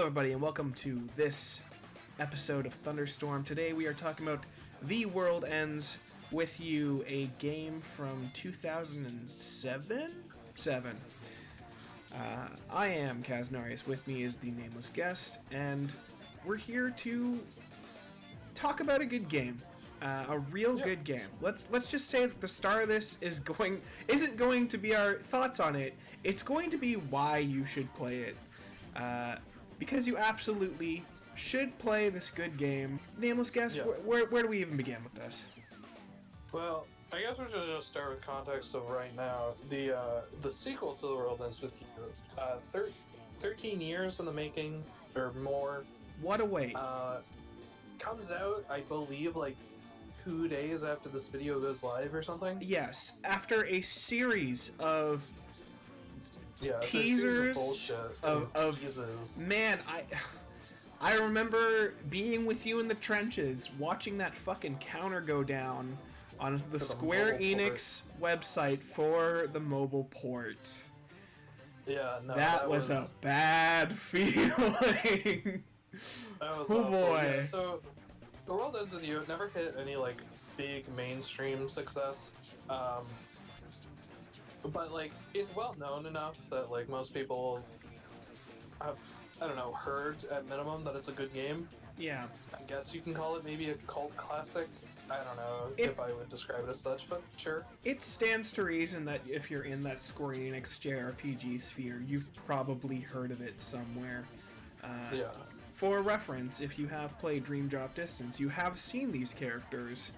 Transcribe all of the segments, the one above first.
everybody, and welcome to this episode of Thunderstorm. Today we are talking about The World Ends With You, a game from 2007? I am Kaznarious. With me is the nameless guest, and we're here to talk about a good game. A real good game. Let's just say that the star of this isn't going to be our thoughts on it. It's going to be why you should play it. Because you absolutely should play this good game. Nameless guest, where do we even begin with this? Well, I guess we should just start with context of right now. The sequel to The World Ends With You, 13 years in the making, or more. What a wait. Comes out, I believe, like 2 days after this video goes live or something? Yes, after a series of teasers of teases. Man, I remember being with you in the trenches, watching that fucking counter go down on the Square Enix website for the mobile port. Yeah, no, that was a bad feeling. That was oh awful. boy. Yeah, so The World Ends With You never hit any like big mainstream success. But like it's well known enough that like most people have, I don't know, heard at minimum that it's a good game. Yeah. I guess you can call it maybe a cult classic. I don't know if I would describe it as such, but sure. It stands to reason that if you're in that Square Enix JRPG sphere, you've probably heard of it somewhere. For reference, if you have played Dream Drop Distance, you have seen these characters.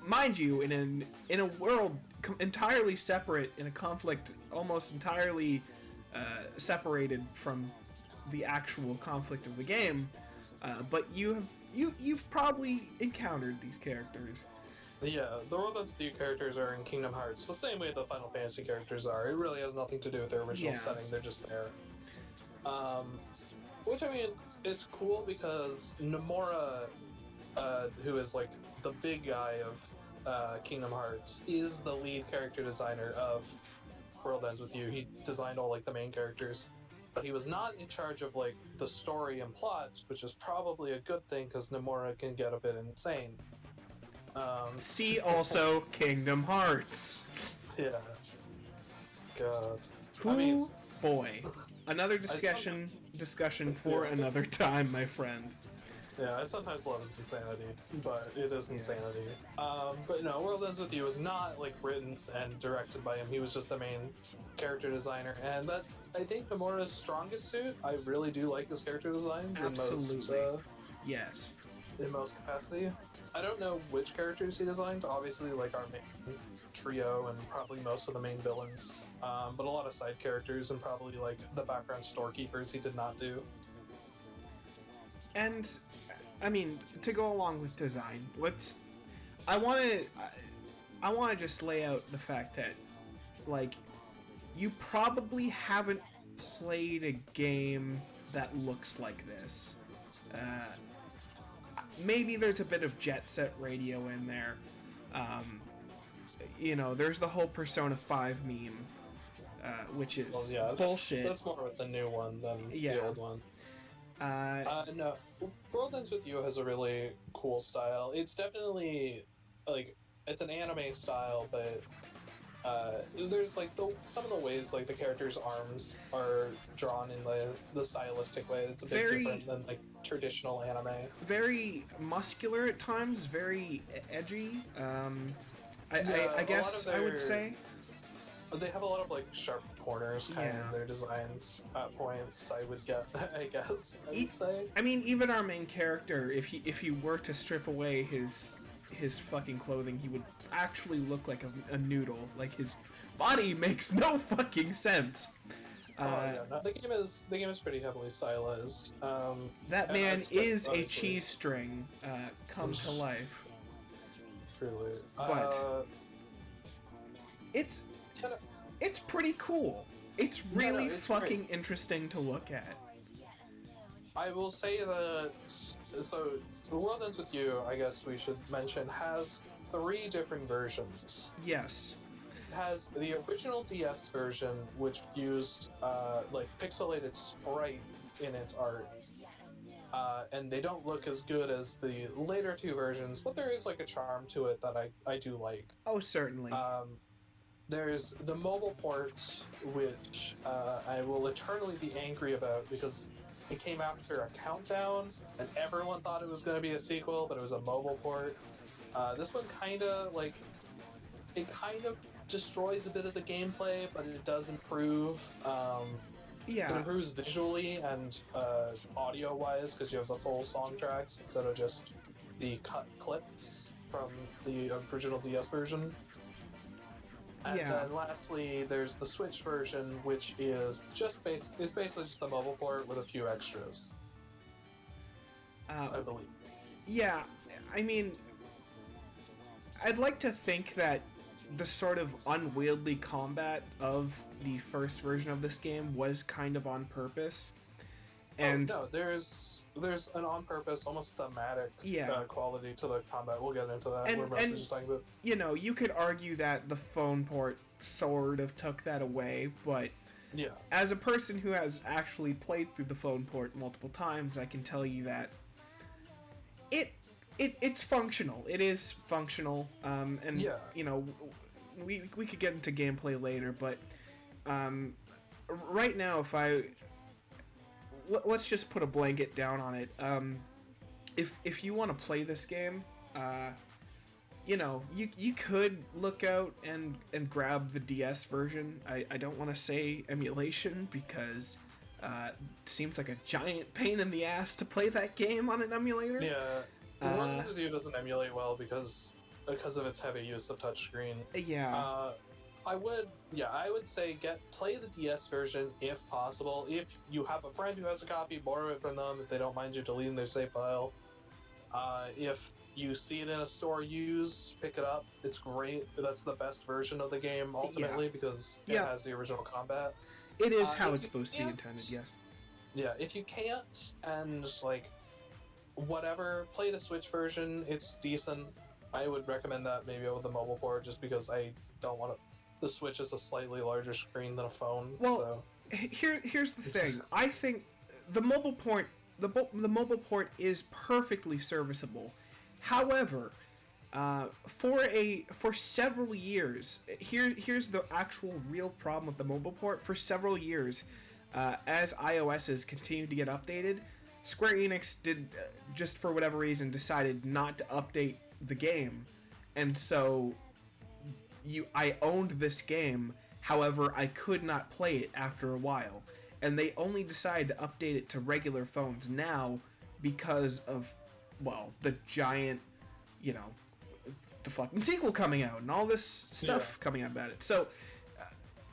Mind you, in a world entirely separate, in a conflict almost entirely separated from the actual conflict of the game, but you've probably encountered these characters. Yeah, the World Ends With You characters are in Kingdom Hearts, the same way the Final Fantasy characters are. It really has nothing to do with their original setting, they're just there. Which, I mean, it's cool because Nomura, who is like the big guy of Kingdom Hearts, is the lead character designer of World Ends With You. He designed all like the main characters, but he was not in charge of like the story and plot, which is probably a good thing because Nomura can get a bit insane. See also Kingdom Hearts. Yeah. God. Boy. Another discussion for another time, my friend. Yeah, I sometimes love his insanity, but it is insanity. But no, World Ends With You was not like written and directed by him. He was just the main character designer, and that's, I think, Nomura's strongest suit. I really do like his character designs. Absolutely. Yes. In most capacity. I don't know which characters he designed. Obviously, like our main trio and probably most of the main villains, but a lot of side characters and probably like the background storekeepers he did not do. And I mean, to go along with design, I want to just lay out the fact that like you probably haven't played a game that looks like this. Maybe there's a bit of Jet Set Radio in there. There's the whole Persona 5 meme, which is bullshit. That's more with the new one than the old one. No, World Ends With You has a really cool style. It's definitely, like, it's an anime style, but there's, like, some of the ways, like, the characters' arms are drawn in the stylistic way. It's a bit different than, like, traditional anime. Very muscular at times, very edgy. I guess I would say. They have a lot of like sharp corners kind of in their designs at points, I would say. I mean, even our main character, if he were to strip away his fucking clothing, he would actually look like a noodle. Like his body makes no fucking sense. The game is pretty heavily stylized. That man is a cheese string come to life. Truly. But it's pretty cool. It's really fucking interesting to look at. I will say that, so The World Ends With You, I guess we should mention, has 3 different versions. Yes. It has the original DS version, which used like pixelated sprite in its art. And they don't look as good as the later two versions, but there is like a charm to it that I do like. Oh, certainly. There's the mobile port, which I will eternally be angry about because it came after a countdown, and everyone thought it was going to be a sequel, but it was a mobile port. This one kind of destroys a bit of the gameplay, but it does improve. Yeah. It improves visually and audio-wise because you have the full song tracks instead of just the cut clips from the original DS version. And then lastly, there's the Switch version, which is basically just the mobile port with a few extras. I believe. Yeah, I mean, I'd like to think that the sort of unwieldy combat of the first version of this game was kind of on purpose. And no, there's an on-purpose, almost thematic quality to the combat. We'll get into that. We're mostly just talking about. You know, you could argue that the phone port sort of took that away, but as a person who has actually played through the phone port multiple times, I can tell you that it's functional. It is functional, and you know, we could get into gameplay later, but right now, let's just put a blanket down on it. If you want to play this game, you know, you could look out and grab the DS version. I don't want to say emulation because it seems like a giant pain in the ass to play that game on an emulator. Yeah, one of the doesn't emulate well because of its heavy use of touchscreen. I would say play the DS version if possible. If you have a friend who has a copy, borrow it from them if they don't mind you deleting their save file. If you see it in a store used, pick it up. It's great. That's the best version of the game ultimately because it has the original combat. It is how it's supposed to be intended, yes. Yeah, if you can't and like whatever, play the Switch version. It's decent. I would recommend that maybe with the mobile port just because I don't want to. The Switch is a slightly larger screen than a phone. Well, so. Here's the thing. I think the mobile port is perfectly serviceable. However, for several years, here's the actual real problem with the mobile port. For several years, as iOSs continued to get updated, Square Enix just for whatever reason decided not to update the game, and so I owned this game. However, I could not play it after a while, and they only decided to update it to regular phones now because of, well, the giant, you know, the fucking sequel coming out and all this stuff coming out about it. So,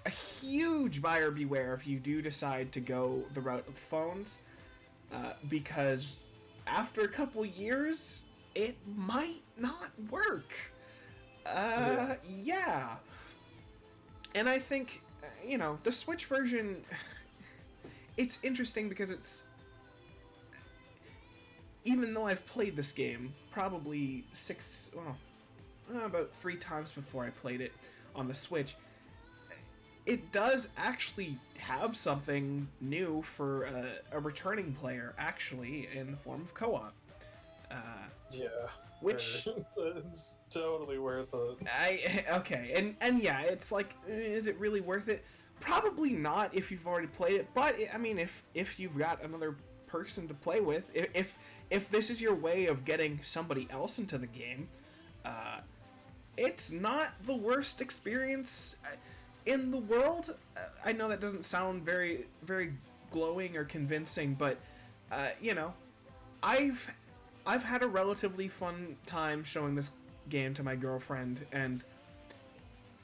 a huge buyer beware if you do decide to go the route of phones, because after a couple years, it might not work. Yeah. And I think, you know, the Switch version, it's interesting because it's, even though I've played this game probably about 3 times before I played it on the Switch, it does actually have something new for a returning player, actually, in the form of co-op. Which it's totally worth it. And yeah, it's like, is it really worth it? Probably not if you've already played it. But I mean, if you've got another person to play with, if this is your way of getting somebody else into the game, it's not the worst experience in the world. I know that doesn't sound very, very glowing or convincing, but you know, I've had a relatively fun time showing this game to my girlfriend, and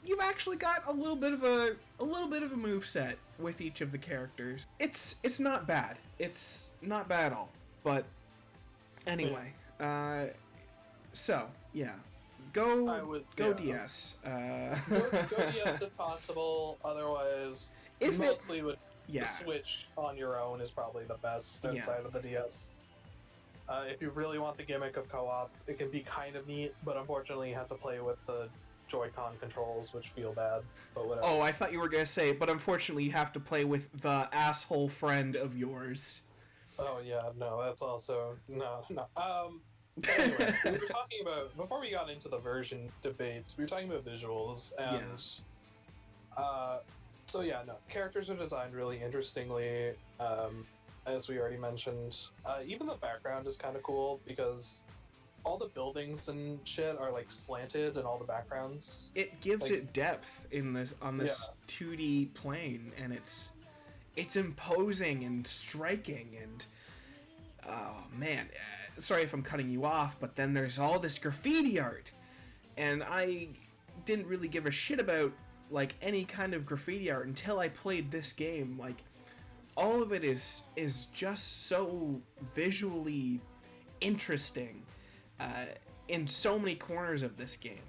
you've actually got a little bit of a moveset with each of the characters. It's not bad. It's not bad at all. But anyway, so yeah, go DS. Go DS if possible. Otherwise, the Switch on your own is probably the best outside of the DS. If you really want the gimmick of co-op, it can be kind of neat, but unfortunately you have to play with the Joy-Con controls, which feel bad, but whatever. Oh, I thought you were going to say, but unfortunately you have to play with the asshole friend of yours. Oh yeah, no, that's also no. Anyway, we were talking about before we got into the version debates. We were talking about visuals, and so yeah, no, characters are designed really interestingly. As we already mentioned, even the background is kind of cool because all the buildings and shit are like slanted, and all the backgrounds. It gives it depth in this 2D plane, and it's imposing and striking. And oh man, sorry if I'm cutting you off, but then there's all this graffiti art, and I didn't really give a shit about like any kind of graffiti art until I played this game. Like, all of it is just so visually interesting in so many corners of this game.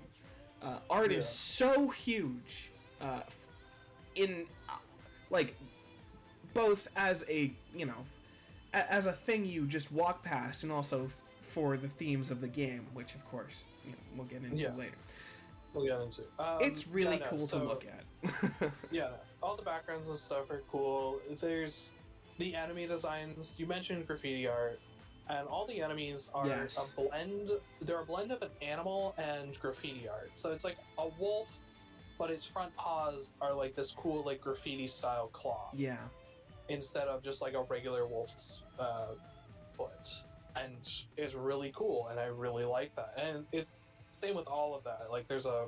Art is so huge in like both as a as a thing you just walk past, and also for the themes of the game, which of course we'll get into later. We'll get into. It's really cool to look at. All the backgrounds and stuff are cool. There's the enemy designs. You mentioned graffiti art, and all the enemies are a blend. They're a blend of an animal and graffiti art. So it's like a wolf, but its front paws are like this cool like graffiti style claw. Yeah. Instead of just like a regular wolf's foot, and it's really cool, and I really like that. And it's same with all of that. Like, there's a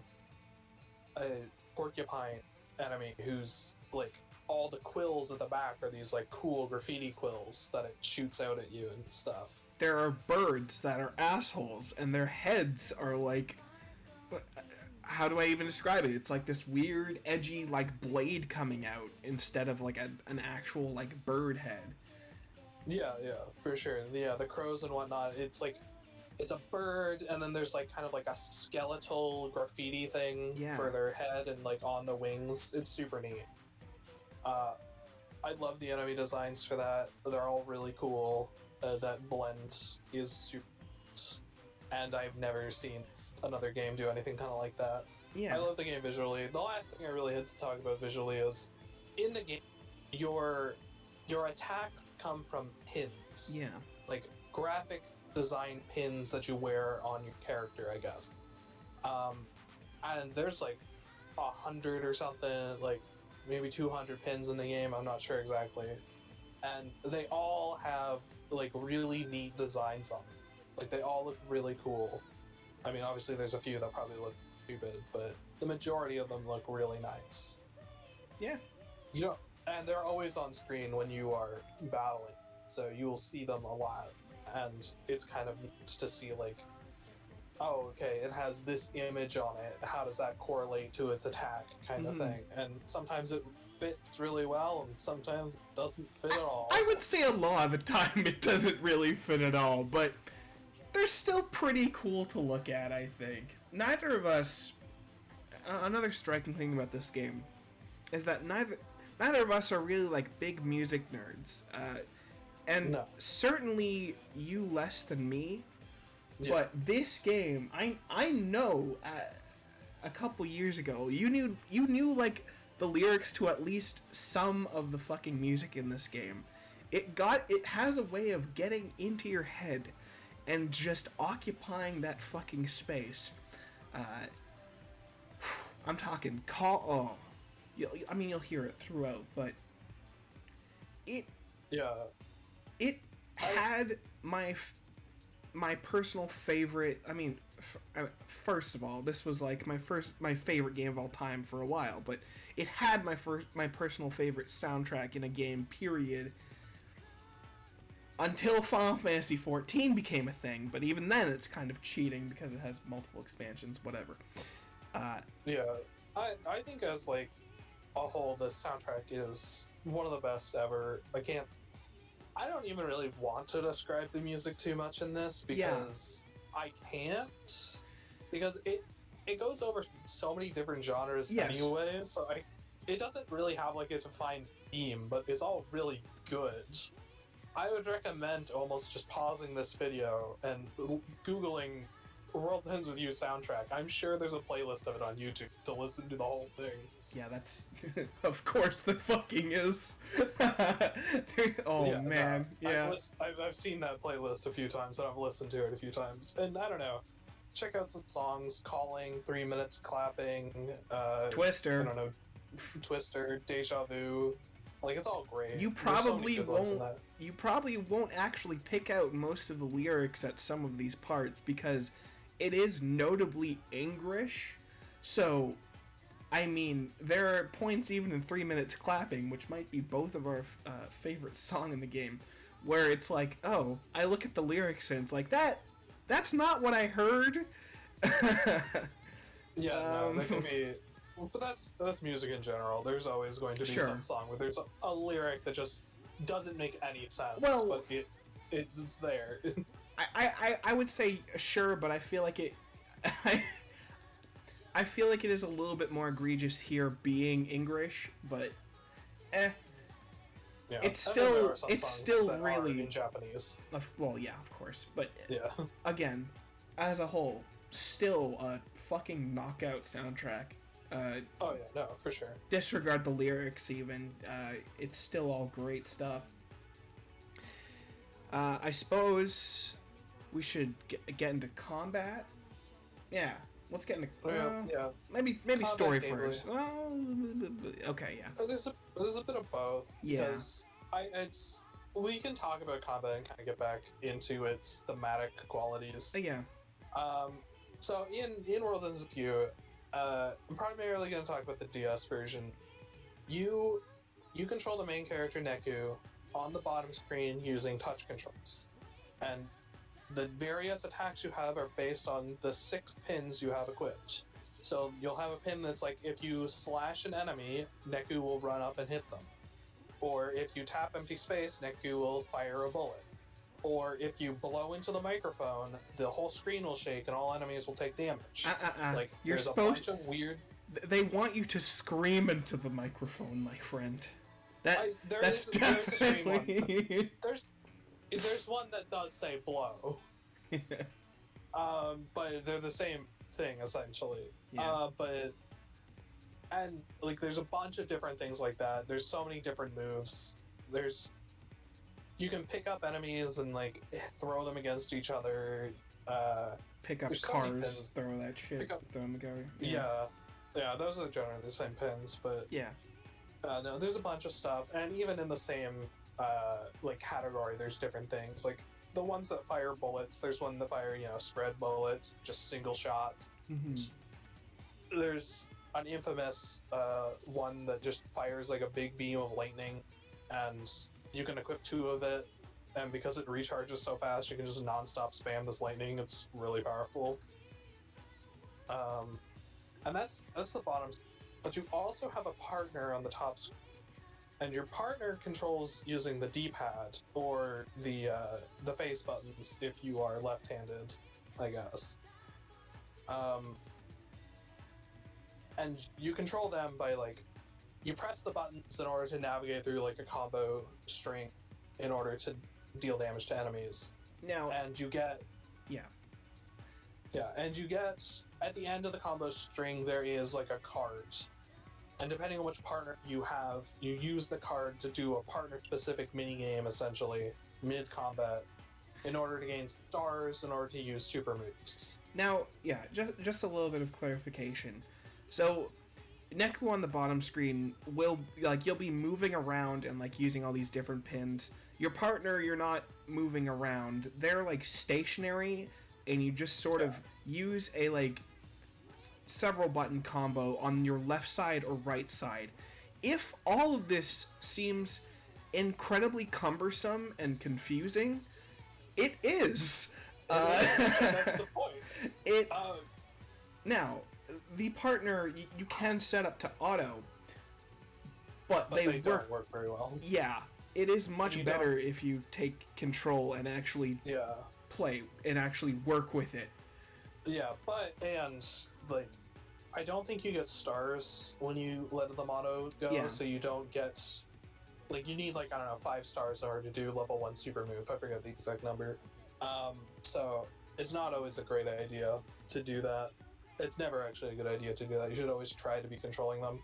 porcupine enemy who's like all the quills at the back are these like cool graffiti quills that it shoots out at you and stuff. There are birds that are assholes, and their heads are like, how do I even describe it? It's like this weird, edgy, like blade coming out instead of like an actual like bird head. Yeah, for sure. Yeah, the crows and whatnot. It's like it's a bird, and then there's like kind of like a skeletal graffiti thing for their head and like on the wings. It's super neat. I love the enemy designs for that. They're all really cool. That blend is super, and I've never seen another game do anything kind of like that. Yeah, I love the game visually. The last thing I really had to talk about visually is in the game, your attacks come from pins. Yeah, like graphic design pins that you wear on your character, I guess. And there's like 100 or something, like maybe 200 pins in the game. I'm not sure exactly. And they all have like really neat designs on them. Like, they all look really cool. I mean, obviously there's a few that probably look stupid, but the majority of them look really nice. Yeah. And they're always on screen when you are battling, so you'll see them a lot. And it's kind of neat to see, like, oh, okay, it has this image on it. How does that correlate to its attack, kind of thing? And sometimes it fits really well, and sometimes it doesn't fit at all. I would say a lot of the time it doesn't really fit at all, but they're still pretty cool to look at, I think. Neither of us... another striking thing about this game is that neither of us are really, like, big music nerds. And certainly you less than me. Yeah. But this game, I know a couple years ago, you knew like the lyrics to at least some of the fucking music in this game. It has a way of getting into your head and just occupying that fucking space. I'm talking you'll hear it throughout, but it had my personal favorite. I mean, first of all, this was like my favorite game of all time for a while, but it had my personal favorite soundtrack in a game, period, until Final Fantasy XIV became a thing. But even then, it's kind of cheating because it has multiple expansions, whatever. I think as like a whole, the soundtrack is one of the best ever. I don't even really want to describe the music too much in this because I can't, because it goes over so many different genres anyway, so it doesn't really have like a defined theme, but it's all really good. I would recommend almost just pausing this video and Googling World Ends With You soundtrack. I'm sure there's a playlist of it on YouTube to listen to the whole thing. Yeah, that's... of course the fucking is. Oh, yeah, man. No, yeah. I've seen that playlist a few times, and I've listened to it a few times. And I don't know. Check out some songs. Calling, 3 Minutes Clapping. Twister. I don't know. Twister, Deja Vu. Like, it's all great. You probably won't... You probably won't actually pick out most of the lyrics at some of these parts, because it is notably English. So... I mean, there are points even in 3 Minutes Clapping, which might be both of our favorite song in the game, where it's like, oh, I look at the lyrics and it's like, that's not what I heard. Yeah, no, that can be... But that's music in general. There's always going to be some song where there's a lyric that just doesn't make any sense, but it's there. I would say sure, but I feel like it... I feel like it is a little bit more egregious here being English, but Yeah, it's still really in Japanese. Well, yeah, of course, but yeah. Again, as a whole, still a fucking knockout soundtrack. Oh yeah, no, for sure. Disregard the lyrics even. It's still all great stuff. I suppose we should get into combat. Yeah. Let's get into maybe combat story first. Well, okay, yeah. There's a bit of both. Yeah. Because we can talk about combat and kind of get back into its thematic qualities. Yeah. So in World Ends With You, I'm primarily going to talk about the DS version. You control the main character Neku on the bottom screen using touch controls, and the various attacks you have are based on the 6 pins you have equipped. So you'll have a pin that's like, if you slash an enemy, Neku will run up and hit them. Or if you tap empty space, Neku will fire a bullet. Or if you blow into the microphone, the whole screen will shake and all enemies will take damage. Like, You're there's supposed a bunch of weird... They want you to scream into the microphone, my friend. That's definitely... There's one that does say blow. But they're the same thing, essentially. Yeah. And there's a bunch of different things like that. There's so many different moves. You can pick up enemies and, throw them against each other. Pick up cars, throw that shit, throw them together. Yeah, those are generally the same pins, but... Yeah. No, there's a bunch of stuff, and even in the same... category, there's different things. Like the ones that fire bullets, there's one that fire, spread bullets, just single shot. Mm-hmm. There's an infamous one that just fires like a big beam of lightning, and you can equip 2 of it, and because it recharges so fast, you can just non-stop spam this lightning. It's really powerful. And that's the bottom. But you also have a partner on the top screen. And your partner controls using the D-pad or the face buttons if you are left-handed, I guess. And you control them by you press the buttons in order to navigate through a combo string in order to deal damage to enemies. Now, and you get and you get at the end of the combo string there is a card. And depending on which partner you have, you use the card to do a partner-specific minigame, essentially, mid-combat, in order to gain stars, in order to use super moves. Now, just a little bit of clarification. So, Neku on the bottom screen will, you'll be moving around and, using all these different pins. Your partner, you're not moving around. They're, stationary, and you just sort of use a, several button combo on your left side or right side. If all of this seems incredibly cumbersome and confusing, it is. That's the point. Now, the partner you can set up to auto, but they don't work very well. Yeah, it is much better if you take control and actually play and actually work with it. Yeah, I don't think you get stars when you let the auto go, so you don't get... you need, 5 stars in order to do level 1 super move. I forget the exact number. So, it's not always a great idea to do that. It's never actually a good idea to do that. You should always try to be controlling them.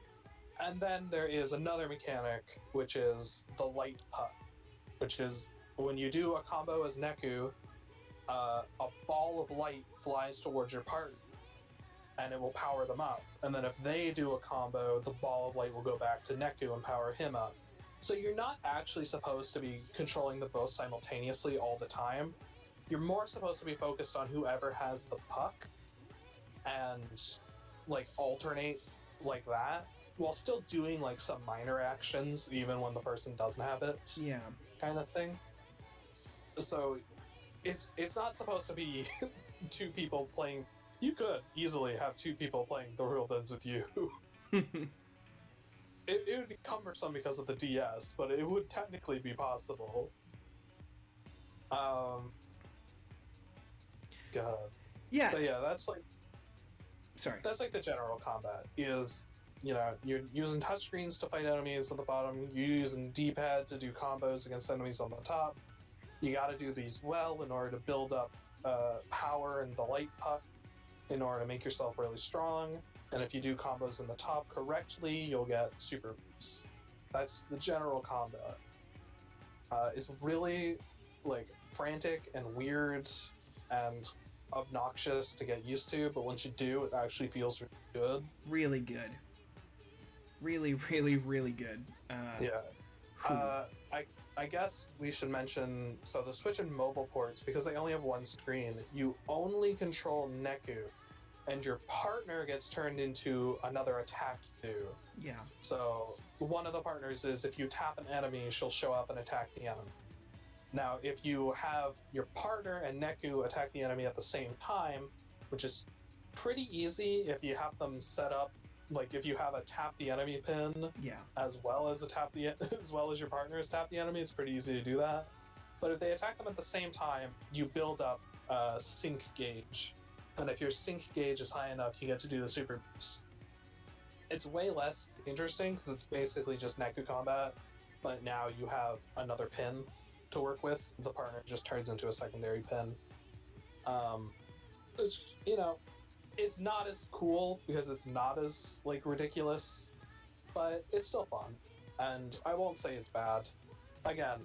And then there is another mechanic, which is the light puck, which is when you do a combo as Neku, a ball of light flies towards your partner, and it will power them up. And then if they do a combo, the ball of light will go back to Neku and power him up. So you're not actually supposed to be controlling them both simultaneously all the time. You're more supposed to be focused on whoever has the puck and like alternate like that, while still doing like some minor actions even when the person doesn't have it. Yeah. Kind of thing. So it's not supposed to be two people playing. You could easily have two people playing The World Ends With You. It would be cumbersome because of the DS, but it would technically be possible. God. Yeah. But yeah, that's like... Sorry. That's like the general combat, is, you know, you're using touchscreens to fight enemies at the bottom, you're using D-pad to do combos against enemies on the top. You gotta do these well in order to build up power and the light puck in order to make yourself really strong. And if you do combos in the top correctly, you'll get super boosts. That's the general combat. It's really like frantic and weird and obnoxious to get used to, but once you do, it actually feels really good. Really good. Really, really, really good. Yeah. I guess we should mention, so the Switch and mobile ports, because they only have one screen, you only control Neku, and your partner gets turned into another attack you do. Yeah. So one of the partners is, if you tap an enemy, she'll show up and attack the enemy. Now, if you have your partner and Neku attack the enemy at the same time, which is pretty easy if you have them set up, like if you have a tap the enemy pin, yeah, as well as as well as your partner's tap the enemy, it's pretty easy to do that. But if they attack them at the same time, you build up a sync gauge, and if your sync gauge is high enough, you get to do the super boost. It's way less interesting because it's basically just Neku combat, but now you have another pin to work with. The partner just turns into a secondary pin. It's, you know, it's not as cool because it's not as like ridiculous, but it's still fun, and I won't say it's bad. Again,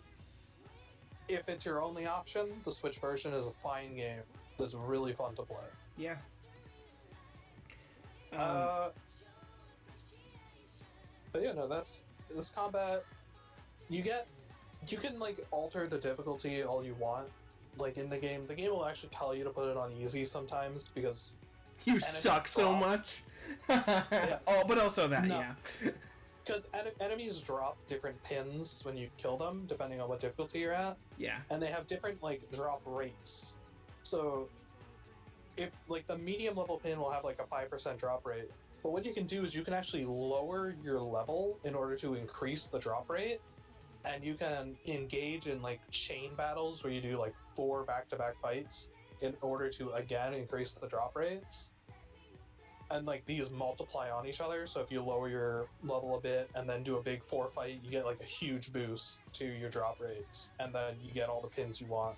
if it's your only option, the Switch version is a fine game that's really fun to play. Yeah. But yeah, no, that's combat. You can like alter the difficulty all you want, like in the game. The game will actually tell you to put it on easy sometimes because you suck so much. Yeah. Oh, but also that, no. Yeah. Because enemies drop different pins when you kill them, depending on what difficulty you're at. Yeah. And they have different like drop rates. So, if like the medium level pin will have like a 5% drop rate, but what you can do is you can actually lower your level in order to increase the drop rate, and you can engage in like chain battles where you do like 4 back-to-back fights in order to again increase the drop rates. And like these multiply on each other, so if you lower your level a bit and then do a big 4 fight, you get like a huge boost to your drop rates, and then you get all the pins you want.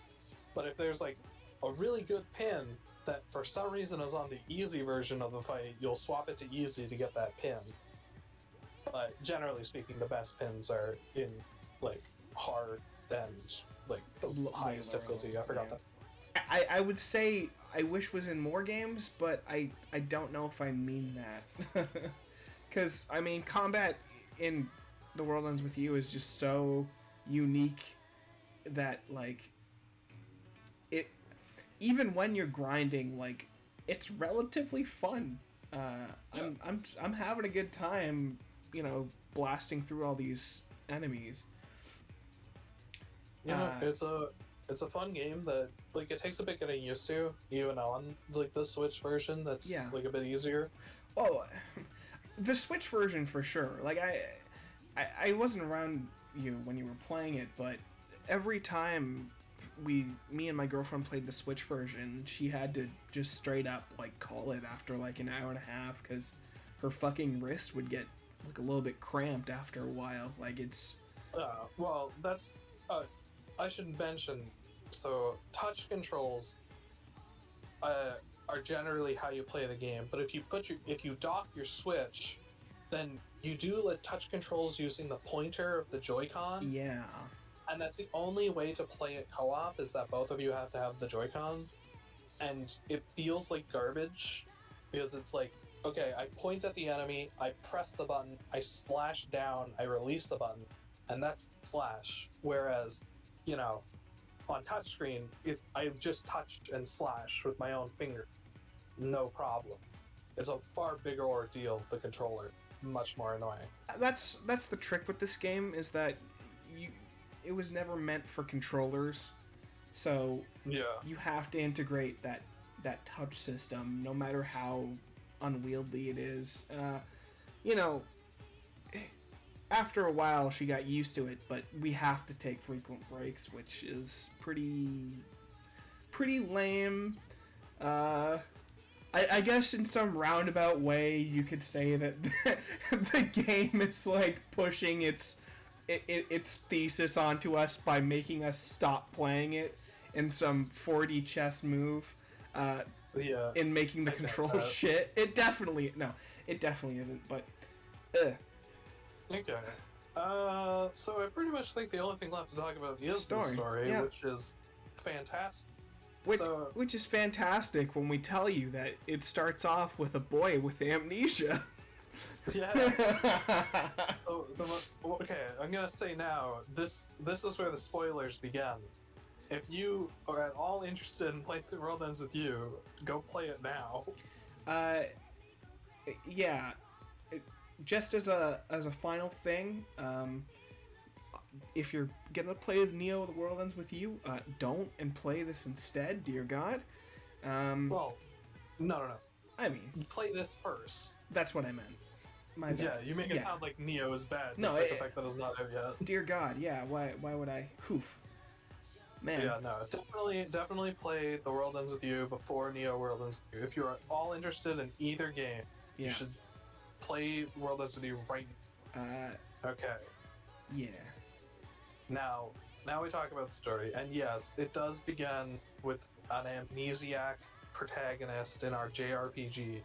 But if there's like a really good pin that for some reason is on the easy version of the fight, you'll swap it to easy to get that pin. But generally speaking, the best pins are in like hard and like the highest difficulty. I forgot that. I would say I wish was in more games, but I don't know if I mean that. Because, I mean, combat in The World Ends With You is just so unique that, like, it, even when you're grinding, like, it's relatively fun. I'm having a good time, you know, blasting through all these enemies. Yeah, it's a fun game that, like, it takes a bit getting used to, even on, like, the Switch version that's, like, a bit easier. Oh, the Switch version for sure. Like, I wasn't around you when you were playing it, but every time me and my girlfriend played the Switch version, she had to just straight up, like, call it after, like, an hour and a half, because her fucking wrist would get, like, a little bit cramped after a while. Like, it's... well, that's... I should mention, so touch controls are generally how you play the game. But if you dock your Switch, then you do the touch controls using the pointer of the Joy-Con. Yeah. And that's the only way to play it co-op, is that both of you have to have the Joy-Con. And it feels like garbage, because it's like, okay, I point at the enemy, I press the button, I splash down, I release the button, and that's slash. Whereas, you know, on touchscreen, I've just touched and slashed with my own finger. No problem. It's a far bigger ordeal, the controller. Much more annoying. That's the trick with this game, is that it was never meant for controllers, so you have to integrate that touch system, no matter how unwieldy it is. You know, after a while she got used to it, but we have to take frequent breaks, which is pretty lame. I guess in some roundabout way you could say that the game is like pushing its thesis onto us by making us stop playing it in some 4D chess move. In making the controls shit. It definitely isn't, but Okay. So I pretty much think the only thing left to talk about is the story, yeah. which is fantastic. Which is fantastic when we tell you that it starts off with a boy with amnesia. Yeah. Okay, I'm gonna say now, this is where the spoilers begin. If you are at all interested in playing through World Ends With You, go play it now. Yeah. Just as a final thing, if you're gonna play Neo The World Ends With You, don't, and play this instead, dear God. Well, no. I mean, you play this first. That's what I meant. My bad. Yeah, you make it sound like Neo is bad, despite the fact that it's not out yet. Dear God, yeah, why would I? Hoof. Man. Yeah, no, definitely play The World Ends With You before Neo World Ends With You. If you're at all interested in either game, you should play World Ends With You right now. Okay. Yeah. Now we talk about the story, and yes, it does begin with an amnesiac protagonist in our JRPG.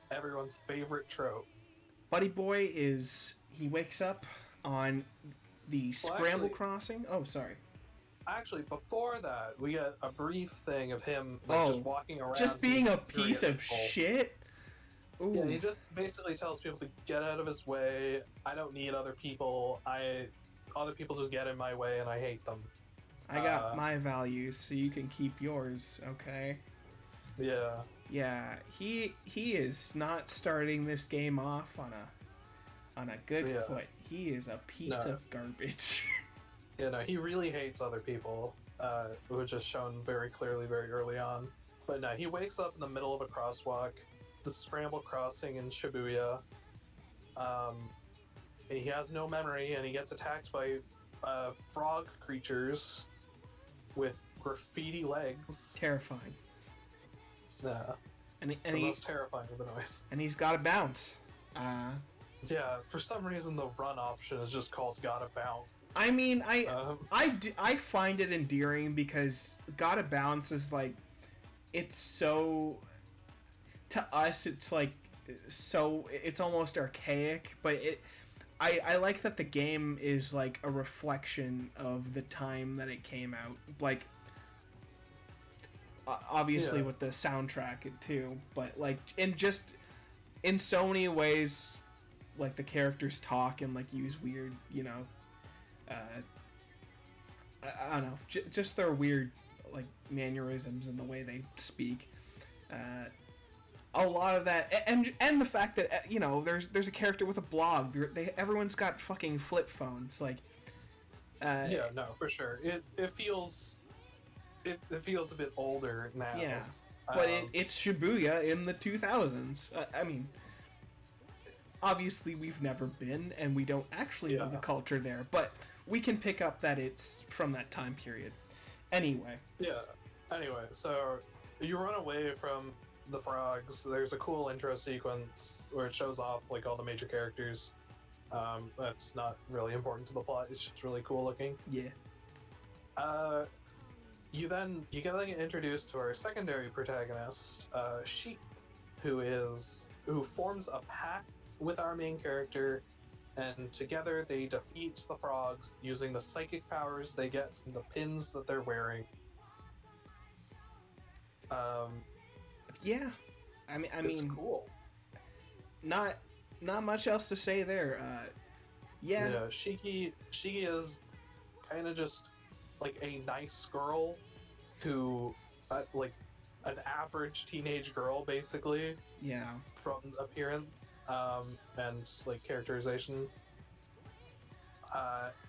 Everyone's favorite trope. Buddy Boy he wakes up on the Scramble Crossing. Oh, sorry. Actually, before that, we get a brief thing of him just walking around. Just being a piece of shit? Ooh. Yeah, he just basically tells people to get out of his way. I don't need other people. Other people just get in my way, and I hate them. I got my values, so you can keep yours, okay? Yeah. Yeah, he is not starting this game off on a good foot. He is a piece of garbage. Yeah, no, he really hates other people, which is shown very clearly very early on. But no, he wakes up in the middle of a crosswalk, the Scramble Crossing in Shibuya. He has no memory, and he gets attacked by frog creatures with graffiti legs. Terrifying. Yeah. And the most terrifying of the noise. And he's got to bounce. Yeah, for some reason the run option is just called Gotta Bounce. I mean, I find it endearing because Gotta Bounce is like, it's so, to us it's like, so, it's almost archaic, but I like that the game is like a reflection of the time that it came out. Like, obviously with the soundtrack too, but like, in so many ways, like the characters talk and like use weird, I don't know, just their weird like mannerisms and the way they speak. A lot of that, and the fact that there's a character with a blog. Everyone's got fucking flip phones. Like, yeah, no, for sure. It feels a bit older now. Yeah, but it's Shibuya in the 2000s. I mean, obviously we've never been, and we don't actually know the culture there, but we can pick up that it's from that time period. Anyway. Yeah. Anyway, so you run away from the frogs. There's a cool intro sequence where it shows off like all the major characters. That's not really important to the plot. It's just really cool looking. Yeah. you get introduced to our secondary protagonist, Sheik, who forms a pact with our main character, and together they defeat the frogs using the psychic powers they get from the pins that they're wearing. Yeah, I mean, it's cool. Not much else to say there. Yeah, Shiki is kind of just like a nice girl who, like, an average teenage girl, basically. Yeah. From appearance, and like characterization.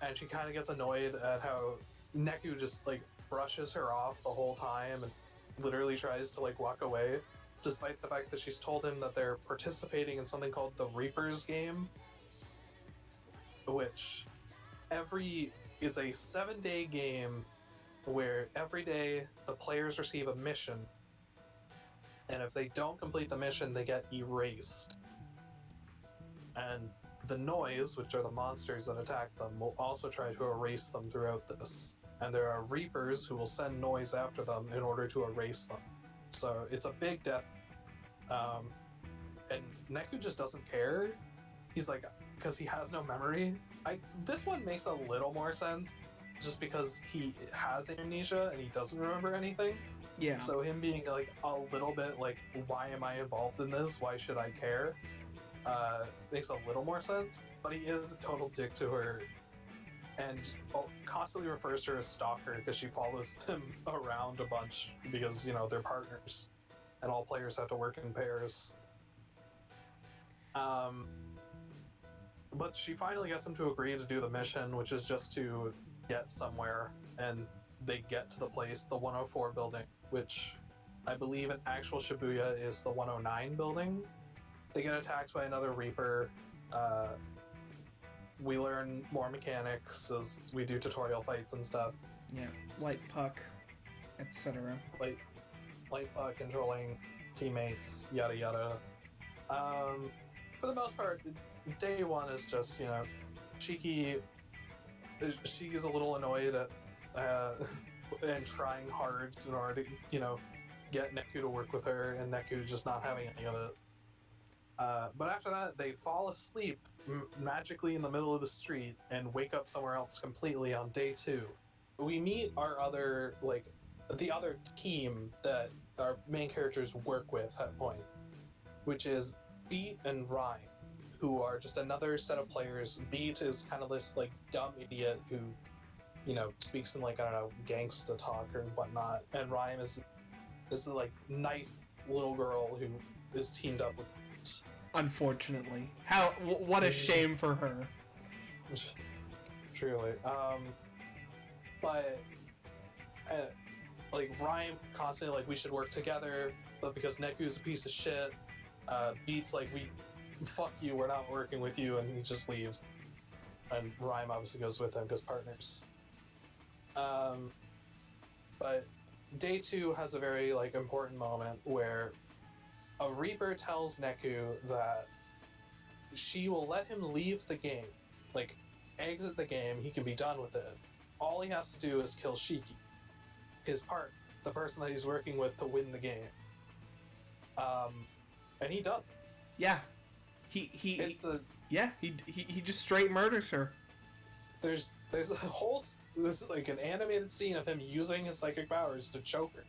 And she kind of gets annoyed at how Neku just like brushes her off the whole time and literally tries to like walk away, despite the fact that she's told him that they're participating in something called the Reapers game, which it's a 7-day game where every day the players receive a mission, and if they don't complete the mission, they get erased. And the noise, which are the monsters that attack them, will also try to erase them throughout this. And there are Reapers who will send noise after them in order to erase them. So it's a big death. And Neku just doesn't care. He's like, because he has no memory. This one makes a little more sense, just because he has amnesia and he doesn't remember anything. Yeah. So him being like a little bit like, why am I involved in this? Why should I care? Makes a little more sense. But he is a total dick to her, and constantly refers to her as stalker because she follows him around a bunch because, you know, they're partners and all players have to work in pairs. But she finally gets him to agree to do the mission, which is just to get somewhere, and they get to the place, the 104 building, which I believe in actual Shibuya is the 109 building. They get attacked by another Reaper. We learn more mechanics as we do tutorial fights and stuff. Yeah, light puck, etc. Light puck, controlling teammates, yada yada. For the most part, day one is just, you know, Shiki is a little annoyed at and trying hard in order to, you know, get Neku to work with her, and Neku just not having any of it. But after that, they fall asleep magically in the middle of the street and wake up somewhere else completely on day 2. We meet our other, like, the other team that our main characters work with at that point, which is Beat and Rhyme, who are just another set of players. Beat is kind of this, like, dumb idiot who, you know, speaks in, like, I don't know, gangsta talk or whatnot, and Rhyme is this, like, nice little girl who is teamed up with. Unfortunately, what a shame for her. Truly, but like, Rhyme constantly like, we should work together, but because Neku's a piece of shit, Beat's like, fuck you, we're not working with you, and he just leaves. And Rhyme obviously goes with him because partners. But day 2 has a very like important moment where a Reaper tells Neku that she will let him leave the game, like exit the game, he can be done with it. All he has to do is kill Shiki, the person that he's working with, to win the game. And he does. Yeah. He just straight murders her. There's like an animated scene of him using his psychic powers to choke her.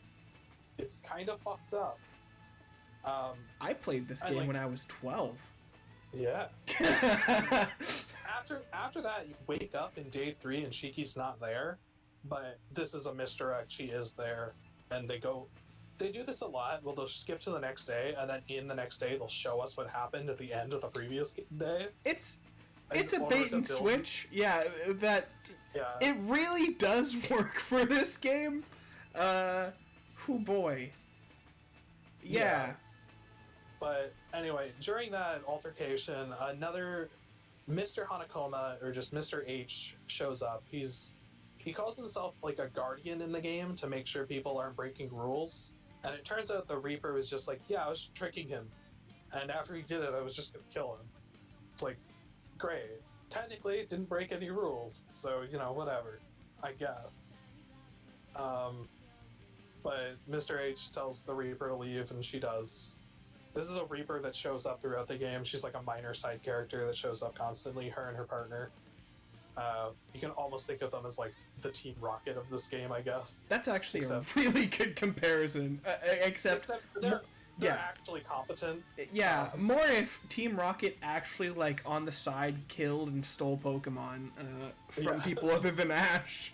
It's kind of fucked up. I played this game when I was 12. Yeah. After that, you wake up in day 3 and Shiki's not there, but this is a misdirect. She is there, and they do this a lot. Well, they'll skip to the next day, and then in the next day, they'll show us what happened at the end of the previous day. It's a bait and switch. Yeah, it really does work for this game. Oh boy. Yeah. But anyway, during that altercation, another Mr. Hanakoma, or just Mr. H, shows up. He calls himself like a guardian in the game to make sure people aren't breaking rules. And it turns out the Reaper was just like, yeah, I was tricking him. And after he did it, I was just gonna kill him. It's like, great. Technically, it didn't break any rules, so, you know, whatever. I guess. But Mr. H tells the Reaper to leave, and she does. This is a Reaper that shows up throughout the game. She's like a minor side character that shows up constantly, her and her partner. You can almost think of them as like the Team Rocket of this game, I guess. That's actually a really good comparison. Except they're actually competent. Yeah, more if Team Rocket actually like on the side killed and stole Pokemon from people other than Ash.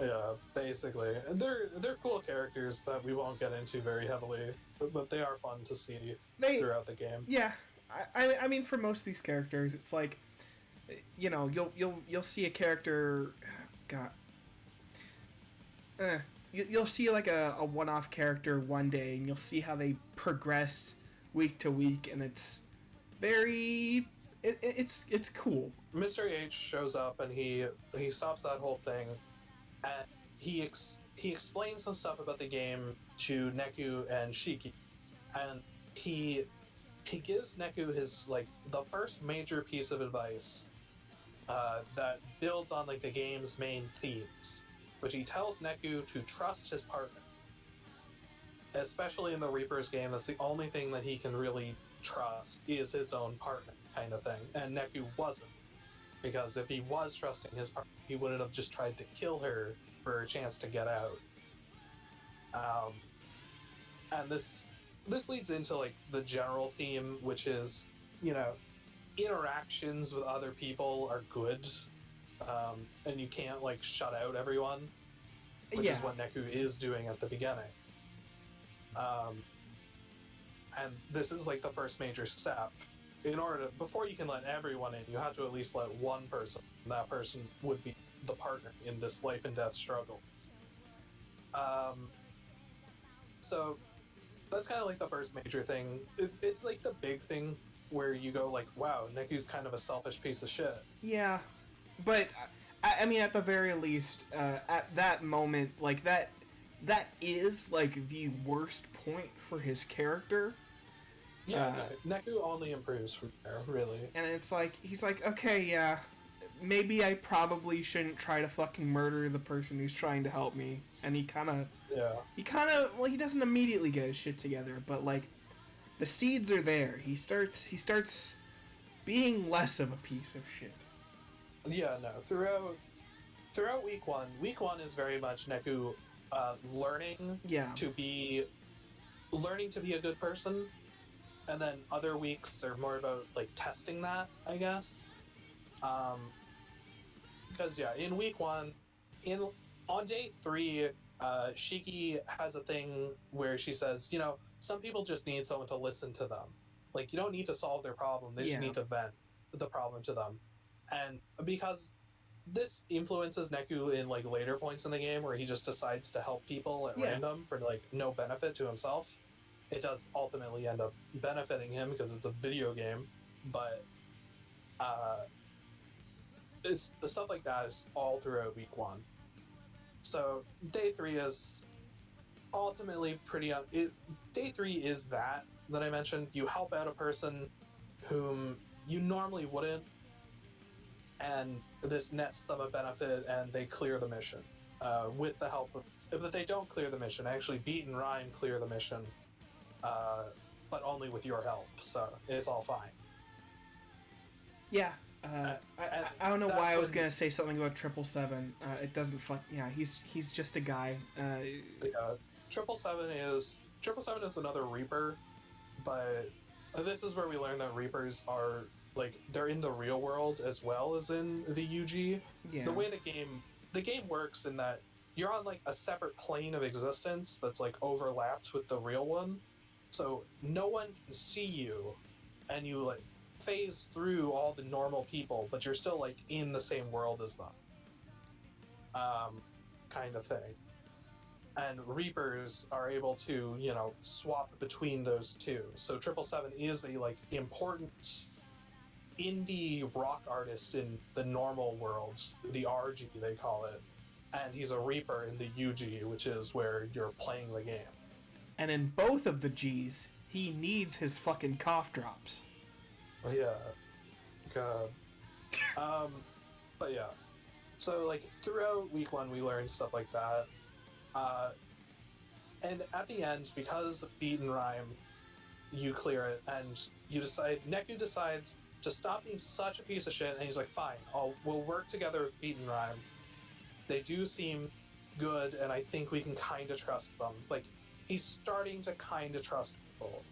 Yeah, basically. And they're cool characters that we won't get into very heavily, but they are fun to see throughout the game. Yeah, I mean, for most of these characters, it's like, you know, you'll see a character, you'll see like a one-off character one day, and you'll see how they progress week to week, and it's very, it's cool. Mr. H shows up and he stops that whole thing. And he explains some stuff about the game to Neku and Shiki, and he gives Neku his like the first major piece of advice that builds on like the game's main themes, which he tells Neku to trust his partner. Especially in the Reaper's game, that's the only thing that he can really trust is his own partner, kind of thing. And Neku wasn't. Because if he was trusting his partner, he wouldn't have just tried to kill her for a chance to get out. And this leads into like the general theme, which is, you know, interactions with other people are good, and you can't like shut out everyone, which is what Neku is doing at the beginning. And this is like the first major step. In order to, before you can let everyone in, you have to at least let one person. And that person would be the partner in this life and death struggle. So that's kind of like the first major thing. It's like the big thing where you go like, wow, Neku's kind of a selfish piece of shit. Yeah, but I mean, at the very least, at that moment, like that is like the worst point for his character. Yeah, Neku only improves from there, really. And it's like, he's like, okay, yeah, maybe I probably shouldn't try to fucking murder the person who's trying to help me. And he kind of, well, he doesn't immediately get his shit together, but like, the seeds are there. He starts being less of a piece of shit. Yeah, no, throughout week one is very much Neku learning to be a good person. And then other weeks are more about like testing that, I guess. Because in week one, on day 3, Shiki has a thing where she says, you know, some people just need someone to listen to them. Like, you don't need to solve their problem; they just need to vent the problem to them. And because this influences Neku in like later points in the game, where he just decides to help people at random for like no benefit to himself. It does ultimately end up benefiting him because it's a video game, but it's the stuff like that is all throughout week 1. So day 3 is ultimately pretty. Day 3 is that I mentioned. You help out a person whom you normally wouldn't, and this nets them a benefit, and they clear the mission with the help of. If they don't clear the mission, actually, Beat and Rhyme clear the mission. But only with your help, so it's all fine. Yeah, I don't know why I was gonna say something about 777. It doesn't fuck. Yeah, he's just a guy. 777 is another Reaper, but this is where we learn that Reapers are like they're in the real world as well as in the UG. Yeah. The way the game works in that you're on like a separate plane of existence that's like overlapped with the real one. So no one can see you, and you like phase through all the normal people, but you're still like in the same world as them. Kind of thing. And Reapers are able to, you know, swap between those two. So 777 is a like important indie rock artist in the normal world, the RG they call it, and he's a Reaper in the UG, which is where you're playing the game. And in both of the Gs, he needs his fucking cough drops. Yeah. God. But yeah. So, like, throughout week 1, we learned stuff like that. And at the end, because Beat and Rhyme, you clear it, and Neku decides to stop being such a piece of shit, and he's like, fine, we'll work together with Beat and Rhyme. They do seem good, and I think we can kind of trust them. Like, he's starting to kind of trust people.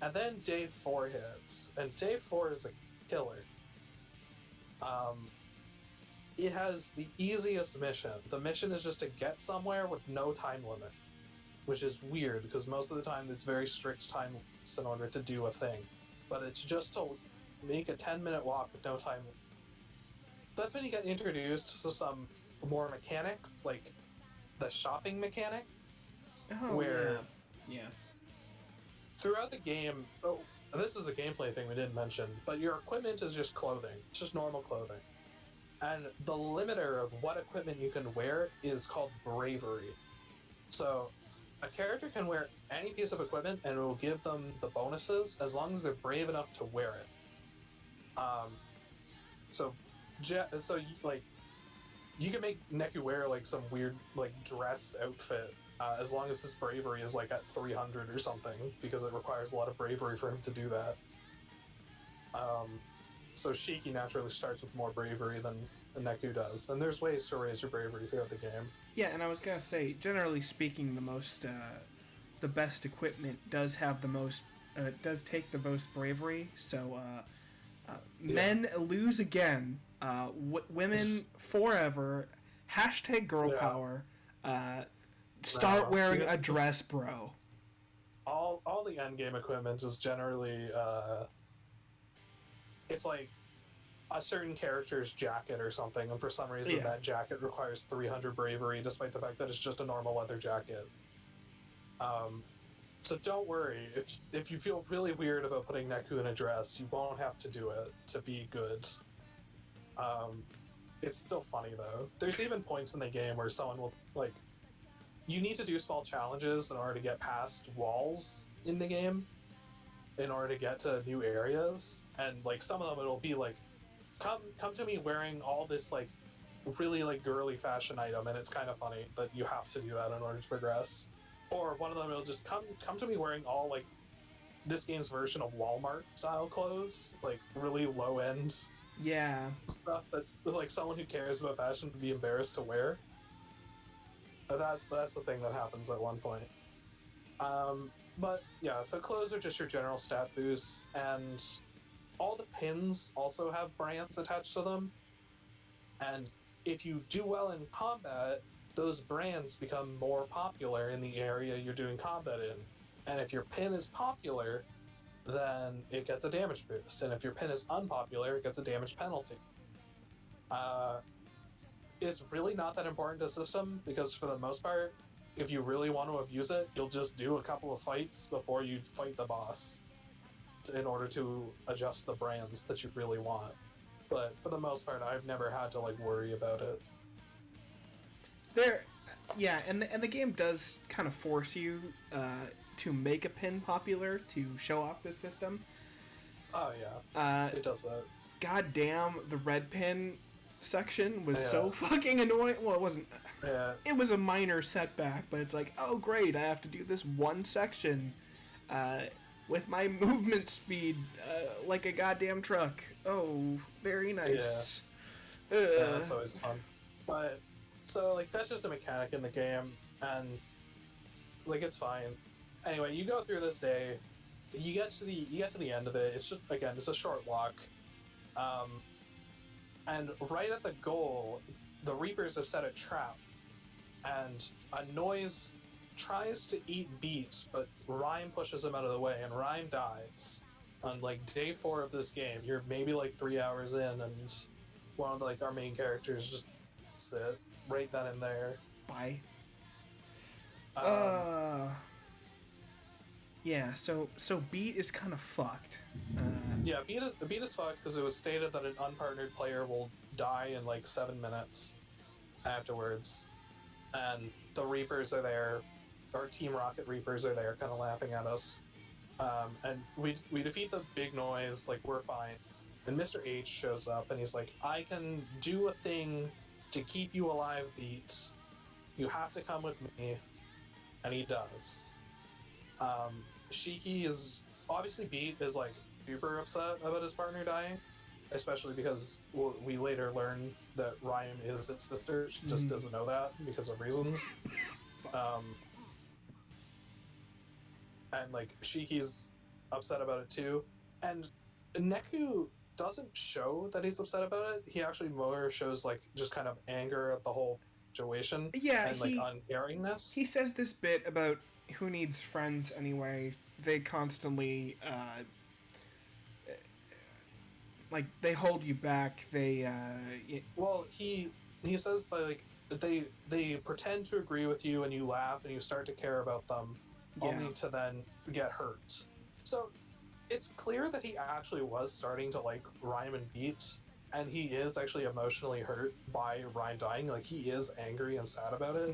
And then day 4 hits, and day 4 is a killer. It has the easiest mission. The mission is just to get somewhere with no time limit, which is weird, because most of the time it's very strict time limits in order to do a thing. But it's just to make a 10-minute walk with no time limit. That's when you get introduced to some more mechanics, like the shopping mechanic, where throughout the game, this is a gameplay thing we didn't mention, but your equipment is just clothing. It's just normal clothing. And the limiter of what equipment you can wear is called bravery. So a character can wear any piece of equipment and it will give them the bonuses as long as they're brave enough to wear it. You can make Neku wear like some weird like dress outfit as long as his bravery is like at 300 or something, because it requires a lot of bravery for him to do that. So Shiki naturally starts with more bravery than Neku does, and there's ways to raise your bravery throughout the game. Yeah, and I was gonna say, generally speaking, the best equipment does have the most, does take the most bravery. So men lose again. Women forever. Hashtag girl power. Start wearing a dress, bro. All the endgame equipment is generally it's like a certain character's jacket or something, and for some reason that jacket requires 300 bravery, despite the fact that it's just a normal leather jacket. So don't worry, if you feel really weird about putting Neku in a dress, you won't have to do it to be good. It's still funny though. There's even points in the game where someone will like, you need to do small challenges in order to get past walls in the game, in order to get to new areas, and like some of them it'll be like, come to me wearing all this like really like girly fashion item, and it's kind of funny that you have to do that in order to progress. Or one of them it'll just come to me wearing all like this game's version of Walmart style clothes, like really low end stuff that's like someone who cares about fashion would be embarrassed to wear. That's the thing that happens at one point. But yeah, so clothes are just your general stat boosts, and all the pins also have brands attached to them. And if you do well in combat, those brands become more popular in the area you're doing combat in. And if your pin is popular, then it gets a damage boost. And if your pin is unpopular, it gets a damage penalty. It's really not that important to system, because for the most part, if you really want to abuse it, you'll just do a couple of fights before you fight the boss in order to adjust the brands that you really want. But for the most part, I've never had to like worry about it. And the game does kind of force you to make a pin popular to show off this system. Oh yeah, it does that. God damn, the red pin section was so fucking annoying. Well, it wasn't. It was a minor setback, but it's like, oh great, I have to do this one section with my movement speed like a goddamn truck. Oh, very nice. Yeah, that's always fun. But so like that's just a mechanic in the game, and like it's fine. Anyway, you go through this day, you get to the end of it. It's just, again, it's a short walk. And right at the goal, the Reapers have set a trap, and a noise tries to eat Beat, but Rhyme pushes him out of the way, and Rhyme dies. On like day 4 of this game, you're maybe like 3 hours in, and one of like our main characters just sit right then and there. Bye. Yeah, so Beat is kind of fucked. Yeah, Beat is fucked because it was stated that an unpartnered player will die in like 7 minutes afterwards, and the Reapers are there, or Team Rocket Reapers are there, kind of laughing at us. And we defeat the big noise, like we're fine. And Mr. H shows up and he's like, I can do a thing to keep you alive, Beat. You have to come with me. And he does. Shiki is obviously Beat is like super upset about his partner dying, especially because we later learn that Ryan is his sister. She just doesn't know that because of reasons. And like Shiki's upset about it too, and Neku doesn't show that he's upset about it. He actually more shows like just kind of anger at the whole situation. Yeah, and like uncaringness. He says this bit about who needs friends anyway. They constantly like they hold you back. They well, he says that, like they pretend to agree with you and you laugh and you start to care about them, only to then get hurt. So it's clear that he actually was starting to like Rhyme and Beat, and he is actually emotionally hurt by Ryan dying. Like he is angry and sad about it,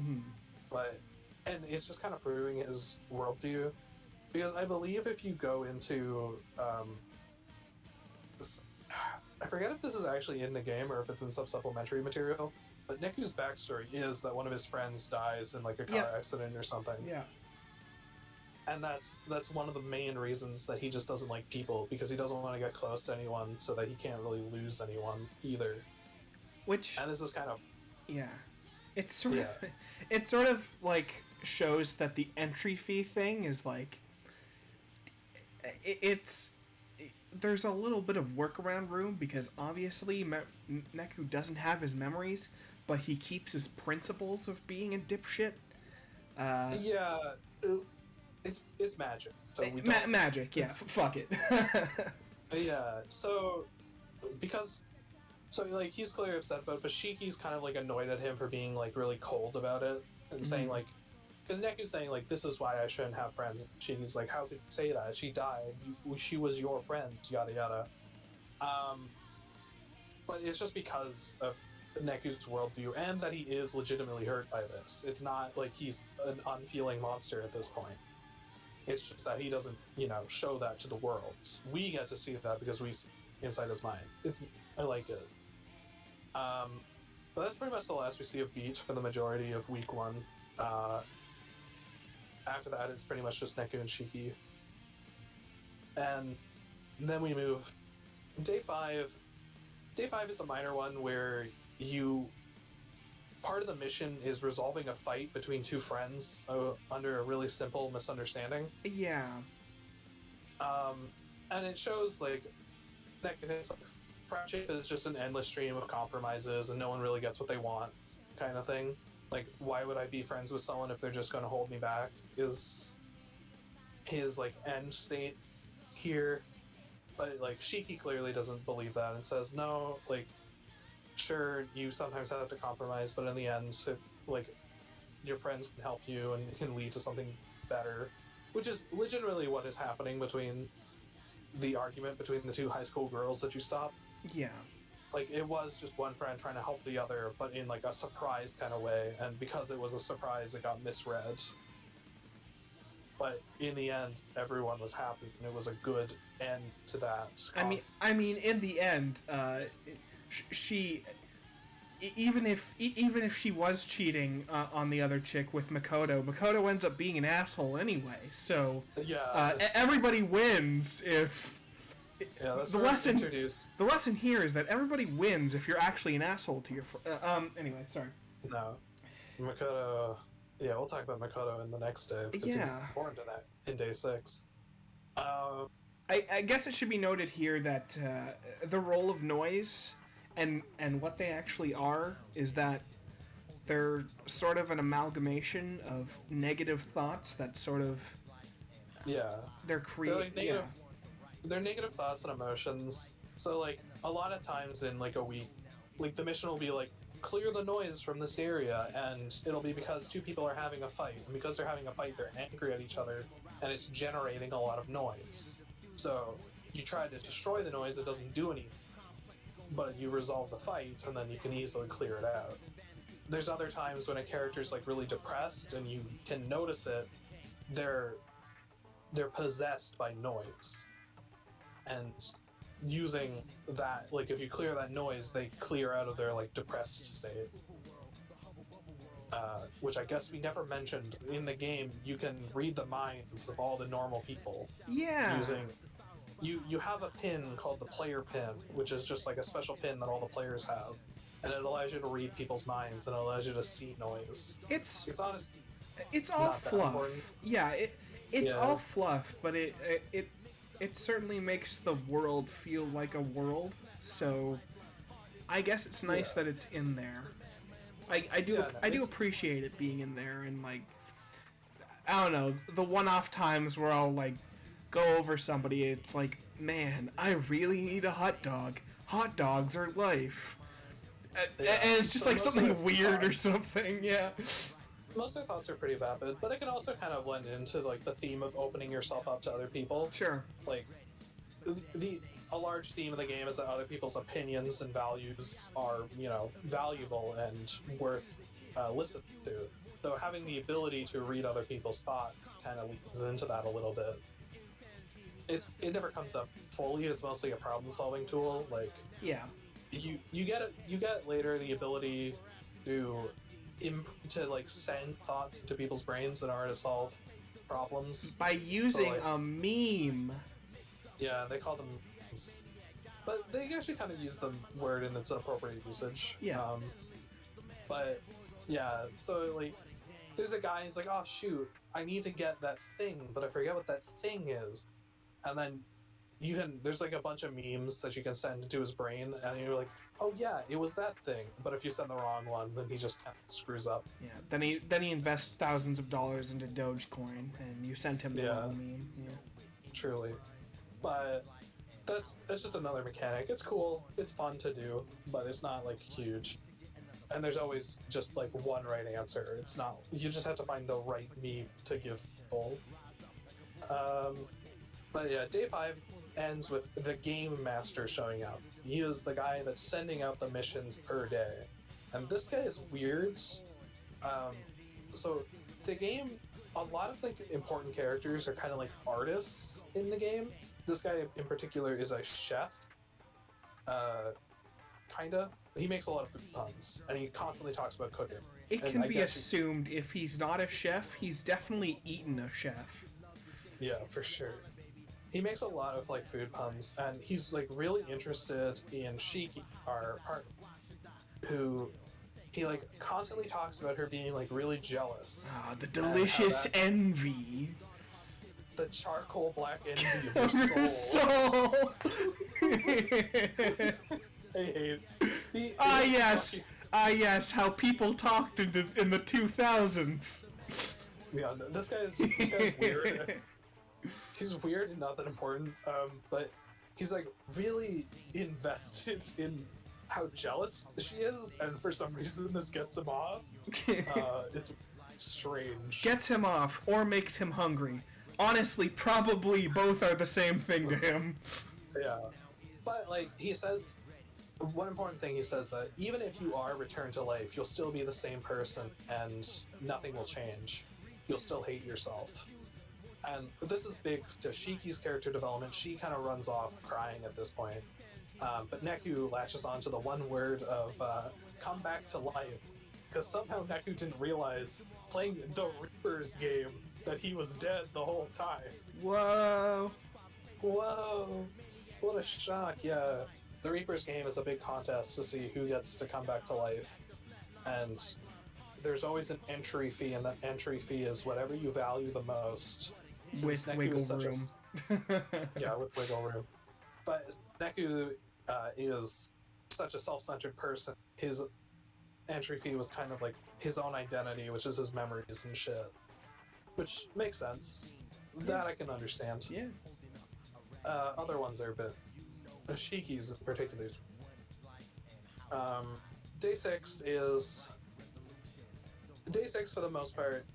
and it's just kind of proving his worldview. Because I believe if you go into I forget if this is actually in the game or if it's in some supplementary material, but Neku's backstory is that one of his friends dies in like a car accident or something. Yeah. And that's one of the main reasons that he just doesn't like people, because he doesn't want to get close to anyone so that he can't really lose anyone either. And this is kind of it's sort of like shows that the entry fee thing is like there's a little bit of workaround room, because obviously Neku doesn't have his memories, but he keeps his principles of being a dipshit. It's magic. So magic, yeah. Fuck it. So like he's clearly upset about it, but Shiki's kind of like annoyed at him for being like really cold about it and saying like, because Neku's saying like, this is why I shouldn't have friends. Shiki's like, how could you say that? She died. She was your friend. Yada yada. But it's just because of Neku's worldview and that he is legitimately hurt by this. It's not like he's an unfeeling monster at this point. It's just that he doesn't, show that to the world. We get to see that because we see inside his mind. I like it. But that's pretty much the last we see of Beach for the majority of week 1. After that, it's pretty much just Neku and Shiki. And then we move. Day 5. Day 5 is a minor one where part of the mission is resolving a fight between two friends under a really simple misunderstanding. Yeah. And it shows like friendship is just an endless stream of compromises and no one really gets what they want, kind of thing. Like, why would I be friends with someone if they're just going to hold me back? Is his like end state here. But like Shiki clearly doesn't believe that and says, no, like, sure, you sometimes have to compromise, but in the end, your friends can help you and it can lead to something better, which is legitimately what is happening between the argument between the two high school girls that you stop. Yeah. Like, it was just one friend trying to help the other, but in like a surprise kind of way, and because it was a surprise, it got misread. But in the end, everyone was happy, and it was a good end to that. I mean, in the end, she, even if she was cheating on the other chick with Makoto ends up being an asshole anyway. So everybody wins if. Yeah, that's the lesson here is that everybody wins if you're actually an asshole to your anyway, sorry. No, Makoto. Yeah, we'll talk about Makoto in the next day because he's important to that in day 6. I guess it should be noted here that the role of noise and what they actually are is that they're sort of an amalgamation of negative thoughts that sort of they're creating. They're negative thoughts and emotions. So like a lot of times in like a week, like the mission will be like, clear the noise from this area, and it'll be because two people are having a fight, and because they're having a fight, they're angry at each other, and it's generating a lot of noise. So you try to destroy the noise, it doesn't do anything, but you resolve the fight, and then you can easily clear it out. There's other times when a character's like really depressed, and you can notice it. They're possessed by noise, and using that, like if you clear that noise, they clear out of their like depressed state. which I guess we never mentioned in the game. You can read the minds of all the normal people. Yeah. Using you have a pin called the player pin, which is just like a special pin that all the players have, and it allows you to read people's minds and it allows you to see noise. It's honest. It's all fluff. Yeah, it's all fluff, but it certainly makes the world feel like a world. So I guess it's nice that it's in there. I do appreciate it being in there, and like, I don't know, the one-off times where I'll like go over somebody, it's like, man, I really need a hot dog. Hot dogs are life. And it's just like something weird or something, yeah. Most of their thoughts are pretty vapid, but it can also kind of blend into like the theme of opening yourself up to other people. Sure. Like, a large theme of the game is that other people's opinions and values are, valuable and worth listening to. So having the ability to read other people's thoughts kind of leads into that a little bit. It never comes up fully. It's mostly a problem-solving tool. Like, yeah, you get later the ability to like send thoughts into people's brains in order to solve problems by using a meme. Yeah, they call them memes, but they actually kind of use the word in its appropriate usage. Yeah. But yeah, so like, there's a guy who's like, oh shoot, I need to get that thing, but I forget what that thing is, and then there's like a bunch of memes that you can send into his brain, and you're like, oh yeah, it was that thing. But if you send the wrong one, then he just kind of screws up. Yeah. Then he invests thousands of dollars into Dogecoin, and you sent him the wrong meme. Yeah. Truly, but that's just another mechanic. It's cool. It's fun to do, but it's not like huge. And there's always just like one right answer. It's not. You just have to find the right meme to give people. But yeah, day 5 ends with the game master showing up. He is the guy that's sending out the missions per day, and this guy is weird. So the game, a lot of like important characters are kind of like artists in the game. This guy in particular is a chef. Kinda. He makes a lot of food puns, and he constantly talks about cooking. It can be assumed if he's not a chef, he's definitely eaten a chef. Yeah, for sure. He makes a lot of like food puns, and he's like really interested in Shiki, our partner, who he like constantly talks about her being like really jealous. Ah, the delicious envy. The charcoal black envy of her soul. I hate it. Yes, how people talked in the 2000s. Yeah, this guy's weird. He's weird and not that important, but he's like really invested in how jealous she is, and for some reason this gets him off. It's strange. Gets him off or makes him hungry. Honestly, probably both are the same thing to him. Yeah. But like he says, one important thing he says that even if you are returned to life, you'll still be the same person and nothing will change. You'll still hate yourself. And this is big to Shiki's character development. She kind of runs off crying at this point. But Neku latches on to the one word of come back to life. Because somehow Neku didn't realize, playing the Reaper's game, that he was dead the whole time. Whoa! What a shock, yeah. The Reaper's game is a big contest to see who gets to come back to life. And there's always an entry fee, and that entry fee is whatever you value the most. With wiggle room. Yeah, with wiggle room. But Neku is such a self-centered person. His entry fee was kind of like his own identity, which is his memories and shit. Which makes sense. That I can understand. Yeah. Other ones are a bit... Shiki's in particular. Day 6 is... Day 6, for the most part,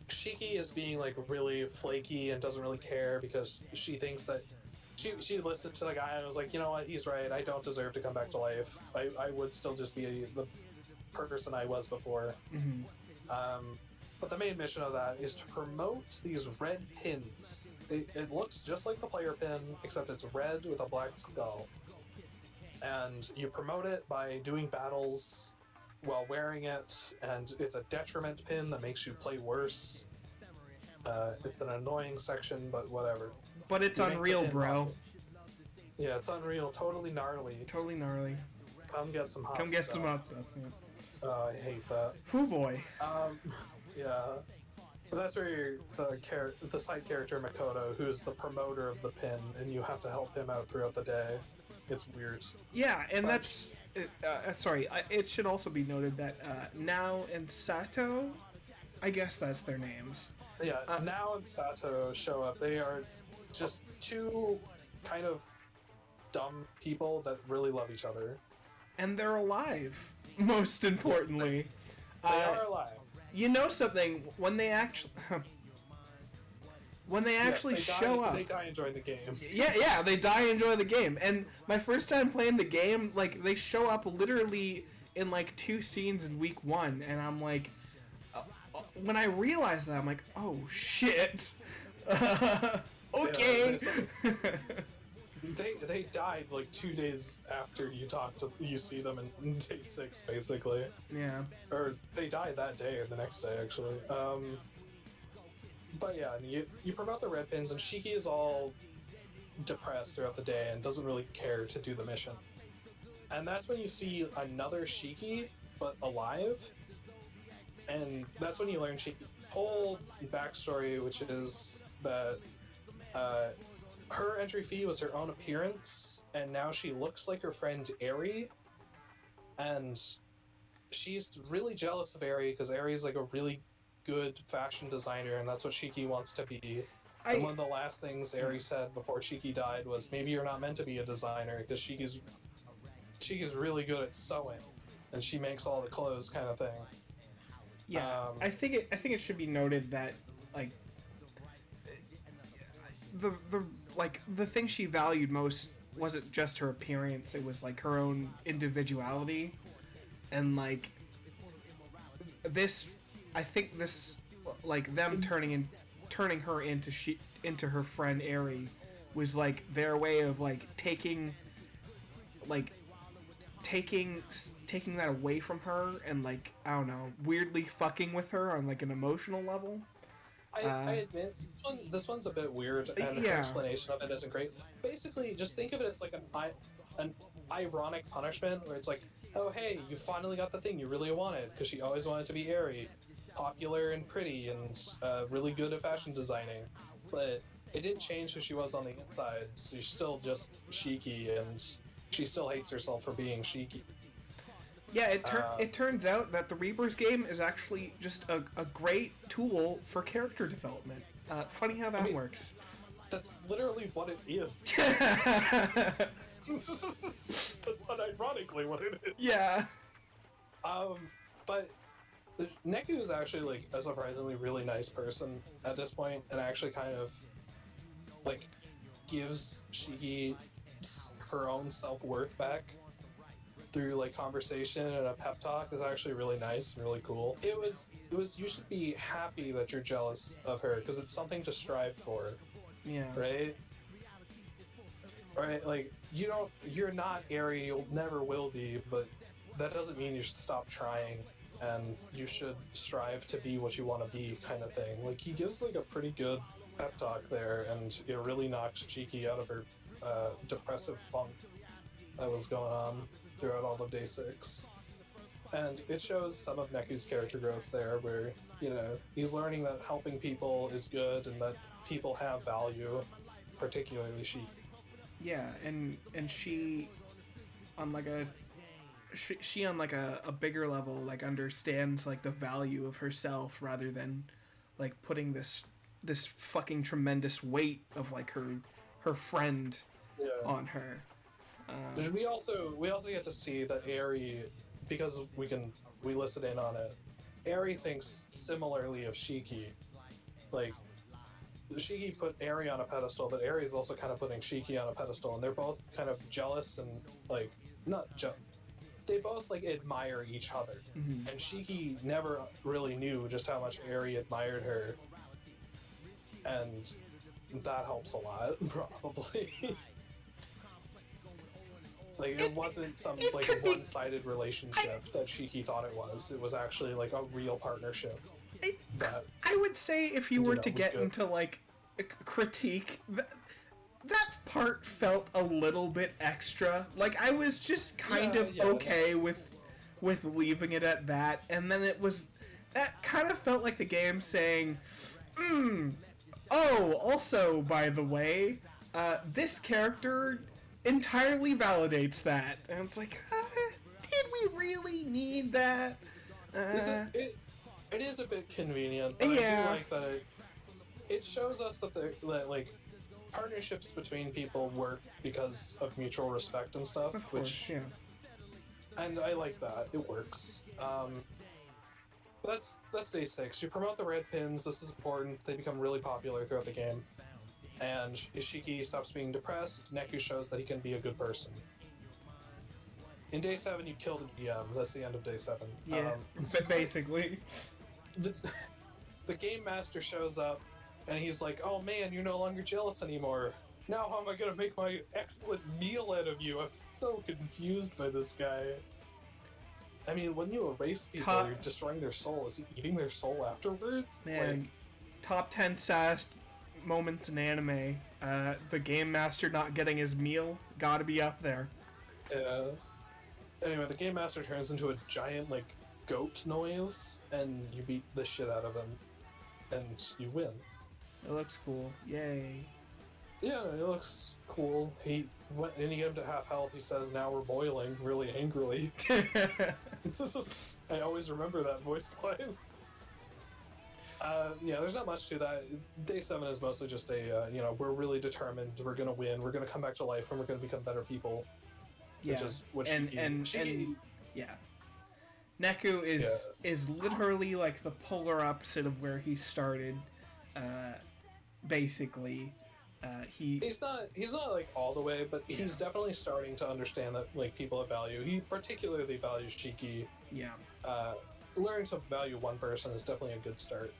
Shiki is being like really flaky and doesn't really care because she thinks that she listened to the guy and was like, you know what, he's right, I don't deserve to come back to life. I would still just be the person I was before. Mm-hmm. But the main mission of that is to promote these red pins. It looks just like the player pin, except it's red with a black skull. And you promote it by doing battles while wearing it, and it's a detriment pin that makes you play worse. It's an annoying section, but whatever. But it's unreal, bro. Yeah, it's unreal. Totally gnarly. Totally gnarly. Come get some hot stuff. Come get some hot stuff. Yeah. I hate that. Hoo boy. Yeah. So that's where the side character Makoto, who's the promoter of the pin, and you have to help him out throughout the day. It's weird. Yeah, and that's... sorry, it should also be noted that Nao and Sato, I guess that's their names. Yeah, Nao and Sato show up. They are just two kind of dumb people that really love each other. And they're alive, most importantly. They are alive. You know something, when they actually show up... They die enjoying the game. Yeah, they die enjoying the game. And my first time playing the game, like, they show up literally in, like, 2 scenes in week 1, and I'm like... when I realized that, I'm like, oh, shit. Okay. Yeah, they died, like, 2 days after you see them in day 6, basically. Yeah. Or they died that day, or the next day, actually. But yeah, you promote the red pins, and Shiki is all depressed throughout the day and doesn't really care to do the mission. And that's when you see another Shiki, but alive. And that's when you learn Shiki's whole backstory, which is that her entry fee was her own appearance, and now she looks like her friend Eri. And she's really jealous of Eri, because Eri's like a really good fashion designer, and that's what Shiki wants to be. And one of the last things Eri said before Shiki died was, maybe you're not meant to be a designer, because Shiki's really good at sewing, and she makes all the clothes, kind of thing. Yeah, I think it should be noted that, like, the thing she valued most wasn't just her appearance, it was like her own individuality. And like this, I think this, like, them turning her into her friend Eri was like their way of like taking that away from her and, like, I don't know, weirdly fucking with her on like an emotional level. I admit this one's a bit weird, and her explanation of it isn't great. Basically, just think of it as like an ironic punishment, where it's like, oh hey, you finally got the thing you really wanted, because she always wanted to be Eri, popular and pretty and really good at fashion designing, but it didn't change who she was on the inside. So she's still just Shiki, and she still hates herself for being Shiki. Yeah, it turns out that the Reapers game is actually just a great tool for character development. Funny how that works. That's literally what it is. That's unironically what it is. Yeah. But Neku is actually, like, a surprisingly really nice person at this point, and actually kind of, like, gives Shiki her own self-worth back through, like, conversation and a pep talk. Is actually really nice and really cool. It was you should be happy that you're jealous of her, because it's something to strive for. Yeah. Right? Right, like, you're not Eri, you'll never will be, but that doesn't mean you should stop trying, and you should strive to be what you want to be, kind of thing. Like, he gives, like, a pretty good pep talk there, and it really knocks Shiki out of her depressive funk that was going on throughout all of day 6. And it shows some of Neku's character growth there, where, you know, he's learning that helping people is good, and that people have value, particularly Shiki. Yeah, and she on like a bigger level, like, understands, like, the value of herself, rather than, like, putting this fucking tremendous weight of, like, her friend on her. We also get to see that Eri, because we listen in on it, Eri thinks similarly of Shiki. Like, Shiki put Eri on a pedestal, but Eri is also kind of putting Shiki on a pedestal, and they're both kind of jealous and, like, they both, like, admire each other. Mm-hmm. And Shiki never really knew just how much Eri admired her, and that helps a lot, probably. Like, it wasn't some, like, one-sided relationship that Shiki thought it was. It was actually, like, a real partnership. I would say if you were to get into, like, a critique, that part felt a little bit extra. Like, I was just kind of okay with leaving it at that, and then that kind of felt like the game saying, oh, also, by the way, this character entirely validates that. And it's like, did we really need that? It is a bit convenient, but I do like that it shows us that like, partnerships between people work because of mutual respect and stuff, of course, and I like that. It works. That's day 6. You promote the red pins. This is important. They become really popular throughout the game. And Ishiki stops being depressed. Neku shows that he can be a good person. In day 7, you kill the DM. That's the end of day 7. Yeah, basically. The game master shows up, and he's like, "Oh man, you're no longer jealous anymore. Now how am I gonna make my excellent meal out of you?" I'm so confused by this guy. I mean, when you erase people, you're destroying their soul. Is he eating their soul afterwards? Man, like, top 10 saddest moments in anime. The game master not getting his meal, gotta be up there. Yeah. Anyway, the game master turns into a giant, like, goat noise, and you beat the shit out of him, and you win. It looks cool. Yay. Yeah, it looks cool. When you get him to half health, he says, "Now we're boiling," really angrily. I always remember that voice line. There's not much to that. Day 7 is mostly just we're really determined, we're gonna win, we're gonna come back to life, and we're gonna become better people. Yeah. Which is what Neku is literally like the polar opposite of where he started. Basically, he's not like all the way, but he's definitely starting to understand that, like, people have value. He particularly values Shiki. Yeah. Learning to value one person is definitely a good start.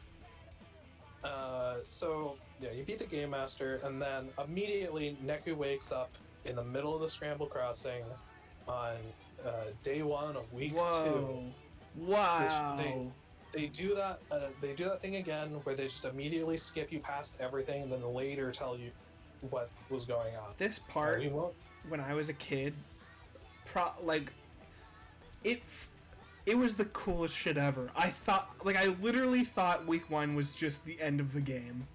You beat the game master, and then immediately Neku wakes up in the middle of the Scramble Crossing on day 1 of week 2. Wow. They do that. They do that thing again where they just immediately skip you past everything, and then later tell you what was going on. This part, when I was a kid, it was the coolest shit ever. I literally thought week 1 was just the end of the game.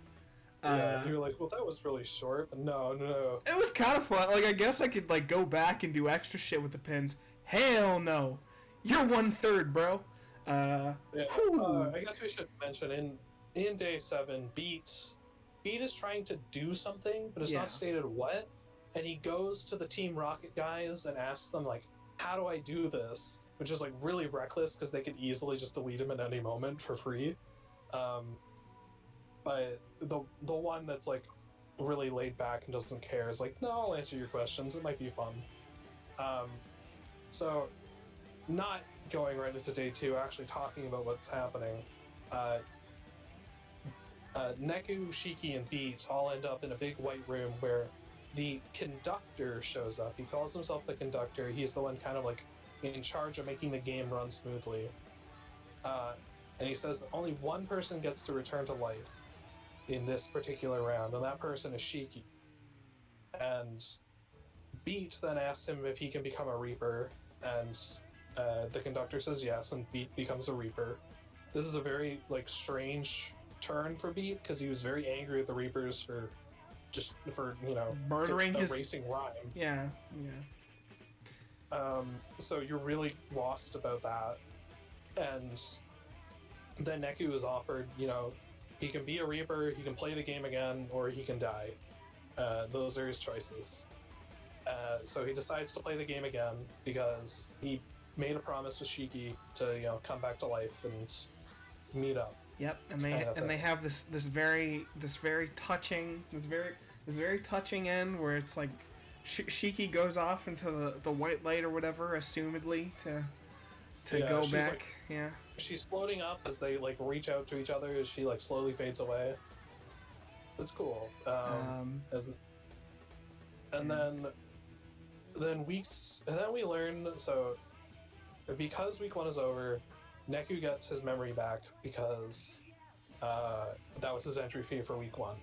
Yeah, you were like, well, that was really short. But no. It was kind of fun. Like, I guess I could, like, go back and do extra shit with the pins. Hell no. You're 1/3, bro. I guess we should mention in day 7, Beat is trying to do something, but it's not stated what. And he goes to the Team Rocket guys and asks them, like, "How do I do this?" Which is, like, really reckless because they could easily just delete him at any moment for free. But the one that's, like, really laid back and doesn't care is like, "No, I'll answer your questions. It might be fun." So, not going right into day 2, actually talking about what's happening. Neku, Shiki, and Beat all end up in a big white room where the conductor shows up. He calls himself the conductor. He's the one kind of, like, in charge of making the game run smoothly. And he says that only one person gets to return to life in this particular round, and that person is Shiki. And Beat then asks him if he can become a Reaper, and the conductor says yes, and Beat becomes a Reaper. This is a very, like, strange turn for Beat, because he was very angry at the Reapers for murdering his racing rhyme. Yeah. So you're really lost about that. And then Neku is offered, he can be a Reaper, he can play the game again, or he can die. Those are his choices. So he decides to play the game again because he made a promise with Shiki to, come back to life and meet up. Yep, and they have this very touching end where it's like Shiki goes off into the white light or whatever, assumedly to go back. She's floating up as they, like, reach out to each other as she, like, slowly fades away. It's cool. Then then we learn, so because week 1 is over, Neku gets his memory back because that was his entry fee for week 1.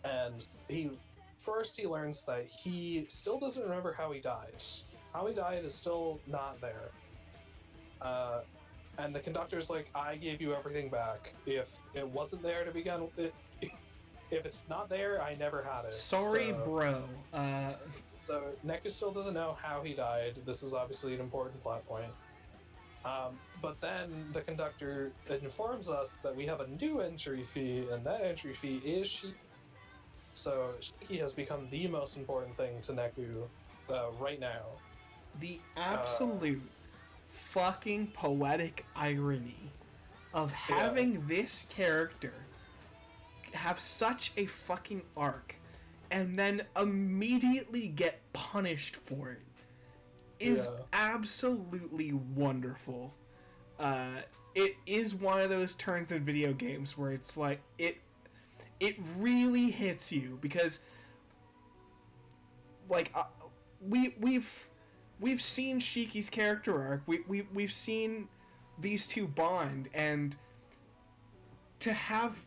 And he learns that he still doesn't remember how he died. How he died is still not there. And the conductor's like, I gave you everything back. If it wasn't there to begin with, if it's not there, I never had it. Sorry, bro. So Neku still doesn't know how he died. This is obviously an important plot point. But then the conductor informs us that we have a new entry fee, and that entry fee is Shiki. So Shiki has become the most important thing to Neku right now. The absolute fucking poetic irony of having this character have such a fucking arc and then immediately get punished for it is absolutely wonderful. It is one of those turns in video games where it's like it really hits you because like we've seen Shiki's character arc. We've seen these two bond, and to have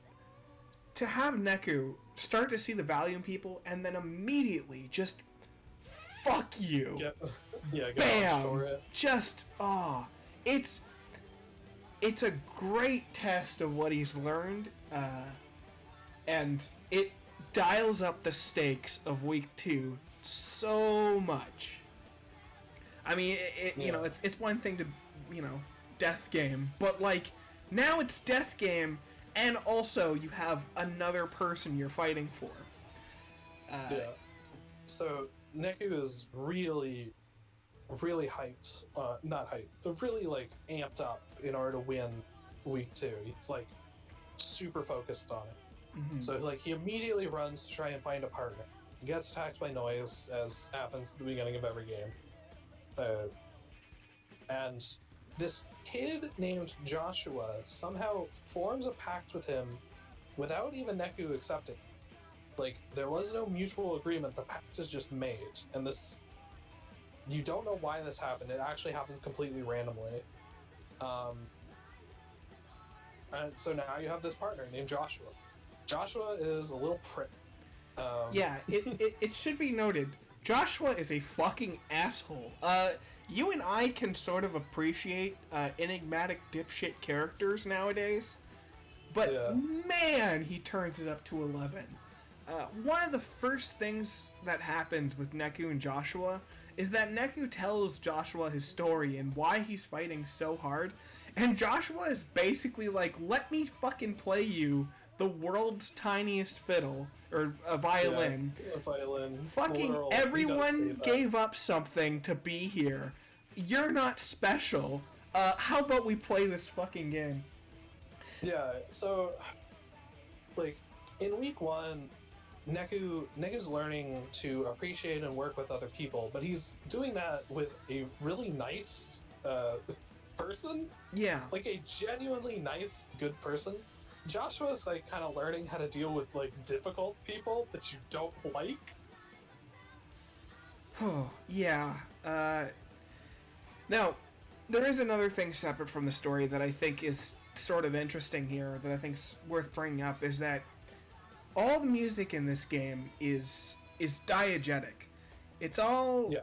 Neku start to see the value in people and then immediately just fuck you. Bam! Just it's a great test of what he's learned, and it dials up the stakes of week 2 so much. I mean, you know, it's one thing to, you know, death game, but like now it's death game, and also you have another person you're fighting for. So Neku is really hyped, not hyped, but really like amped up in order to win week 2. He's like super focused on it. Mm-hmm. So like he immediately runs to try and find a partner. He gets attacked by noise, as happens at the beginning of every game. And this kid named Joshua somehow forms a pact with him without even Neku accepting. Like, there was no mutual agreement, the pact is just made. And this, you don't know why this happened, it actually happens completely randomly. And so now you have this partner named Joshua. Joshua is a little prick. It should be noted, Joshua is a fucking asshole. You and I can sort of appreciate enigmatic dipshit characters nowadays, but man, he turns it up to 11. One of the first things that happens with Neku and Joshua is that Neku tells Joshua his story and why he's fighting so hard, and Joshua is basically like, let me fucking play you the world's tiniest fiddle, or a violin. A violin. Fucking Plural. Everyone gave up something to be here. You're not special. How about we play this fucking game? Yeah, so, like, in week 1, Neku's learning to appreciate and work with other people, but he's doing that with a really nice person. Yeah. Like, a genuinely nice, good person. Joshua's, like, kind of learning how to deal with, like, difficult people that you don't like. Oh, yeah. Now, there is another thing separate from the story that I think is sort of interesting here, that I think's worth bringing up, is that all the music in this game is diegetic. It's all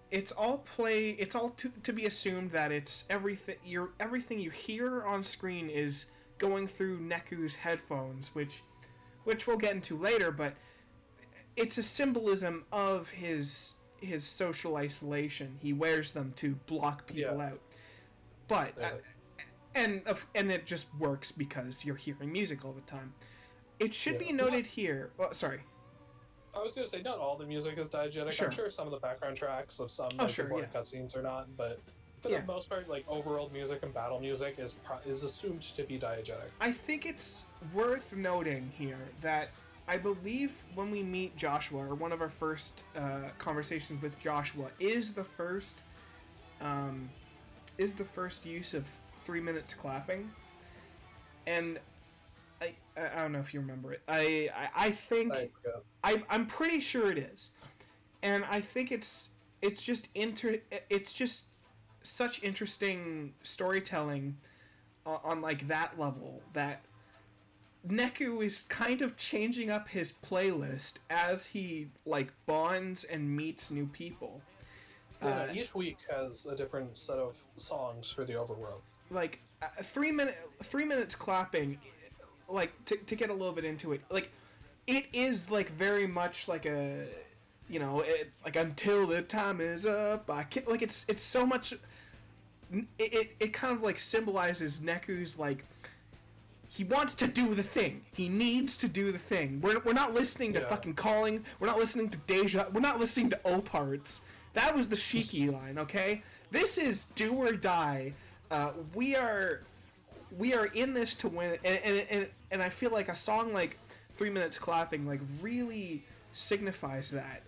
to be assumed that it's everything you hear on screen is going through Neku's headphones, which we'll get into later, but it's a symbolism of his social isolation. He wears them to block people out. But and it just works because you're hearing music all the time. It should be noted here. Oh, sorry. I was going to say, not all the music is diegetic. Sure. I'm sure some of the background tracks of some important cutscenes are not, but for the most part, like, overworld music and battle music is assumed to be diegetic. I think it's worth noting here that I believe when we meet Joshua, or one of our first conversations with Joshua, is the first use of 3 minutes clapping, and I don't know if you remember it. I think I'm pretty sure it is, and I think it's it's just such interesting storytelling on like that level that Neku is kind of changing up his playlist as he like bonds and meets new people. Each week has a different set of songs for the overworld. Like 3 minutes clapping, like to get a little bit into it. Like it is like very much like a, like until the time is up. Like it's so much. It kind of like symbolizes Neku's like. He wants to do the thing. He needs to do the thing. We're not listening to fucking Calling. We're not listening to Deja. We're not listening to O-Parts. That was the Shiki line, okay? This is do or die. We are in this to win, and I feel like a song like 3 minutes clapping like really signifies that.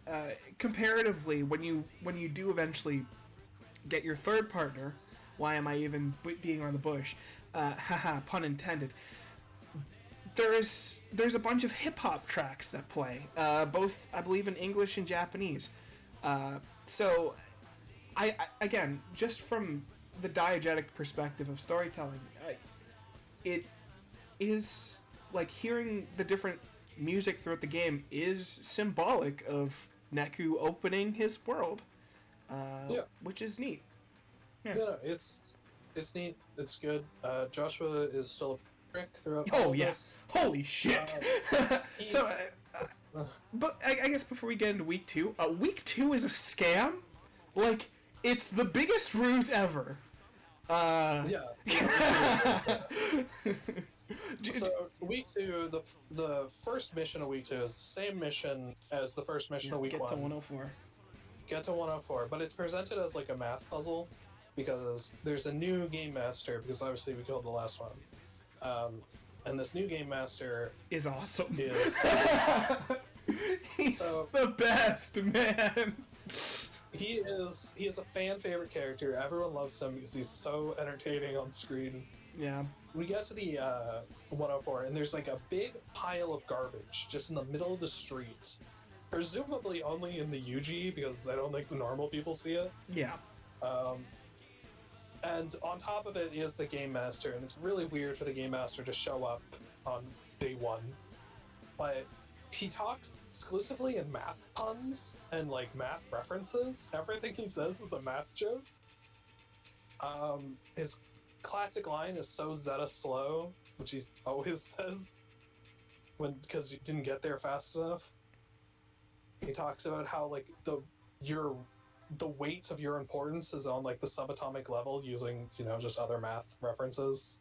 Comparatively, when you do eventually get your third partner, why am I even being on the bush? Haha, pun intended. There's a bunch of hip hop tracks that play, both I believe in English and Japanese. So, I again, just from the diegetic perspective of storytelling, it is like hearing the different music throughout the game is symbolic of Neku opening his world, which is neat. Yeah, it's neat. It's good. Joshua is still a prick throughout all of this. Holy shit! But I guess before we get into week 2, week 2 is a scam. Like, it's the biggest ruse ever. So week 2, the first mission of week 2 is the same mission as the first mission of week 1. Get to 104. Get to 104, but it's presented as like a math puzzle because there's a new game master, because obviously we killed the last one. And this new game master is awesome. He's the best, man. He is a fan favorite character. Everyone loves him because he's so entertaining on screen. Yeah. We get to the 104, and there's like a big pile of garbage just in the middle of the street. Presumably only in the UG, because I don't think the normal people see it. Yeah. And on top of it is the Game Master, and it's really weird for the Game Master to show up on day 1. But he talks exclusively in math puns and like math references. Everything he says is a math joke. His classic line is "so Zeta slow," which he always says because you didn't get there fast enough. He talks about how like the weight of your importance is on like the subatomic level using just other math references.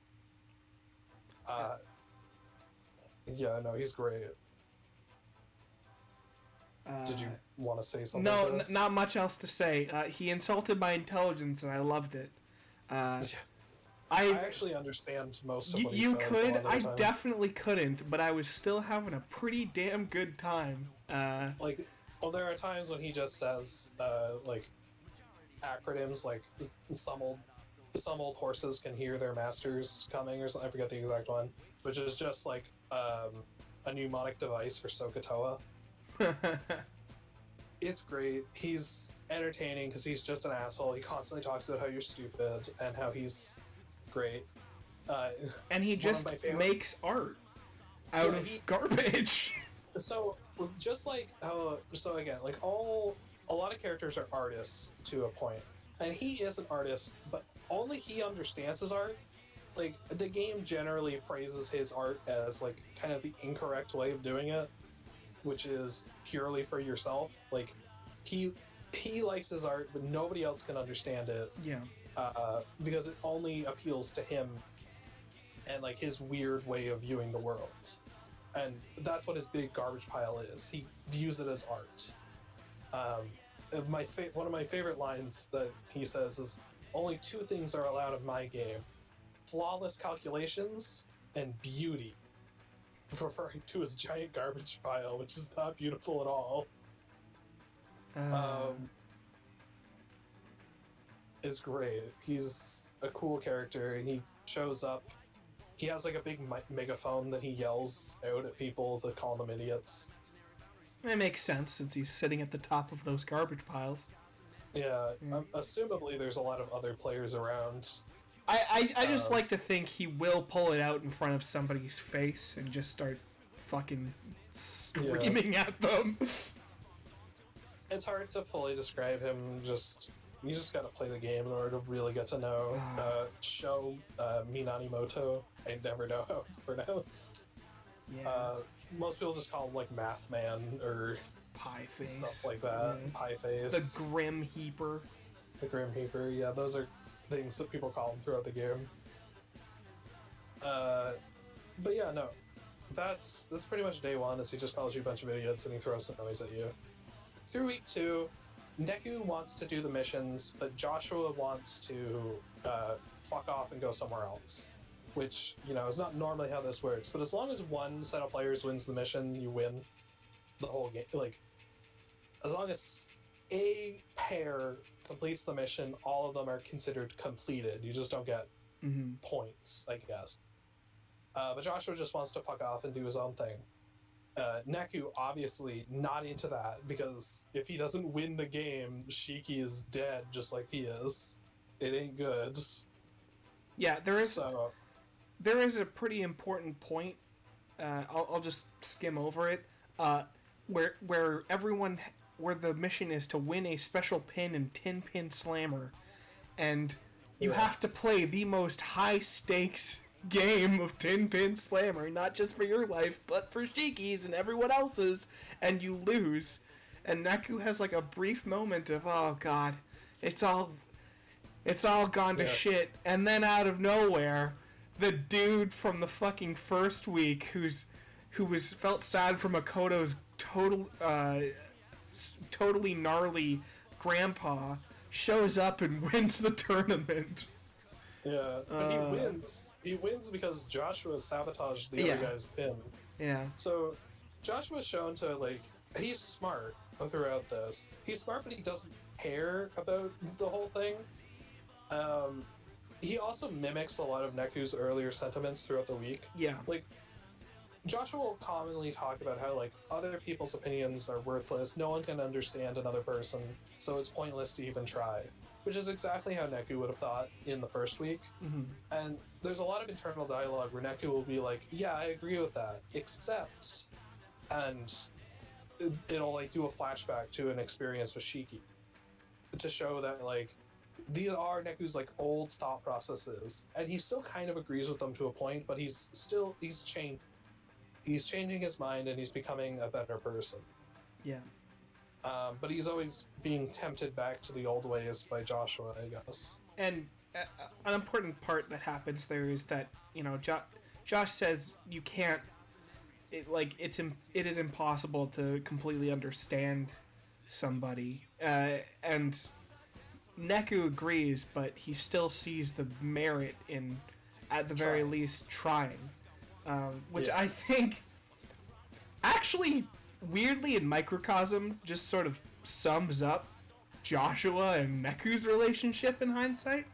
He's great. Did you want to say something? No, not much else to say. He insulted my intelligence, and I loved it. I actually understand most of what he says. You could. I definitely couldn't, but I was still having a pretty damn good time. There are times when he just says like acronyms, like some old horses can hear their masters coming, or something. I forget the exact one, which is just like a mnemonic device for Sokotoa. It's great. He's entertaining because he's just an asshole. He constantly talks about how you're stupid and how he's great. And he just makes art out of garbage. So just like how, again, like a lot of characters are artists to a point, and he is an artist, but only he understands his art. Like the game generally praises his art as like kind of the incorrect way of doing it, which is purely for yourself. Like he likes his art, but nobody else can understand it. Yeah. Because it only appeals to him and like his weird way of viewing the world. And that's what his big garbage pile is. He views it as art. One of my favorite lines that he says is, "Only 2 things are allowed in my game: flawless calculations and beauty," referring to his giant garbage pile, which is not beautiful at all. It's great. He's a cool character. He shows up. He has like a big megaphone that he yells out at people to call them idiots. It makes sense since he's sitting at the top of those garbage piles. Yeah, assumably there's a lot of other players around. I just like to think he will pull it out in front of somebody's face and just start fucking screaming at them. It's hard to fully describe him. You just gotta play the game in order to really get to know. Sho Minanimoto. I never know how it's pronounced. Yeah. Most people just call him like Math Man or Pie Face, stuff like that. Yeah. Pie Face. The Grim Heaper. The Grim Heaper. Yeah, those are things that people call him throughout the game. But yeah, no. That's pretty much day one, is he just calls you a bunch of idiots and he throws some noise at you. Through week 2, Neku wants to do the missions, but Joshua wants to fuck off and go somewhere else. Which, is not normally how this works, but as long as one set of players wins the mission, you win the whole game. Like, as long as a pair completes the mission, all of them are considered completed. You just don't get points, I guess. But Joshua just wants to fuck off and do his own thing. Neku obviously not into that, because if he doesn't win the game, Shiki is dead just like he is. It ain't good. Yeah, there is a pretty important point. I'll just skim over it. Where the mission is to win a special pin in 10-pin slammer, and you have to play the most high stakes game of 10-pin slammer, not just for your life, but for Shiki's and everyone else's, and you lose. And Neku has like a brief moment of, oh god, it's all gone to shit, and then out of nowhere, the dude from the fucking first week who felt sad for Makoto's totally gnarly grandpa shows up and wins the tournament. Yeah, but he wins. He wins because Joshua sabotaged the other guy's pin. Yeah. So Joshua's shown to, like, he's smart throughout this. He's smart, but he doesn't care about the whole thing. He also mimics a lot of Neku's earlier sentiments throughout the week. Yeah. Like, Joshua will commonly talk about how, like, other people's opinions are worthless, no one can understand another person, so it's pointless to even try. Which is exactly how Neku would have thought in the first week. Mm-hmm. And there's a lot of internal dialogue where Neku will be like, yeah, I agree with that, except... And it'll, like, do a flashback to an experience with Shiki. To show that, like, these are Neku's, like, old thought processes. And he still kind of agrees with them to a point, but he's changed. He's changing his mind and he's becoming a better person. Yeah. But he's always being tempted back to the old ways by Joshua, I guess. And an important part that happens there is that, Josh says you can't... It is impossible to completely understand somebody. And Neku agrees, but he still sees the merit in, at the very least, trying. Which I think, actually, weirdly in microcosm, just sort of sums up Joshua and Neku's relationship in hindsight.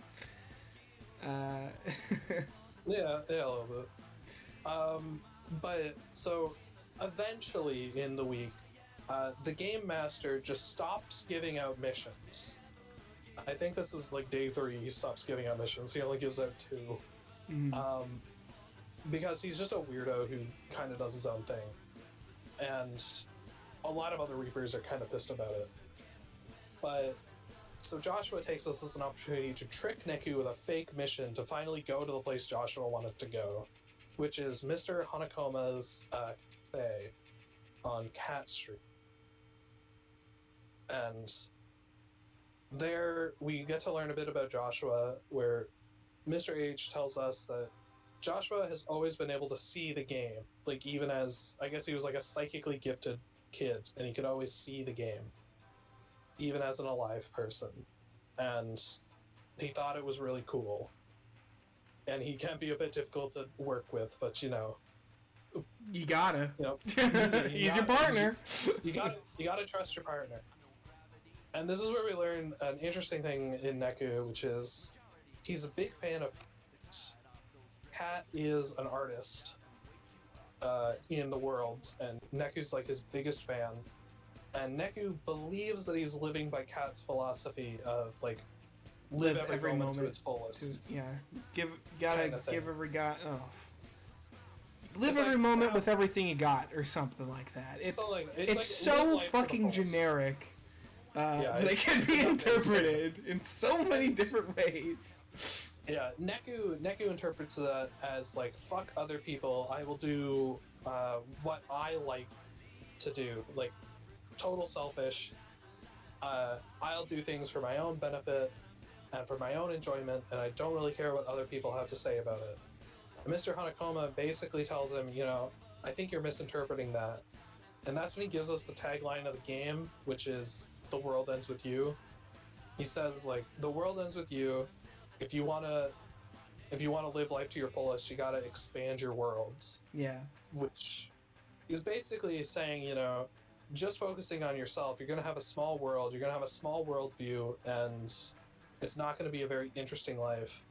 Yeah, a little bit. But, so, eventually in the week, the Game Master just stops giving out missions. I think this is, like, day 3, he stops giving out missions. He only gives out 2. Mm. Because he's just a weirdo who kind of does his own thing. And a lot of other Reapers are kind of pissed about it. But, so Joshua takes this as an opportunity to trick Neku with a fake mission to finally go to the place Joshua wanted to go, which is Mr. Hanakoma's cafe on Cat Street. And there we get to learn a bit about Joshua, where Mr. H tells us that Joshua has always been able to see the game, like, even as, I guess he was like a psychically gifted kid, and he could always see the game, even as an alive person. And he thought it was really cool. And he can be a bit difficult to work with, but, you gotta. He's your partner. You gotta trust your partner. And this is where we learn an interesting thing in Neku, which is he's a big fan of Cat is an artist in the world, and Neku's like his biggest fan. And Neku believes that he's living by Cat's philosophy of like live every moment to its fullest. Give every guy. Oh. Live every moment with everything you got, or something like that. It's so fucking generic that it can be interpreted in so many different ways. Yeah, Neku interprets that as like, fuck other people, I will do what I like to do, like total selfish. I'll do things for my own benefit and for my own enjoyment, and I don't really care what other people have to say about it. Mr. Hanakoma basically tells him, I think you're misinterpreting that. And that's when he gives us the tagline of the game, which is, the world ends with you. He says, like, the world ends with you. If you want to live life to your fullest, you got to expand your worlds. Yeah. Which is basically saying, just focusing on yourself, you're going to have a small world, you're going to have a small worldview, and it's not going to be a very interesting life.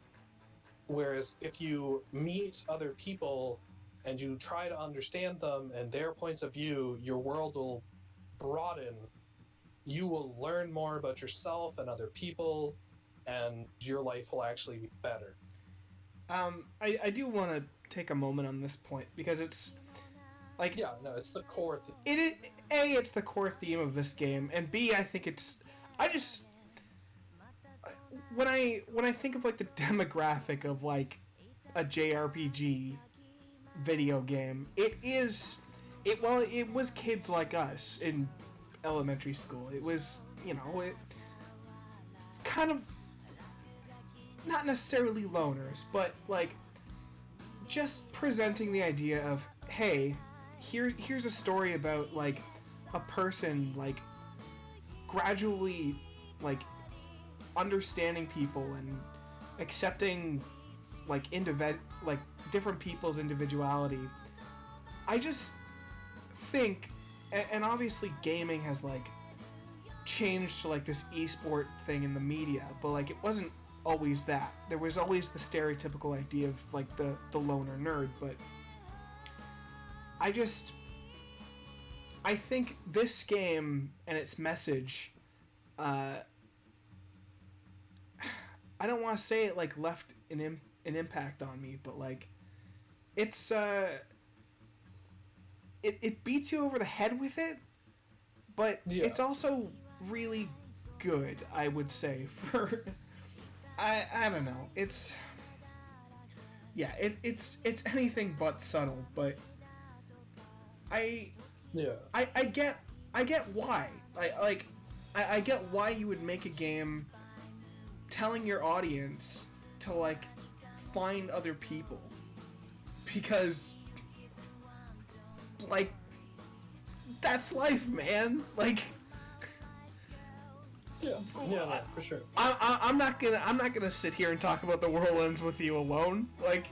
Whereas if you meet other people and you try to understand them and their points of view, your world will broaden. You will learn more about yourself and other people, and your life will actually be better. I do want to take a moment on this point, because it's like... Yeah, no, it's the core theme. It's the core theme of this game, and B, I think it's... When I think of like the demographic of like a JRPG video game, it was kids like us in elementary school. It was, it kind of not necessarily loners, but like just presenting the idea of, hey, here's a story about like a person like gradually like understanding people and accepting like different people's individuality. I just think, and obviously gaming has like changed to like this esport thing in the media, but like it wasn't always that. There was always the stereotypical idea of like the loner nerd, but I think this game and its message, I don't want to say it like left an impact on me, but like it's it beats you over the head with it, but it's also really good, I would say. For I don't know, it's anything but subtle, but I get why. I get why you would make a game telling your audience to like find other people, because like that's life, man. Like for sure. I'm not gonna sit here and talk about the world ends with you alone. Like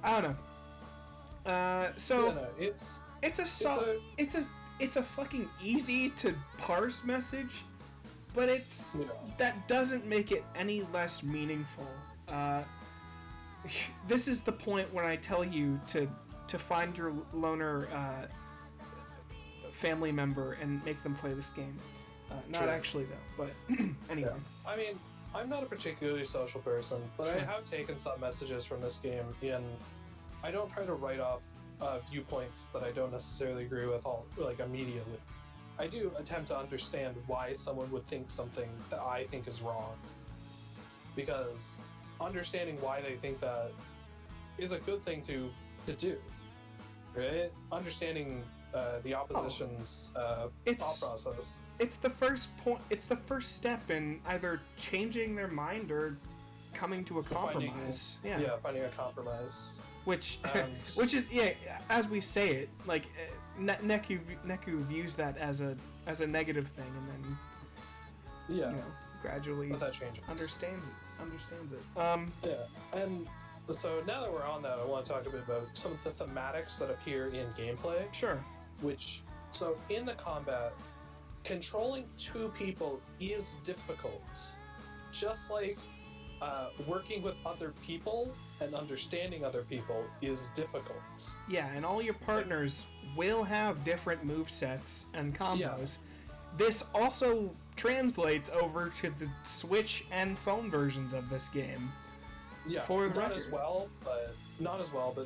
I don't know. It's a fucking easy to parse message, but that doesn't make it any less meaningful. This is the point when I tell you to find your loner family member and make them play this game. Not actually though, but anyway. Yeah. I mean, I'm not a particularly social person, but I have taken some messages from this game, and I don't try to write off viewpoints that I don't necessarily agree with immediately. I do attempt to understand why someone would think something that I think is wrong, because understanding why they think that is a good thing to do, right? Understanding the opposition's thought process. It's the first point. It's the first step in either changing their mind or coming to a compromise. Finding a compromise. Which is as we say it, like Neku views that as a negative thing, and then gradually understands it. And so now that we're on that, I want to talk a bit about some of the thematics that appear in gameplay. Sure. So in the combat, controlling two people is difficult, just like working with other people and understanding other people is difficult. Yeah, and all your partners will have different movesets and combos. Yeah. This also translates over to the Switch and phone versions of this game. Yeah, for the not record. as well, but it's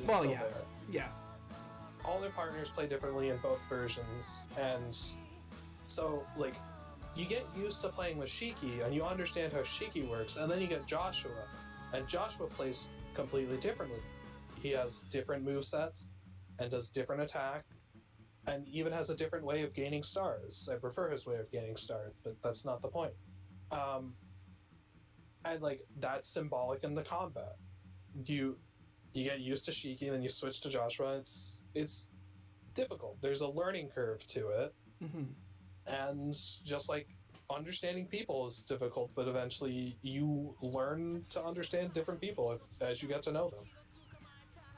well, still yeah. there. Yeah. All their partners play differently in both versions, and so, like, you get used to playing with Shiki, and you understand how Shiki works, and then you get Joshua, and Joshua plays completely differently. He has different movesets, and does different attack, and even has a different way of gaining stars. I prefer his way of gaining stars, but that's not the point. And, like, that's symbolic in the combat. You get used to Shiki, and then you switch to Joshua. It's difficult. There's a learning curve to it. Mm-hmm. And just like understanding people is difficult, but eventually you learn to understand different people as you get to know them.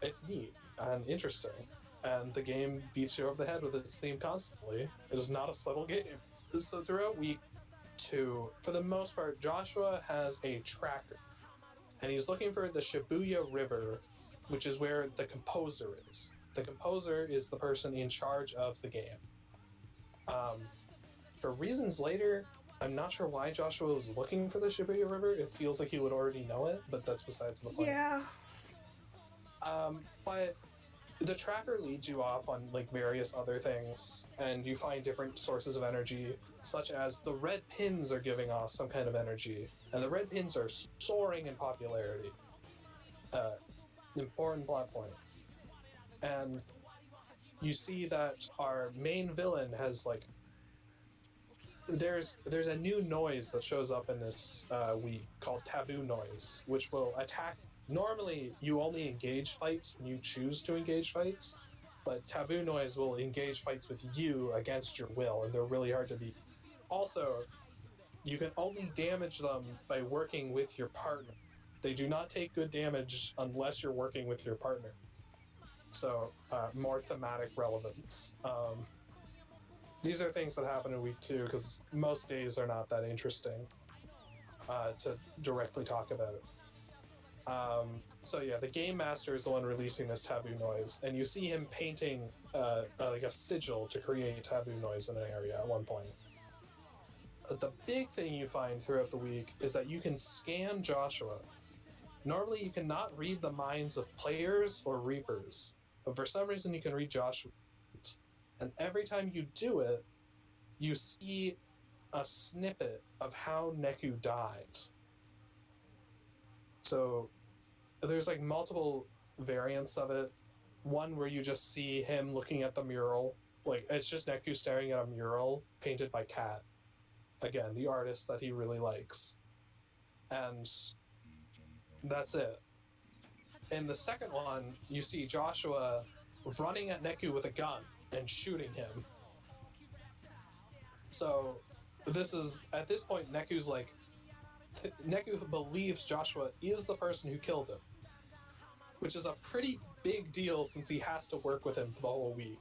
It's neat and interesting, and the game beats you over the head with its theme constantly. It is not a subtle game. So throughout week 2, for the most part, Joshua has a tracker, and he's looking for the Shibuya River, which is where the composer is. The composer is the person in charge of the game. For reasons later, I'm not sure why Joshua was looking for the Shibuya River. It feels like he would already know it, but that's besides the point. Yeah. But the tracker leads you off on, like, various other things, and you find different sources of energy, such as the red pins are giving off some kind of energy, and the red pins are soaring in popularity. Important plot point. And you see that our main villain has, like, there's a new noise that shows up in this week called taboo noise, which will attack. Normally, you only engage fights when you choose to engage fights, but taboo noise will engage fights with you against your will, and they're really hard to beat. Also, you can only damage them by working with your partner. They do not take good damage unless you're working with your partner. So, more thematic relevance. These are things that happen in week 2, because most days are not that interesting to directly talk about. So yeah, the game master is the one releasing this taboo noise, and you see him painting like a sigil to create taboo noise in an area at one point. The big thing you find throughout the week is that you can scan Joshua. Normally you cannot read the minds of players or reapers, but for some reason you can read Joshua. And every time you do it, you see a snippet of how Neku died. So there's, like, multiple variants of it. One where you just see him looking at the mural. Like, it's just Neku staring at a mural painted by Kat. Again, the artist that he really likes. And that's it. In the second one, you see Joshua running at Neku with a gun and shooting him. So this is, at this point, Neku's like, Neku believes Joshua is the person who killed him, which is a pretty big deal since he has to work with him for the whole week.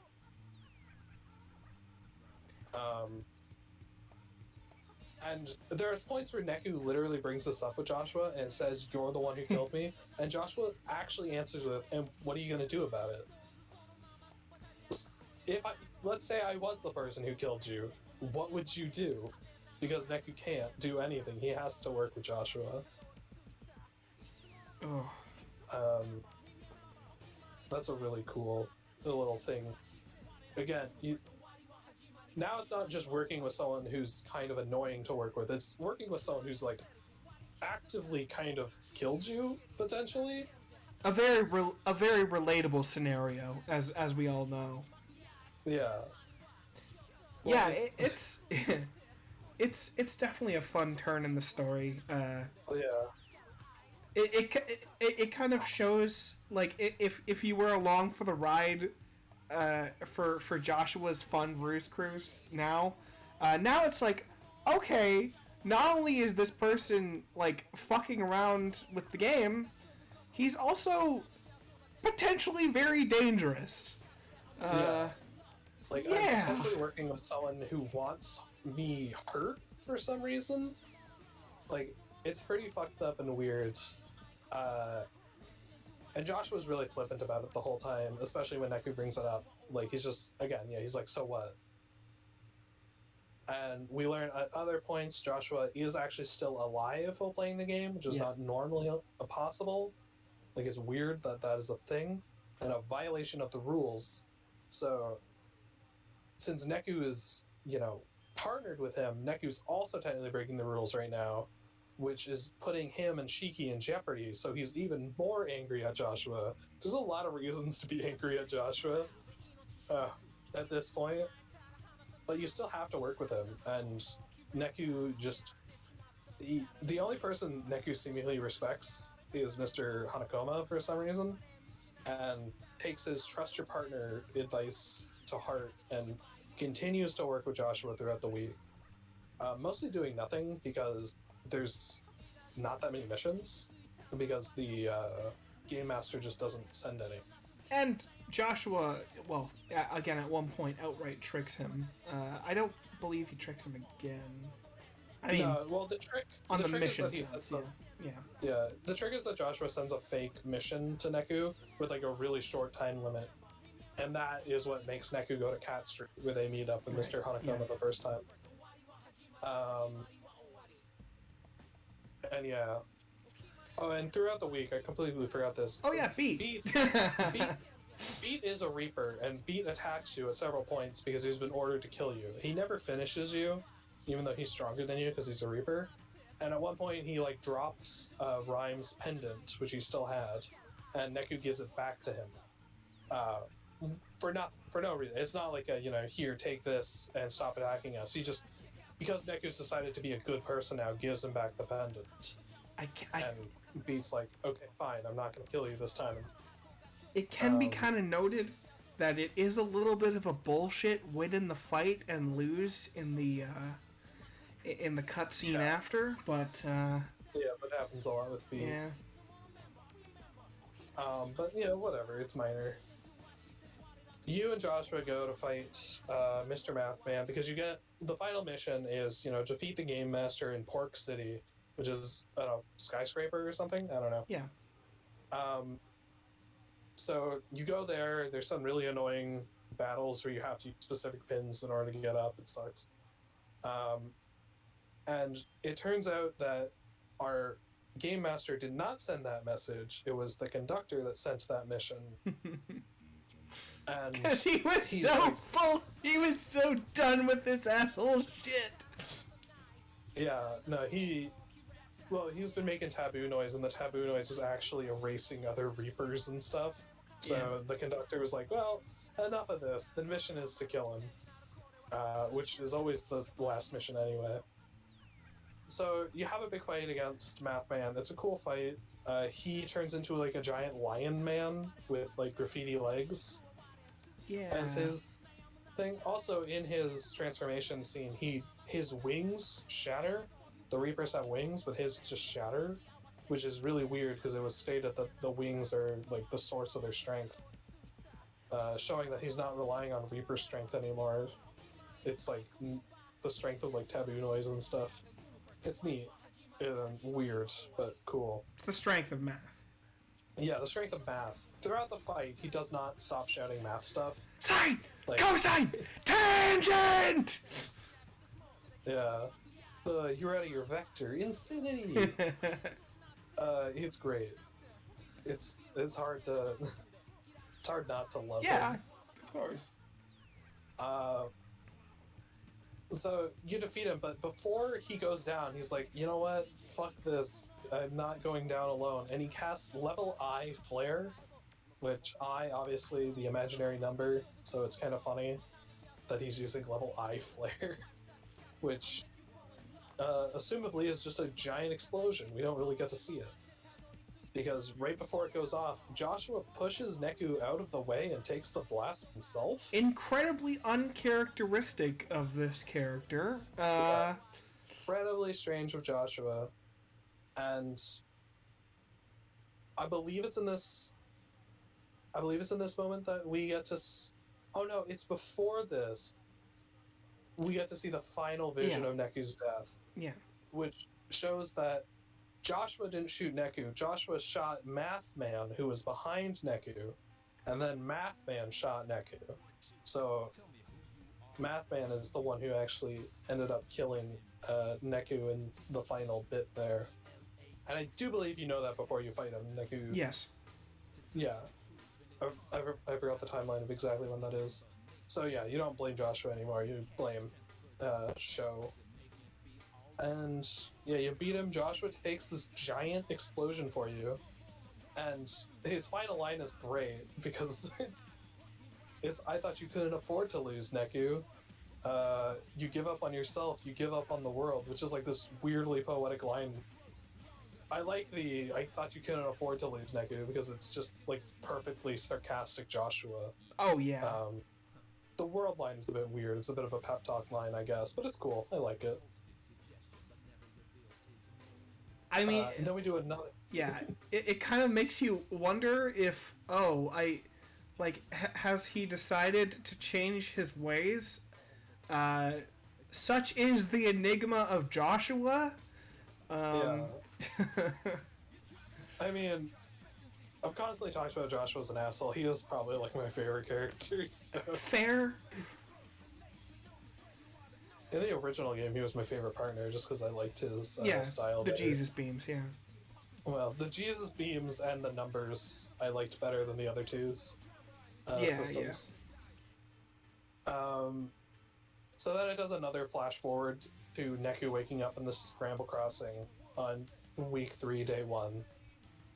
And there are points where Neku literally brings this up with Joshua and says, "You're the one who killed me," and Joshua actually answers with, "And what are you going to do about it?" Let's say I was the person who killed you, what would you do? Because Neku can't do anything. He has to work with Joshua. Oh. That's a really cool little thing. Again, now it's not just working with someone who's kind of annoying to work with. It's working with someone who's, like, actively kind of killed you, potentially. A very relatable scenario, as we all know. Yeah. Well, yeah, it's definitely a fun turn in the story. Yeah. It kind of shows, like, if you were along for the ride for Joshua's fun ruse cruise now it's like, okay, not only is this person, like, fucking around with the game, he's also potentially very dangerous. Yeah. Like, I'm potentially working with someone who wants me hurt for some reason. Like, it's pretty fucked up and weird. And Joshua's really flippant about it the whole time, especially when Neku brings it up. Like, he's just, again, he's like, so what? And we learn at other points Joshua is actually still alive while playing the game, which is not normally possible. Like, it's weird that that is a thing and a violation of the rules. So, since Neku is, partnered with him, Neku's also technically breaking the rules right now, which is putting him and Shiki in jeopardy, so he's even more angry at Joshua. There's a lot of reasons to be angry at Joshua at this point. But you still have to work with him, and Neku just... the only person Neku seemingly respects is Mr. Hanakoma for some reason, and takes his trust your partner advice to heart and continues to work with Joshua throughout the week. Mostly doing nothing because there's not that many missions, because the game master just doesn't send any. And Joshua, well, again, at one point outright tricks him. I don't believe he tricks him again. I mean, well, the trick on the trick mission is that sense, yeah. The trick is that Joshua sends a fake mission to Neku with like a really short time limit, and that is what makes Neku go to Cat Street, where they meet up with Mr. Hanakoma the first time. And oh, and throughout the week, I completely forgot this. Oh yeah, Beat. Beat is a Reaper, and Beat attacks you at several points because he's been ordered to kill you. He never finishes you, even though he's stronger than you because he's a Reaper. And at one point, he drops Rhyme's pendant, which he still had, and Neku gives it back to him. For no reason. It's not like a here, take this and stop attacking us. He just, because Neku's decided to be a good person now, gives him back the pendant. And Beat's like, okay, fine, I'm not going to kill you this time. It can be kind of noted that it is a little bit of a bullshit win in the fight and lose in the cutscene after, but but it happens a lot with Beat. Yeah. But whatever, it's minor. You and Joshua go to fight Mr. Mathman because you get the final mission is defeat the game master in Pork City, which is skyscraper or something. I don't know. Yeah. So you go there. There's some really annoying battles where you have to use specific pins in order to get up. It sucks. And it turns out that our game master did not send that message. It was the conductor that sent that mission. Because he was so full. He was so done with this asshole shit. Yeah, no, he's been making taboo noise, and the taboo noise was actually erasing other Reapers and stuff. So the conductor was like, well, enough of this. The mission is to kill him. Which is always the last mission anyway. So you have a big fight against Mathman. It's a cool fight. He turns into a giant lion man with graffiti legs. Yeah. As his thing. Also, in his transformation scene, his wings shatter. The Reapers have wings, but his just shatter, which is really weird because it was stated that the wings are the source of their strength, showing that he's not relying on Reaper strength anymore. It's the strength of taboo noise and stuff. It's neat and weird, but cool. It's the strength of math. Yeah, the strength of math. Throughout the fight, he does not stop shouting math stuff. Sine! Cosine! Tangent! Yeah. You're out of your vector. Infinity! It's great. It's hard to... It's hard not to love him. Yeah, of course. So, you defeat him, but before he goes down, he's like, you know what? Fuck this. I'm not going down alone. And he casts Level I Flare, which I, obviously, the imaginary number, so it's kind of funny that he's using Level I Flare, which, assumably, is just a giant explosion. We don't really get to see it. Because right before it goes off, Joshua pushes Neku out of the way and takes the blast himself. Incredibly uncharacteristic of this character. Incredibly strange of Joshua. And I believe it's in this moment that we get to... Oh no, it's before this. We get to see the final vision of Neku's death. Yeah. Which shows that Joshua didn't shoot Neku. Joshua shot Mathman, who was behind Neku, and then Mathman shot Neku. So Mathman is the one who actually ended up killing Neku in the final bit there. And I do believe you know that before you fight him, Neku. Yes. Yeah. I forgot the timeline of exactly when that is. So yeah, you don't blame Joshua anymore, you blame Sho. And yeah, you beat him. Joshua takes this giant explosion for you. And his final line is great, because it's I thought you couldn't afford to lose, Neku. You give up on yourself, you give up on the world, which is like this weirdly poetic line. I like the I thought you couldn't afford to lose, Neku, because it's just like perfectly sarcastic Joshua. Oh yeah. The world line is a bit weird. It's a bit of a pep talk line, I guess, but it's cool. I like it. I mean, and then we do another. Yeah, it kind of makes you wonder if has he decided to change his ways? Such is the enigma of Joshua. Yeah. I mean, I've constantly talked about Joshua as an asshole. He is probably like my favorite character. So. Fair. In the original game, he was my favorite partner just because I liked his style. The Jesus beams, yeah. Well, the Jesus beams and the numbers I liked better than the other two's systems. Yeah. So then it does another flash forward to Neku waking up in the Scramble Crossing on week 3, day 1.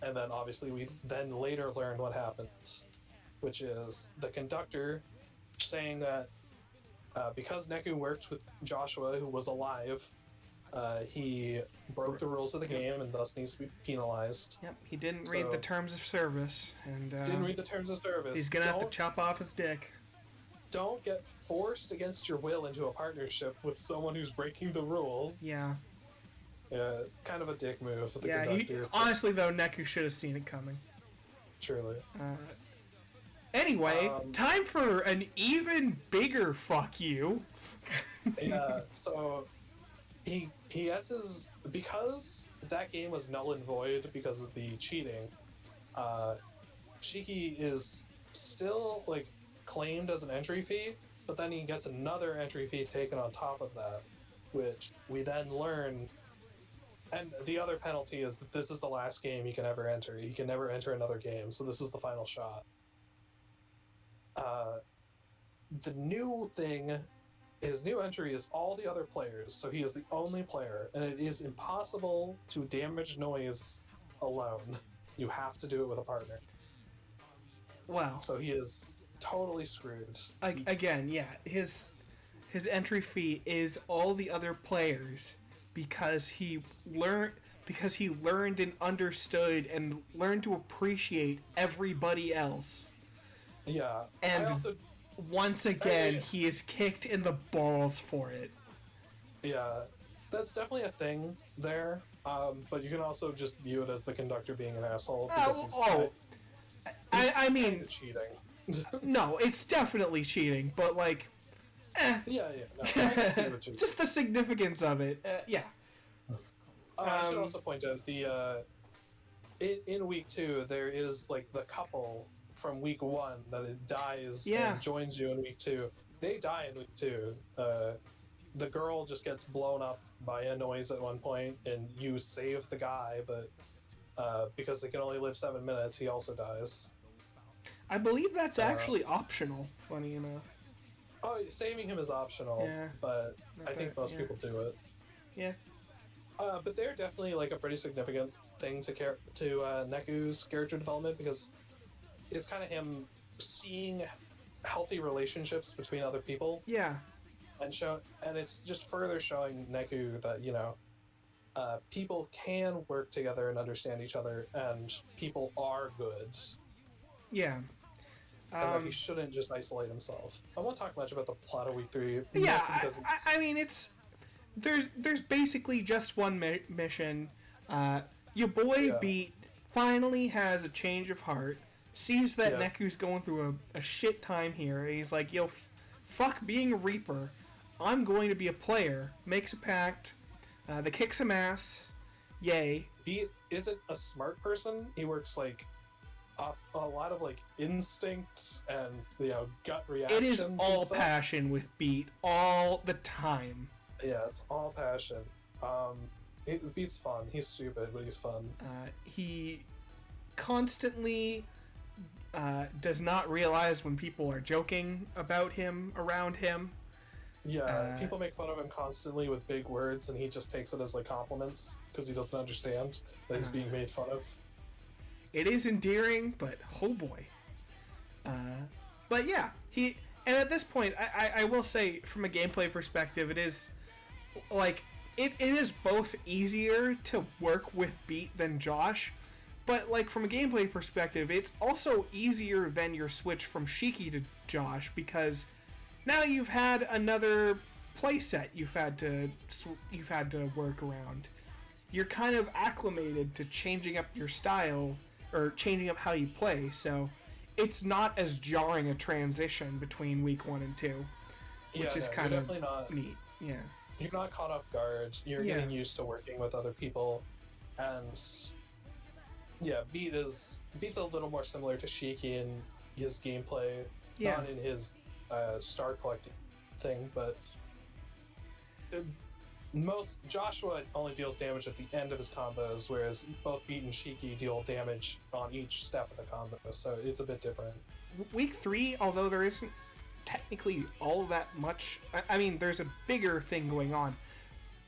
And then obviously we then later learn what happens, which is the conductor saying that because Neku worked with Joshua, who was alive, he broke the rules of the game and thus needs to be penalized. Yep, he didn't read the terms of service. And didn't read the terms of service. He's gonna have to chop off his dick. Don't get forced against your will into a partnership with someone who's breaking the rules. Yeah. Yeah, kind of a dick move with the conductor. Honestly, though, Neku should have seen it coming. Truly. Anyway, time for an even bigger fuck you. Yeah, so he has his... Because that game was null and void because of the cheating, Shiki is still, like, claimed as an entry fee, but then he gets another entry fee taken on top of that, which we then learn... And the other penalty is that this is the last game he can ever enter. He can never enter another game, so this is the final shot. The new thing, his new entry is all the other players, so he is the only player, and it is impossible to damage noise alone. You have to do it with a partner. Wow. So he is totally screwed. Again, yeah, his entry fee is all the other players, because he learned and understood and learned to appreciate everybody else. Yeah. And once again, he is kicked in the balls for it. Yeah, that's definitely a thing there. But you can also just view it as the conductor being an asshole. I mean, cheating. No, it's definitely cheating, but like, Yeah. No, I can see what just the significance of it. Yeah. I should also point out in week 2 there is like the couple from week 1 that it dies and joins you in week 2. They die in week 2. The girl just gets blown up by a noise at one point, and you save the guy, but because they can only live 7 minutes, he also dies. I believe that's actually optional, funny enough. Oh, saving him is optional, but I think most people do it. Yeah. But they're definitely like a pretty significant thing to Neku's character development, because it's kind of him seeing healthy relationships between other people. Yeah. And it's just further showing Neku that, you know, people can work together and understand each other, and people are goods. Yeah. And that he shouldn't just isolate himself. I won't talk much about the plot of week 3. Yeah, I mean, there's basically just one mission. Your boy Beat finally has a change of heart, sees that Neku's going through a shit time here, and he's like, yo, fuck being a Reaper. I'm going to be a player. Makes a pact. They kick some ass. Yay. Beat isn't a smart person. He works like off a lot of like instinct and gut reactions. It is all passion with Beat all the time. Yeah, it's all passion. Beat's fun. He's stupid, but he's fun. He constantly does not realize when people are joking about him around him. Yeah, people make fun of him constantly with big words, and he just takes it as like compliments because he doesn't understand that he's being made fun of. It is endearing, but oh boy. But yeah, and at this point, I will say, from a gameplay perspective, it is like it is both easier to work with Beat than Josh, but like from a gameplay perspective, it's also easier than your switch from Shiki to Josh, because now you've had another playset you've had to work around. You're kind of acclimated to changing up your style or changing up how you play, so it's not as jarring a transition between week 1 and 2, which is kind of neat. Yeah, you're not caught off guard. You're getting used to working with other people, and yeah, Beat's a little more similar to Shiki in his gameplay, not in his star collecting thing, but Joshua only deals damage at the end of his combos, whereas both Beat and Shiki deal damage on each step of the combo, so it's a bit different. Week 3, although there isn't technically all that much, I mean, there's a bigger thing going on.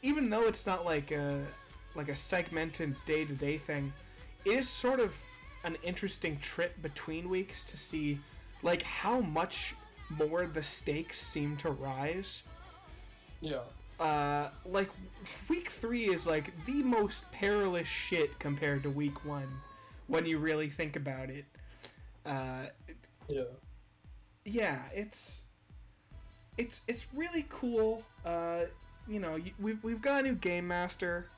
Even though it's not like a segmented day-to-day thing, it is sort of an interesting trip between weeks to see like how much more the stakes seem to rise. Yeah. Like week 3 is like the most perilous shit compared to week 1 when you really think about it. Yeah, it's really cool. We've got a new game master.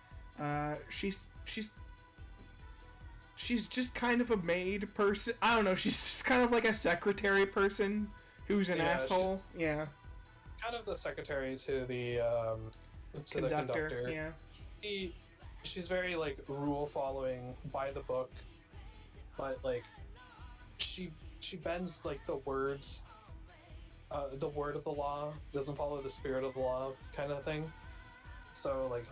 She's just kind of a maid person. I don't know. She's just kind of like a secretary person who's an asshole. Yeah. Kind of the secretary to the conductor. Yeah. She's very like rule following, by the book, but like she bends like the words, the word of the law, doesn't follow the spirit of the law, kind of thing. So like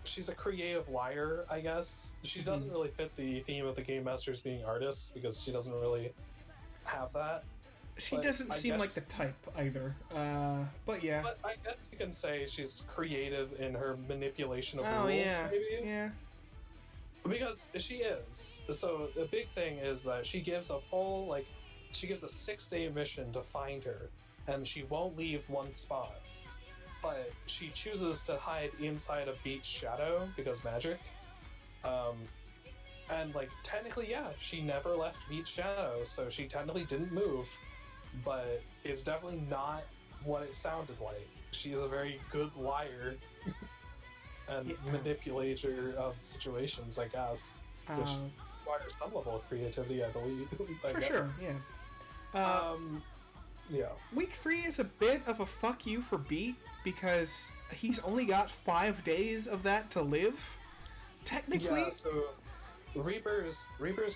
she's a creative liar, I guess. She doesn't really fit the theme of the game masters being artists, because she doesn't really have that. She doesn't seem like the type either. But yeah. But I guess you can say she's creative in her manipulation of rules, maybe? Yeah. Because she is. So the big thing is that she gives a 6-day mission to find her, and she won't leave one spot. But she chooses to hide inside of Beat's shadow because magic. And like technically, she never left Beat's shadow, so she technically didn't move. But it's definitely not what it sounded like. She is a very good liar and manipulator of situations, I guess, which requires some level of creativity, I believe. For sure, yeah. Week 3 is a bit of a fuck you for Beat, because he's only got 5 days of that to live, technically. Yeah, so Reapers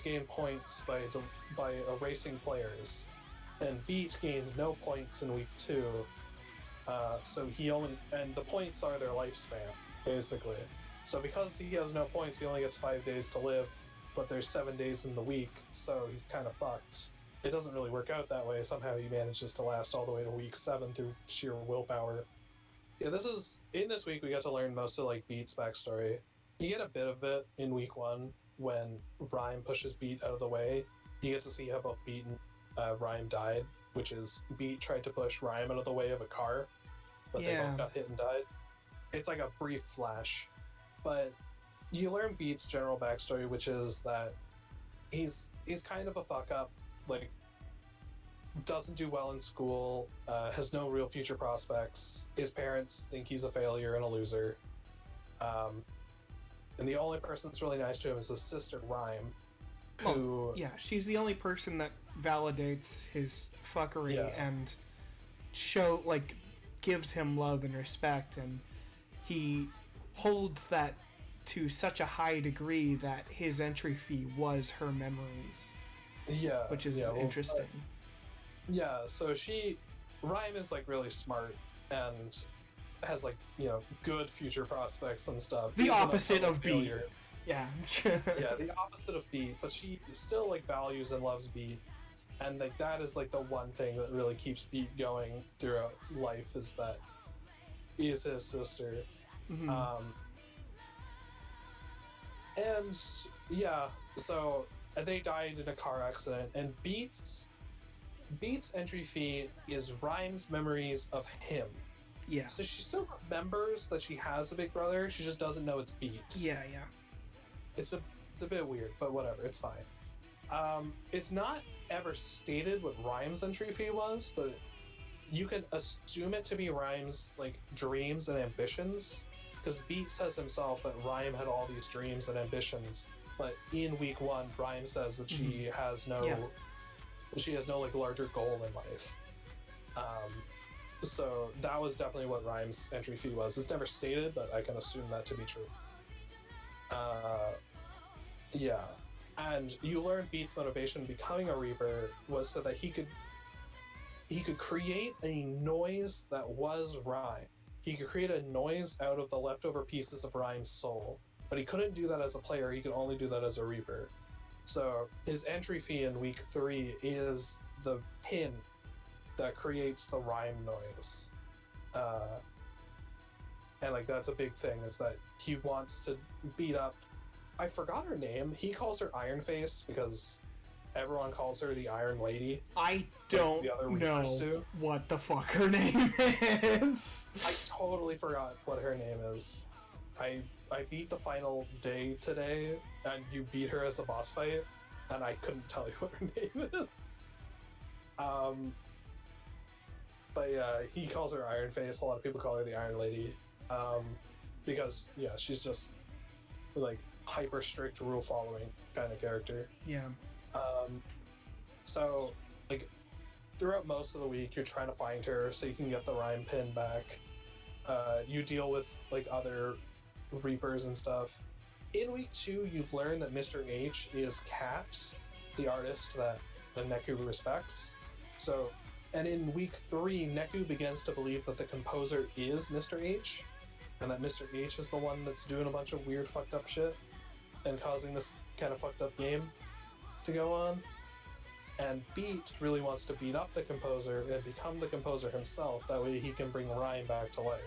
gain points by erasing players, and Beat gains no points in week 2. So the points are their lifespan, basically. So because he has no points, he only gets 5 days to live, but there's 7 days in the week, so he's kind of fucked. It doesn't really work out that way. Somehow he manages to last all the way to week 7 through sheer willpower. Yeah, in this week we got to learn most of like Beat's backstory. You get a bit of it in week 1 when Rhyme pushes Beat out of the way. You get to see how both Beat and Rhyme died, which is Beat tried to push Rhyme out of the way of a car, but they both got hit and died. It's like a brief flash, but you learn Beat's general backstory, which is that he's kind of a fuck up, like doesn't do well in school, has no real future prospects. His parents think he's a failure and a loser, and the only person that's really nice to him is his sister Rhyme, who she's the only person that validates his fuckery and gives him love and respect, and he holds that to such a high degree that his entry fee was her memories. Yeah. Which is interesting. So Rhyme is like really smart and has like, good future prospects and stuff. The opposite of Beat. Yeah. Yeah, the opposite of Beat, but she still like values and loves Beat. And like that is like the one thing that really keeps Beat going throughout life is his sister. Mm-hmm. And yeah, so they died in a car accident, and Beat's entry fee is Rhyme's memories of him. Yeah. So she still remembers that she has a big brother, she just doesn't know it's Beat. Yeah. It's a bit weird, but whatever, it's fine. It's not ever stated what Rhyme's entry fee was, but you can assume it to be Rhyme's like dreams and ambitions, because Beat says himself that Rhyme had all these dreams and ambitions, but in week 1, Rhyme says that she has no like larger goal in life. So that was definitely what Rhyme's entry fee was. It's never stated, but I can assume that to be true. Yeah. And you learn Beat's motivation becoming a Reaper was so that he could create a noise that was Rhyme. He could create a noise out of the leftover pieces of Rhyme's soul, but he couldn't do that as a player, he could only do that as a Reaper. So his entry fee in week 3 is the pin that creates the Rhyme noise. And like that's a big thing, is that he wants to beat up, I forgot her name, he calls her Iron Face because everyone calls her the Iron Lady. I don't know what the fuck her name is. I totally forgot what her name is. I beat the final day today, and you beat her as a boss fight, and I couldn't tell you what her name is. But yeah, he calls her Iron Face. A lot of people call her the Iron Lady, because she's just like hyper strict rule following kind of character. Yeah. So like throughout most of the week, you're trying to find her so you can get the Rhyme pin back. You deal with like other Reapers and stuff. In week 2, you learn that Mr. H is Cat, the artist that Neku respects. So, and in week 3, Neku begins to believe that the composer is Mr. H, and that Mr. H is the one that's doing a bunch of weird fucked up shit and causing this kind of fucked up game to go on. And Beat really wants to beat up the composer and become the composer himself, that way he can bring Rhyme back to life.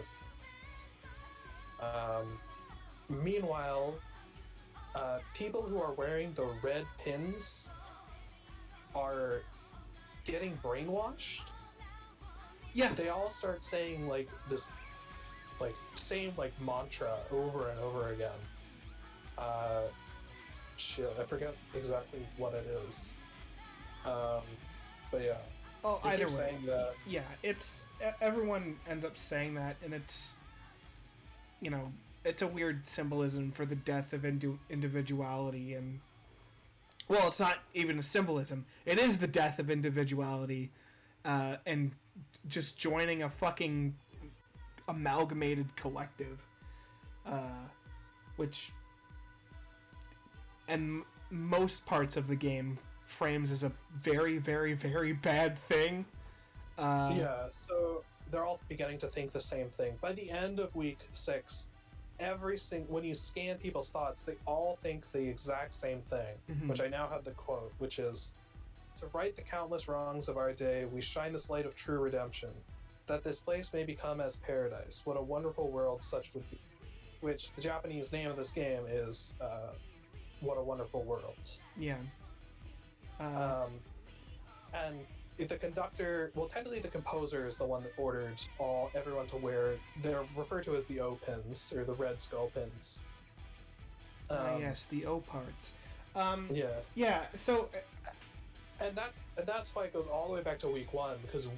Meanwhile, people who are wearing the red pins are getting brainwashed. Yeah. They all start saying like this same mantra over and over again. Shit, I forget exactly what it is. But yeah. Oh, either way. Saying that. Yeah, it's everyone ends up saying that, and it's it's a weird symbolism for the death of individuality, and well, it's not even a symbolism. It is the death of individuality, and just joining a fucking amalgamated collective, which, and most parts of the game frames as a very, very, very bad thing. So they're all beginning to think the same thing. By the end of week 6, when you scan people's thoughts, they all think the exact same thing, which I now have the quote, which is, "To right the countless wrongs of our day, we shine this light of true redemption, that this place may become as paradise. What a wonderful world such would be." Which, the Japanese name of this game is What a Wonderful World. Yeah. And the conductor, well, technically the composer is the one that ordered everyone to wear, they're referred to as the O pins, or the red skull pins. Yes, the O parts. Yeah. Yeah, so... And that's why it goes all the way back to week 1, because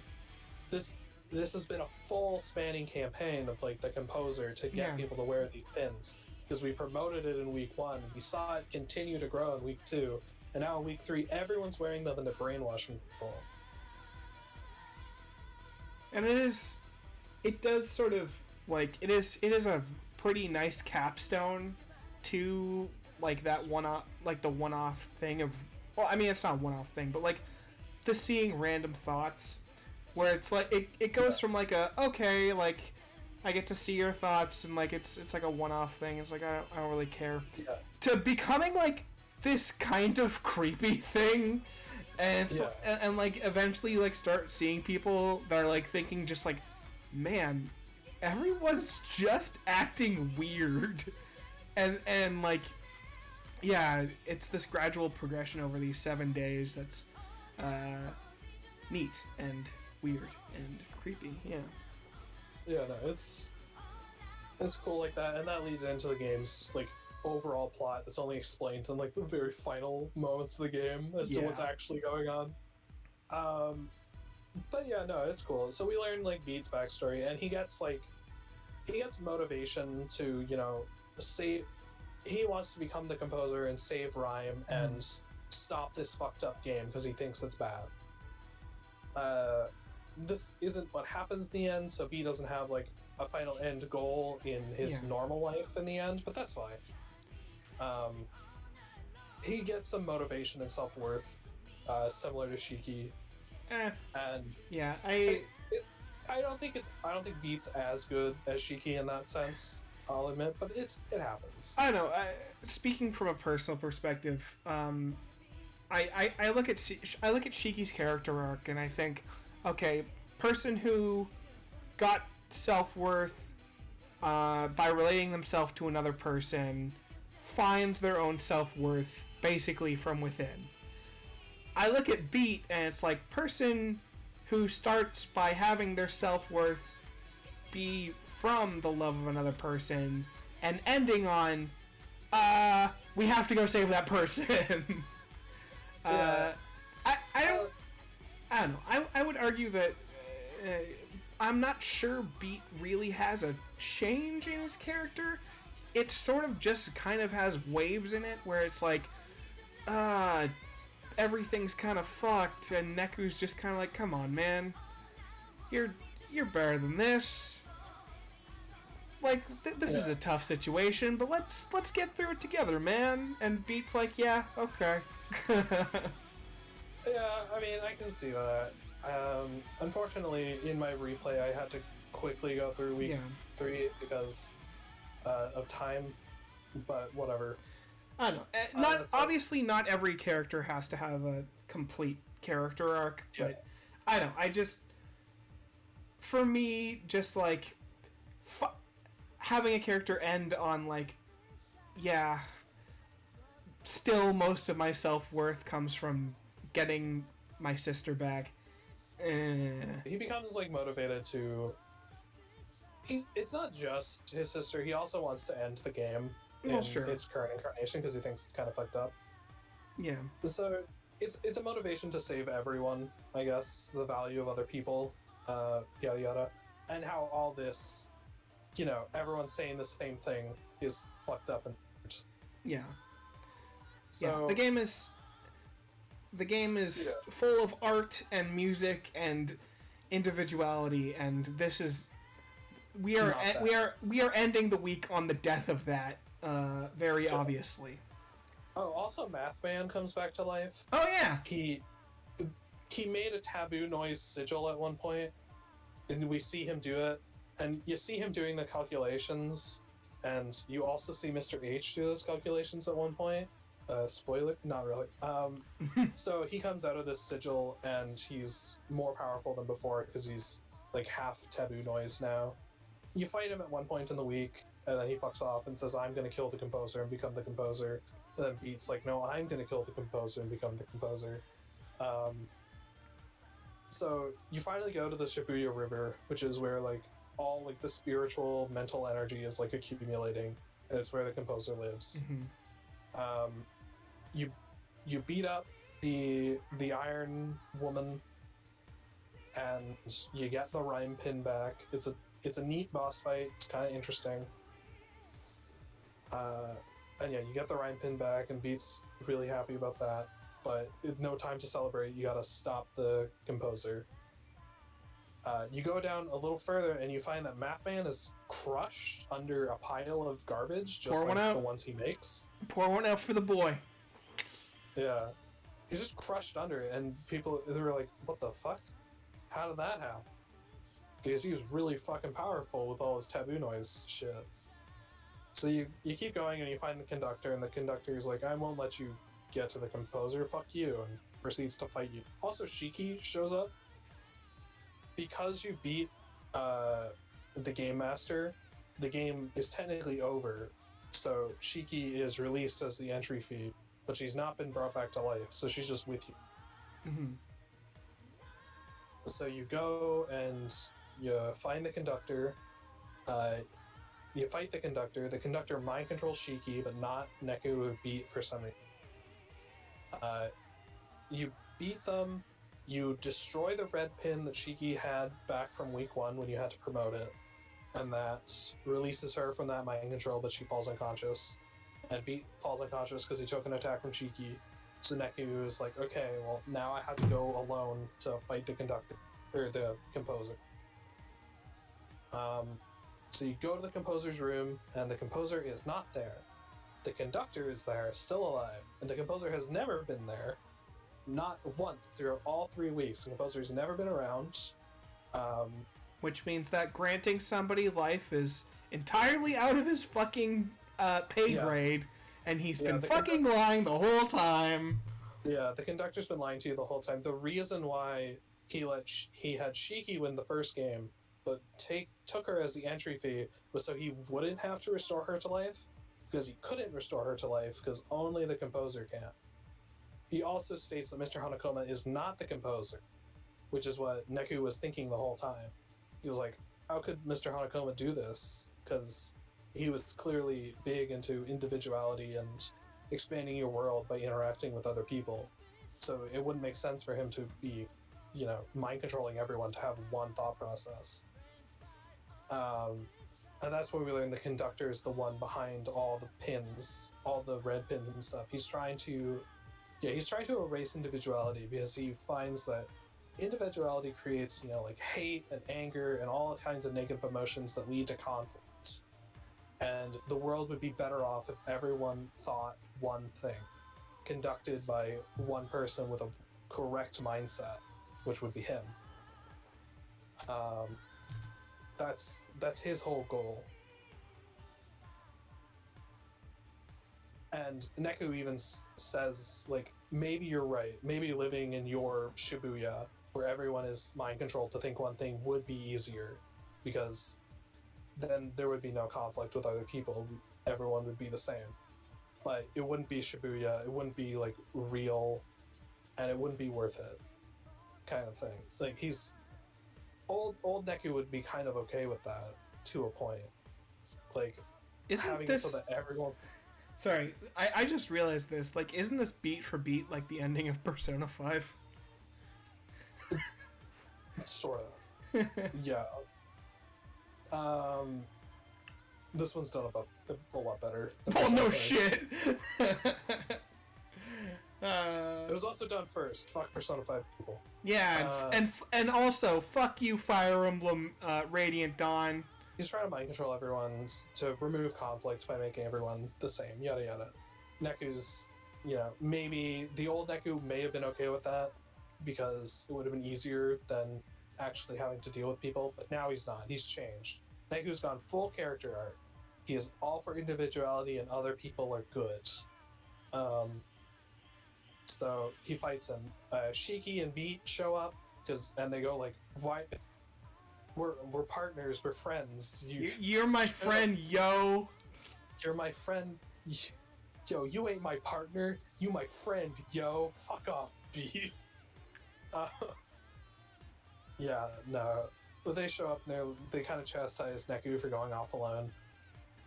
this has been a full spanning campaign of like the composer to get people to wear these pins, because we promoted it in week 1, we saw it continue to grow in week 2, and now in week 3, everyone's wearing them and they're brainwashing people. And it does sort of, like, it is a pretty nice capstone to like that one-off, like the one-off thing of, well, I mean, it's not a one-off thing, but like the seeing random thoughts, where it's like it goes from like a okay, like I get to see your thoughts and like it's like a one-off thing. It's like I don't really care, to becoming like this kind of creepy thing, and and like eventually you like start seeing people that are like thinking just like, man, everyone's just acting weird, and like, yeah, it's this gradual progression over these 7 days that's neat and weird and creepy. No, it's cool like that, and that leads into the game's like overall plot that's only explained in like the very final moments of the game as to what's actually going on. But yeah, no, it's cool. So we learn like Beat's backstory, and he gets motivation to, you know, save. He wants to become the composer and save Rhyme and stop this fucked up game because he thinks it's bad. This isn't what happens in the end, so B doesn't have like a final end goal in his normal life in the end, but that's fine. He gets some motivation and self-worth, similar to Shiki. And I don't think Beat's as good as Shiki in that sense, I'll admit, but it happens. I don't know. Speaking from a personal perspective, I look at Shiki's character arc and I think, okay, person who got self-worth by relating themselves to another person finds their own self-worth basically from within. I look at Beat and it's like person who starts by having their self-worth be from the love of another person and ending on we have to go save that person. I don't know. I would argue that I'm not sure Beat really has a change in his character. It sort of just kind of has waves in it where it's like, everything's kind of fucked, and Neku's just kind of like, come on, man, you're better than this. Like, this is a tough situation, but let's get through it together, man. And Beat's like, yeah, okay. Yeah, I mean, I can see that. Unfortunately, in my replay, I had to quickly go through week 3 because of time, but whatever. I don't know. Obviously, not every character has to have a complete character arc, but I don't know. I just, for me, just like having a character end on like, still most of my self-worth comes from getting my sister back. He becomes like motivated to. It's not just his sister. He also wants to end the game in its current incarnation because he thinks it's kind of fucked up. Yeah. So it's a motivation to save everyone. I guess the value of other people, yada yada, and how all this, you know, everyone's saying the same thing is fucked up and. Yeah. So the game is full of art and music and individuality, and this is we are ending the week on the death of that, very obviously. Oh, also Math Man comes back to life. Oh yeah. He made a taboo noise sigil at one point, and we see him do it, and you see him doing the calculations, and you also see Mr. H do those calculations at one point. Spoiler? Not really. So he comes out of this sigil, and he's more powerful than before because he's like half taboo noise now. You fight him at one point in the week, and then he fucks off and says, I'm gonna kill the composer and become the composer. And then Beat's like, no, I'm gonna kill the composer and become the composer. So you finally go to the Shibuya River, which is where like all like the spiritual mental energy is like accumulating, and it's where the composer lives. Mm-hmm. You beat up the Iron Woman, and you get the Rhyme pin back. It's a neat boss fight. It's kind of interesting. And yeah, you get the Rhyme pin back, and Beat's really happy about that. But no time to celebrate. You gotta stop the composer. You go down a little further and you find that Mathman is crushed under a pile of garbage, just like the ones he makes. Pour one out for the boy. Yeah. He's just crushed under it, and people, they were like, what the fuck? How did that happen? Because he was really fucking powerful with all his taboo noise shit. So you keep going and you find the conductor, and the conductor is like, I won't let you get to the composer, fuck you, and proceeds to fight you. Also, Shiki shows up. Because you beat the Game Master, the game is technically over, so Shiki is released as the entry fee, but she's not been brought back to life, so she's just with you. Mm-hmm. So you go and you find the conductor, you fight the conductor mind controls Shiki, but not Neku, who beat for some reason. You beat them. You destroy the red pin that Shiki had back from week 1 when you had to promote it, and that releases her from that mind control, but she falls unconscious. And Beat falls unconscious because he took an attack from Shiki. So Neku is like, okay, well, now I have to go alone to fight the conductor, or the composer. So you go to the composer's room, and the composer is not there. The conductor is there, still alive, and the composer has never been there. Not once throughout all 3 weeks. The composer's never been around. Which means that granting somebody life is entirely out of his fucking pay grade, and he's been fucking lying the whole time. Yeah, the conductor's been lying to you the whole time. The reason why he had Shiki win the first game, but took her as the entry fee, was so he wouldn't have to restore her to life, because he couldn't restore her to life, because only the composer can. He also states that Mr. Hanakoma is not the composer, which is what Neku was thinking the whole time. He was like, how could Mr. Hanakoma do this? Because he was clearly big into individuality and expanding your world by interacting with other people. So it wouldn't make sense for him to be, mind controlling everyone to have one thought process. And that's when we learn the conductor is the one behind all the pins, all the red pins and stuff. He's trying to erase individuality, because he finds that individuality creates, hate and anger and all kinds of negative emotions that lead to conflict. And the world would be better off if everyone thought one thing, conducted by one person with a correct mindset, which would be him. That's his whole goal. And Neku even says, maybe you're right. Maybe living in your Shibuya, where everyone is mind-controlled to think one thing, would be easier, because then there would be no conflict with other people. Everyone would be the same. But it wouldn't be Shibuya, it wouldn't be, real, and it wouldn't be worth it, kind of thing. He's... Old Neku would be kind of okay with that, to a point. Having it so that everyone... Sorry, I just realized this. Isn't this beat for beat like the ending of Persona 5? Sort of. Yeah. This one's done a lot better. Oh, no shit! It was also done first. Fuck Persona 5 people. Yeah, and also, fuck you, Fire Emblem Radiant Dawn. He's trying to mind control everyone to remove conflicts by making everyone the same, yada yada. Neku's, maybe the old Neku may have been okay with that, because it would have been easier than actually having to deal with people, but now he's not. He's changed. Neku's gone full character art. He is all for individuality, and other people are good. So he fights him. Shiki and Beat show up, and they go why? We're partners, we're friends. You're my friend, yo. You're my friend. Yo, you ain't my partner. You my friend, yo. Fuck off, Beat. Yeah, no. But they show up and they kind of chastise Neku for going off alone.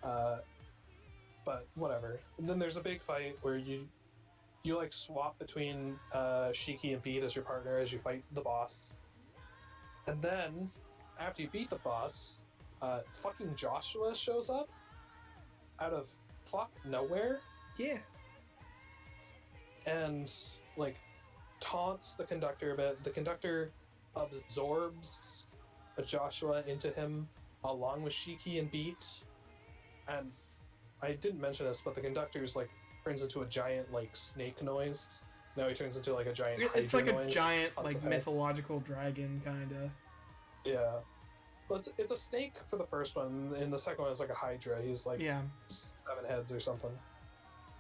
But whatever. And then there's a big fight where you swap between Shiki and Beat as your partner as you fight the boss. And then, after you beat the boss, fucking Joshua shows up out of nowhere. Yeah. And, taunts the conductor a bit. The conductor absorbs Joshua into him, along with Shiki and Beat. And I didn't mention this, but the conductor's like turns into a giant like snake noise. Now he turns into like a giant. It's like a giant like mythological dragon kind of. Yeah, but it's a snake for the first one. In the second one, it's like a hydra. He's like 7 heads or something.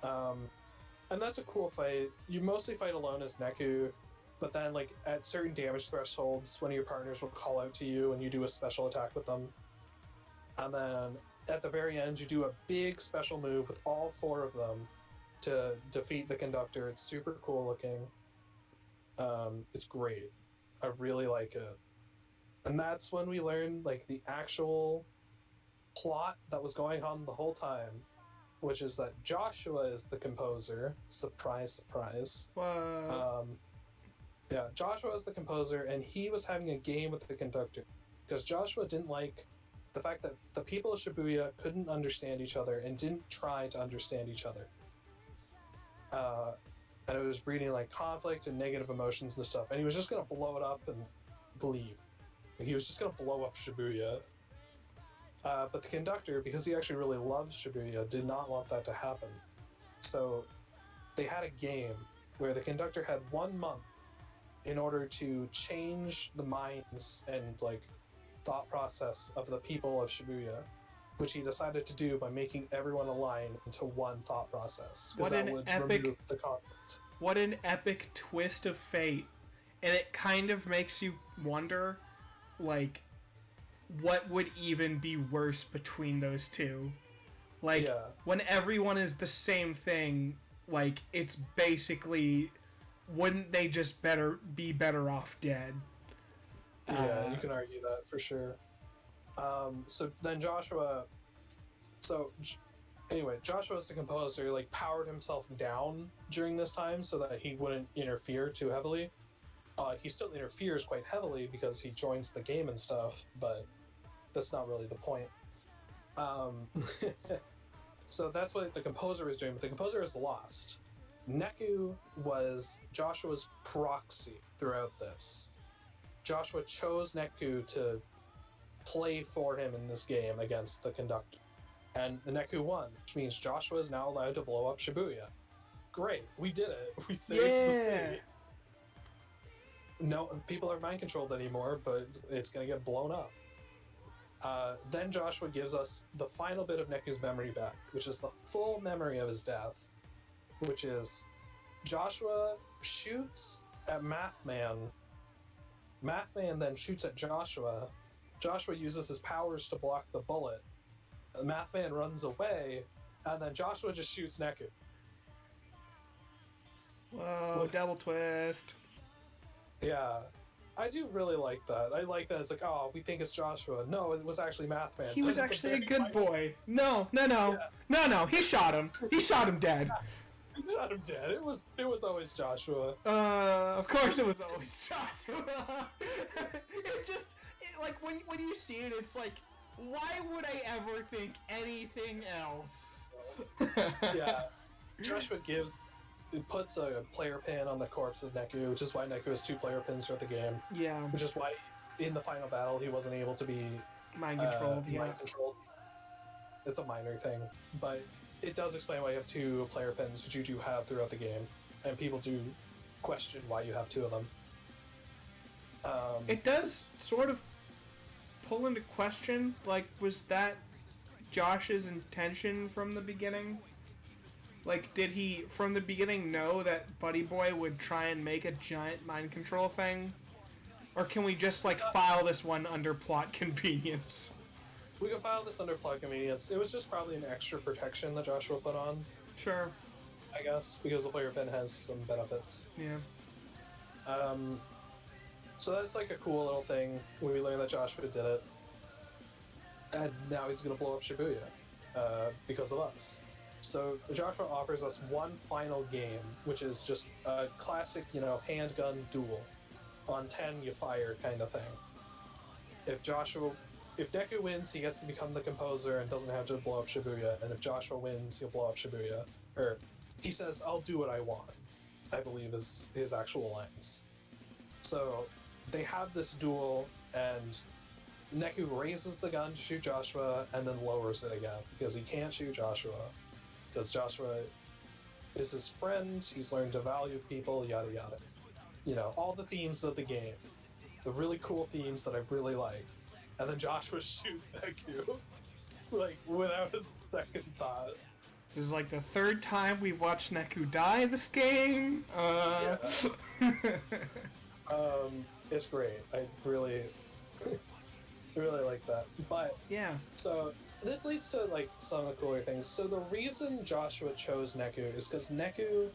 And that's a cool fight. You mostly fight alone as Neku, but then like at certain damage thresholds, one of your partners will call out to you, and you do a special attack with them. And then at the very end, you do a big special move with all 4 of them to defeat the conductor. It's super cool looking. It's great. I really like it. And that's when we learned like the actual plot that was going on the whole time, which is that Joshua is the composer. Surprise, surprise. Yeah, Joshua is the composer, and he was having a game with the conductor because Joshua didn't like the fact that the people of Shibuya couldn't understand each other and didn't try to understand each other. And it was breeding like conflict and negative emotions and stuff, and he was just gonna blow it up and leave. He was just gonna blow up Shibuya. But the conductor, because he actually really loves Shibuya, did not want that to happen. So they had a game where the conductor had 1 month in order to change the minds and like thought process of the people of Shibuya, which he decided to do by making everyone align into one thought process. What an epic the conflict. What an epic twist of fate. And it kind of makes you wonder, like, what would even be worse between those two? Like, when everyone is the same thing, like, it's basically, wouldn't they just be better off dead? Yeah, you can argue that for sure. So then Joshua, Joshua's the composer, like, powered himself down during this time so that he wouldn't interfere too heavily. He still interferes quite heavily because he joins the game and stuff, but that's not really the point. So that's what the composer was doing, but the composer is lost. Neku was Joshua's proxy throughout this. Joshua chose Neku to play for him in this game against the conductor. And the Neku won, which means Joshua is now allowed to blow up Shibuya. Great, we did it. We saved the city. No, people aren't mind controlled anymore, but it's gonna get blown up. Then Joshua gives us the final bit of Neku's memory back, which is the full memory of his death, which is Joshua shoots at Mathman. Mathman then shoots at Joshua. Joshua uses his powers to block the bullet. Mathman runs away, and then Joshua just shoots Neku. Whoa, double twist. Yeah, I do really like that. I like that it's like, oh, we think it's Joshua. No, it was actually Mathman. He was actually a good boy. No, he shot him. He shot him dead. He shot him dead. It was always Joshua. Of course it was always Joshua. Like, when you see it, it's like, why would I ever think anything else? Yeah. Joshua puts a player pin on the corpse of Neku, which is why Neku has 2 player pins throughout the game. Yeah. Which is why in the final battle he wasn't able to be mind controlled. Mind controlled. It's a minor thing, but it does explain why you have 2 player pins, which you do have throughout the game, and people do question why you have 2 of them. It does sort of pull into question, like, was that Josh's intention from the beginning? Like, did he, from the beginning, know that Buddy Boy would try and make a giant mind control thing? Or can we just, like, file this one under plot convenience? We can file this under plot convenience. It was just probably an extra protection that Joshua put on. Sure. I guess, because the player pin has some benefits. Yeah. So that's, like, a cool little thing when we learn that Joshua did it. And now he's gonna blow up Shibuya, because of us. So Joshua offers us one final game, which is just a classic, handgun duel. On 10, you fire kind of thing. If Neku wins, he gets to become the composer and doesn't have to blow up Shibuya. And if Joshua wins, he'll blow up Shibuya. Or he says, "I'll do what I want," I believe is his actual lines. So they have this duel, and Neku raises the gun to shoot Joshua and then lowers it again because he can't shoot Joshua. Because Joshua is his friend, he's learned to value people, yada yada. You know, all the themes of the game. The really cool themes that I really like. And then Joshua shoots Neku, like, without a second thought. This is like the third time we've watched Neku die this game. Yeah. It's great. I really like that. But yeah. So this leads to like some of the cooler things. So the reason Joshua chose Neku is because Neku,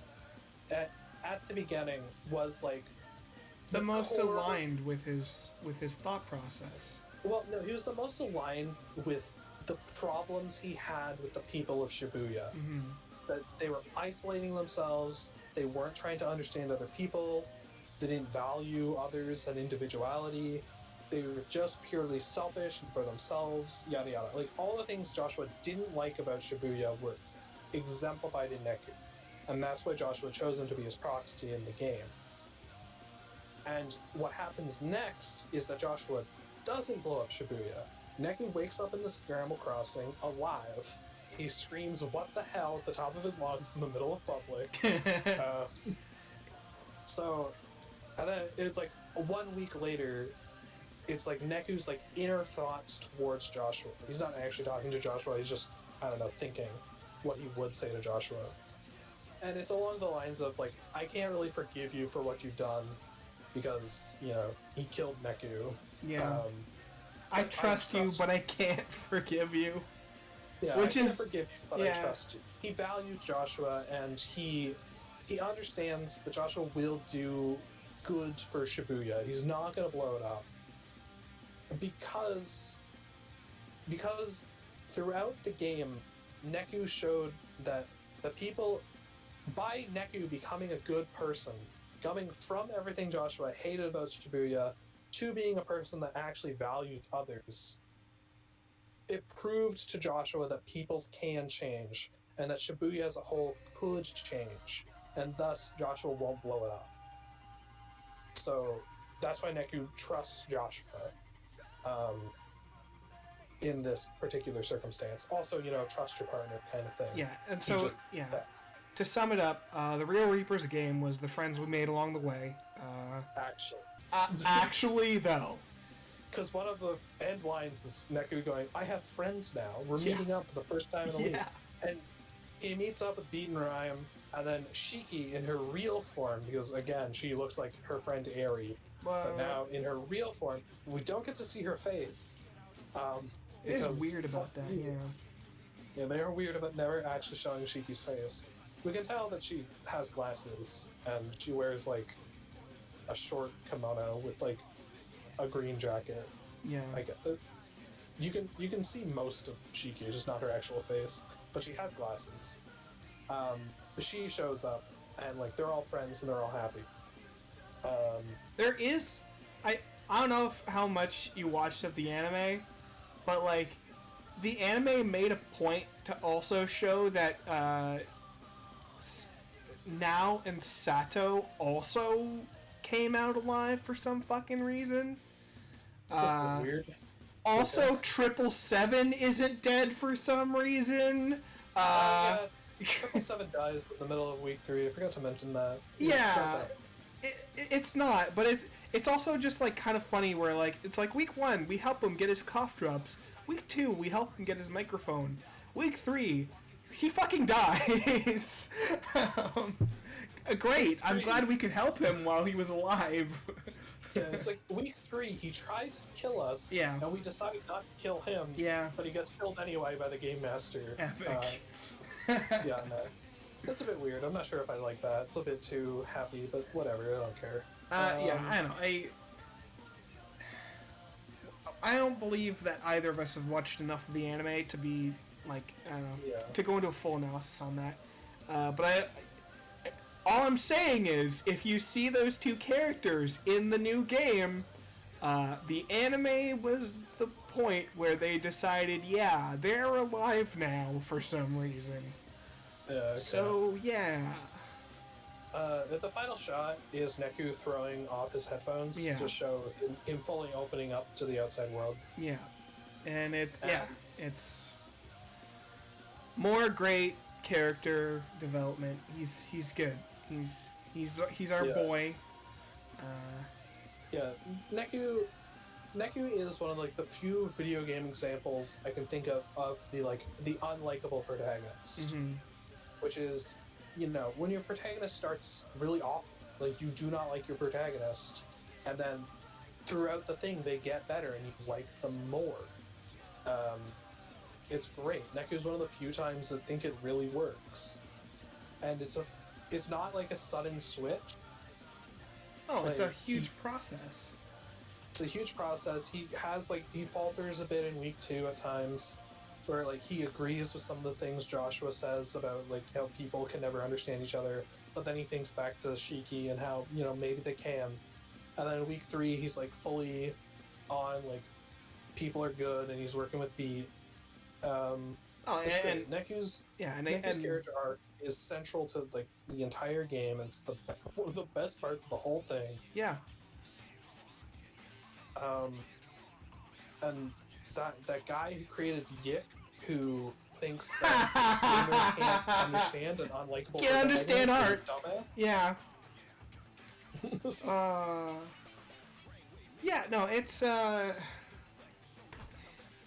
at the beginning, was like the most aligned with his thought process. Well, no, he was the most aligned with the problems he had with the people of Shibuya. Mm-hmm. That they were isolating themselves, they weren't trying to understand other people, they didn't value others and individuality, they were just purely selfish and for themselves, yada yada. Like, all the things Joshua didn't like about Shibuya were exemplified in Neku. And that's why Joshua chose him to be his proxy in the game. And what happens next is that Joshua doesn't blow up Shibuya. Neku wakes up in the Scramble Crossing alive. He screams, "What the hell?" at the top of his lungs in the middle of public. And then it's like 1 week later, it's like Neku's like inner thoughts towards Joshua. He's not actually talking to Joshua, he's just, I don't know, thinking what he would say to Joshua. And it's along the lines of like, I can't really forgive you for what you've done because, you know, he killed Neku. Yeah. I trust you, but I can't forgive you. Yeah, I can't forgive you, but I trust you. He values Joshua, and he understands that Joshua will do good for Shibuya. He's not going to blow it up. Because throughout the game, Neku showed that the people, by Neku becoming a good person, coming from everything Joshua hated about Shibuya to being a person that actually values others, it proved to Joshua that people can change, and that Shibuya as a whole could change, and thus Joshua won't blow it up. So that's why Neku trusts Joshua in this particular circumstance. Also, you know, trust your partner kind of thing. Yeah, and so, to sum it up, the Real Reapers game was the friends we made along the way. Actually, though. Because one of the end lines is Neku going, "I have friends now. We're meeting up for the first time in a week." And he meets up with Beat and Rhyme, and then Shiki in her real form, because again, she looks like her friend Eri, but now in her real form, we don't get to see her face. It is weird about that, Yeah, they are weird about never actually showing Shiki's face. We can tell that she has glasses, and she wears, like, a short kimono with, like, a green jacket. Yeah. You can see most of Shiki, just not her actual face, but she has glasses. She shows up, and like they're all friends and they're all happy. There is, I don't know how much you watched of the anime, but like the anime made a point to also show that Nao and Sato also came out alive for some fucking reason. That's weird. Also, 777 isn't dead for some reason. 777 dies in the middle of week 3. I forgot to mention that. Yeah, it's not, but it's also just like kind of funny where like it's like week 1 we help him get his cough drops. Week 2 we help him get his microphone. Week 3 he fucking dies. Great, I'm glad we could help him while he was alive. Yeah, it's like week 3 he tries to kill us, and we decide not to kill him, but he gets killed anyway by the game master. Epic. Yeah, no. That's a bit weird. I'm not sure if I like that. It's a bit too happy, but whatever, I don't care. Yeah, I don't know. I don't believe that either of us have watched enough of the anime to be, like, I don't know, to go into a full analysis on that. But all I'm saying is, if you see those two characters in the new game, the anime was the point where they decided, yeah, they're alive now for some reason. Okay. So, yeah. The final shot is Neku throwing off his headphones to show him fully opening up to the outside world. Yeah, and it's more great character development. He's good. He's our boy. Neku is one of like the few video game examples I can think of the unlikable protagonist, which is, you know, when your protagonist starts really awful, like you do not like your protagonist, and then throughout the thing they get better and you like them more. It's great. Neku is one of the few times I think it really works, and it's not like a sudden switch. Oh, it's a huge process. It's a huge process. He falters a bit in week 2 at times, where like he agrees with some of the things Joshua says about like how people can never understand each other, but then he thinks back to Shiki and how, you know, maybe they can. And then in week 3 he's like fully on like people are good and he's working with Beat. Neku's character arc is central to like the entire game. It's one of the best parts of the whole thing. Yeah. And that guy who created Yik, who thinks that gamers can't understand an unlikable. Can't understand art. Dumbass. Yeah. Yeah. No, it's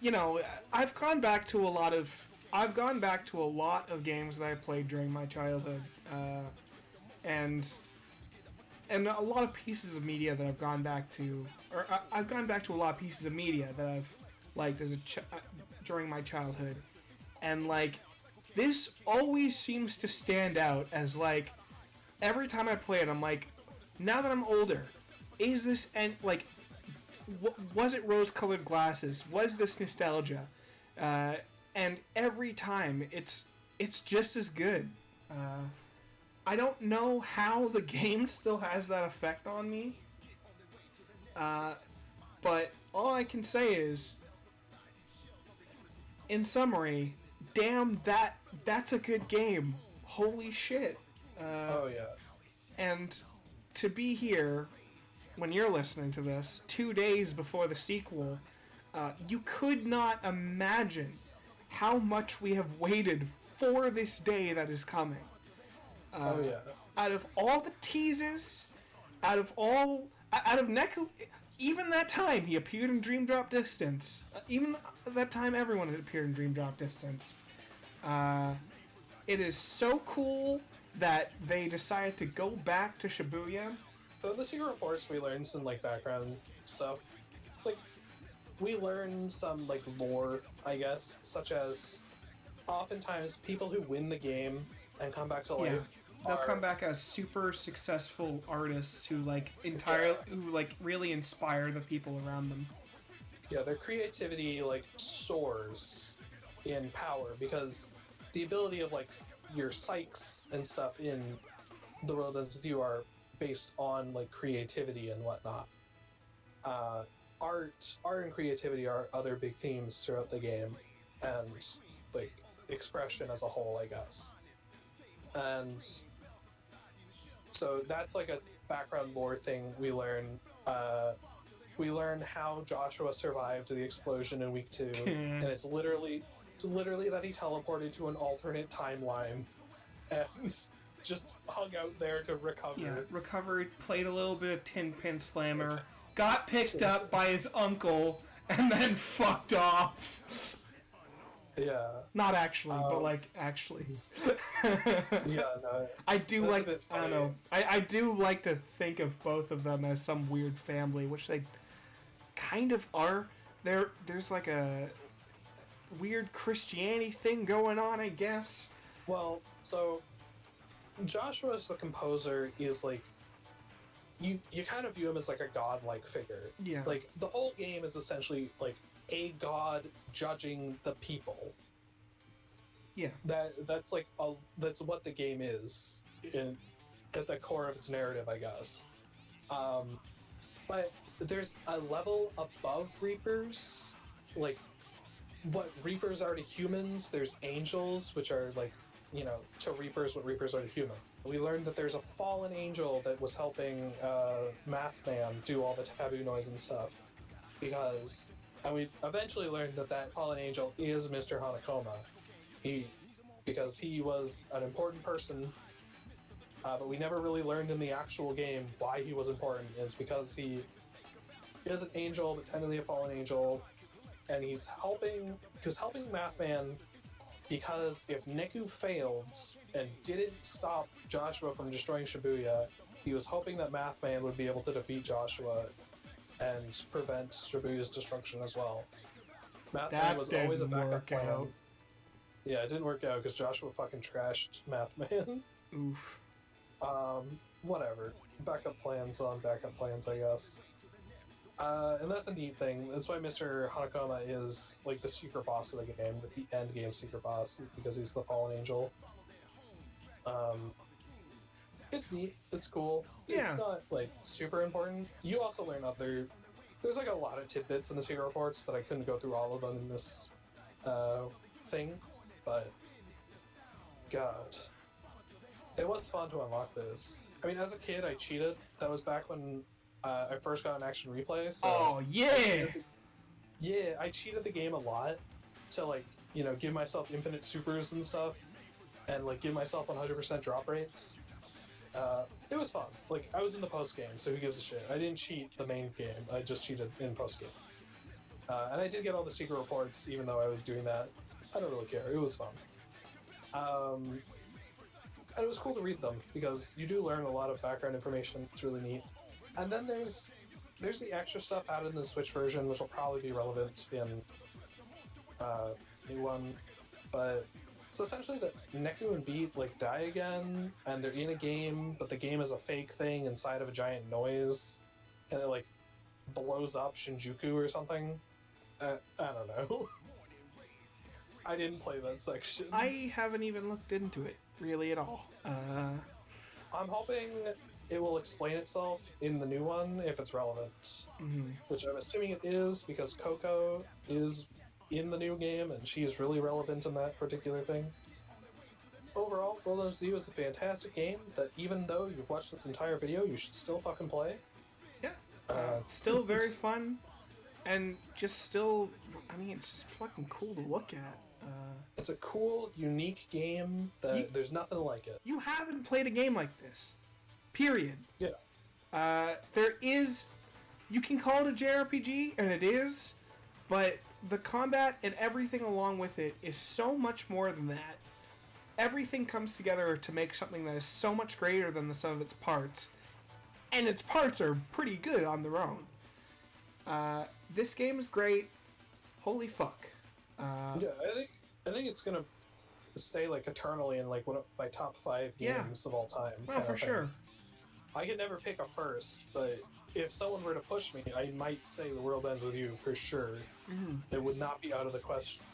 you know, I've gone back to a lot of games that I played during my childhood, and a lot of pieces of media that I've gone back to, or I've gone back to a lot of pieces of media that I've liked as during my childhood, and like this always seems to stand out as like every time I play it, I'm like, now that I'm older, is this and like. Was it rose-colored glasses? Was this nostalgia? And every time, it's just as good. I don't know how the game still has that effect on me. But all I can say is, in summary, damn, that's a good game. Holy shit. Oh yeah. And to be here when you're listening to this 2 days before the sequel, you could not imagine how much we have waited for this day that is coming. Out of all the teases, out of Neku, even that time he appeared in Dream Drop Distance. Even that time everyone had appeared in Dream Drop Distance. It is so cool that they decided to go back to Shibuya. So in the Secret Force, we learned some like background stuff. Like, we learn some like lore, I guess, such as oftentimes people who win the game and come back to life. They'll come back as super successful artists who who like really inspire the people around them. Yeah, their creativity like soars in power because the ability of like your psychs and stuff in the world that's with you are based on like creativity and whatnot. Art and creativity are other big themes throughout the game, and like expression as a whole, I guess. And so that's like a background lore thing we learn. We learn how Joshua survived the explosion in week 2, and it's literally that he teleported to an alternate timeline and just hung out there to recover. Yeah, recovered, played a little bit of Tin Pin Slammer, got picked up by his uncle, and then fucked off. Yeah. Not actually, but like actually. Yeah, no. I do like. I don't know. I do like to think of both of them as some weird family, which they kind of are. There's like a weird Christianity thing going on, I guess. Well, so Joshua as the composer is like you kind of view him as like a godlike figure. Yeah. Like the whole game is essentially like a god judging the people. Yeah. That's what the game is at the core of its narrative, I guess. But there's a level above Reapers, like what Reapers are to humans. There's angels, which are like to Reapers what Reapers are to human. We learned that there's a fallen angel that was helping Math Man do all the taboo noise and stuff. And we eventually learned that fallen angel is Mr. Hanakoma. Because he was an important person, but we never really learned in the actual game why he was important. It's because he is an angel, but technically a fallen angel, and he's helping Mathman because if Neku failed and didn't stop Joshua from destroying Shibuya, he was hoping that Mathman would be able to defeat Joshua and prevent Shibuya's destruction as well. Mathman was always a backup plan. Yeah, it didn't work out because Joshua fucking trashed Mathman. Oof. Whatever. Backup plans on backup plans, I guess. And that's a neat thing. That's why Mr. Hanakoma is like the secret boss of the game, the end game secret boss, is because he's the fallen angel. It's neat. It's cool. Yeah. It's not like super important. You also learn there's like a lot of tidbits in the secret reports that I couldn't go through all of them in this thing, but God, it was fun to unlock those. I mean, as a kid, I cheated. That was back when I first got an action replay. So oh yeah! I cheated the game a lot to give myself infinite supers and stuff, and give myself 100% drop rates. It was fun. I was in the post game, so who gives a shit? I didn't cheat the main game. I just cheated in post game, and I did get all the secret reports, even though I was doing that. I don't really care. It was fun. And it was cool to read them because you do learn a lot of background information. It's really neat. And then there's the extra stuff added in the Switch version, which will probably be relevant in new one. But it's essentially that Neku and Beat die again, and they're in a game, but the game is a fake thing inside of a giant noise, and it blows up Shinjuku or something. I don't know. I didn't play that section. I haven't even looked into it really at all. I'm hoping it will explain itself in the new one if it's relevant, which I'm assuming it is because Coco is in the new game and she's really relevant in that particular thing. Overall, Borderlands 3 was a fantastic game that even though you've watched this entire video, you should still fucking play. Yeah. Still very fun and just still, it's just fucking cool to look at. It's a cool, unique game that there's nothing like it. You haven't played a game like this. Period. Yeah. You can call it a JRPG, and it is, but the combat and everything along with it is so much more than that. Everything comes together to make something that is so much greater than the sum of its parts, and its parts are pretty good on their own. This game is great. Holy fuck. I think it's gonna stay eternally in one of my top 5 games of all time. Oh, for sure. I could never pick a first, but if someone were to push me, I might say The World Ends With You for sure. It would not be out of the question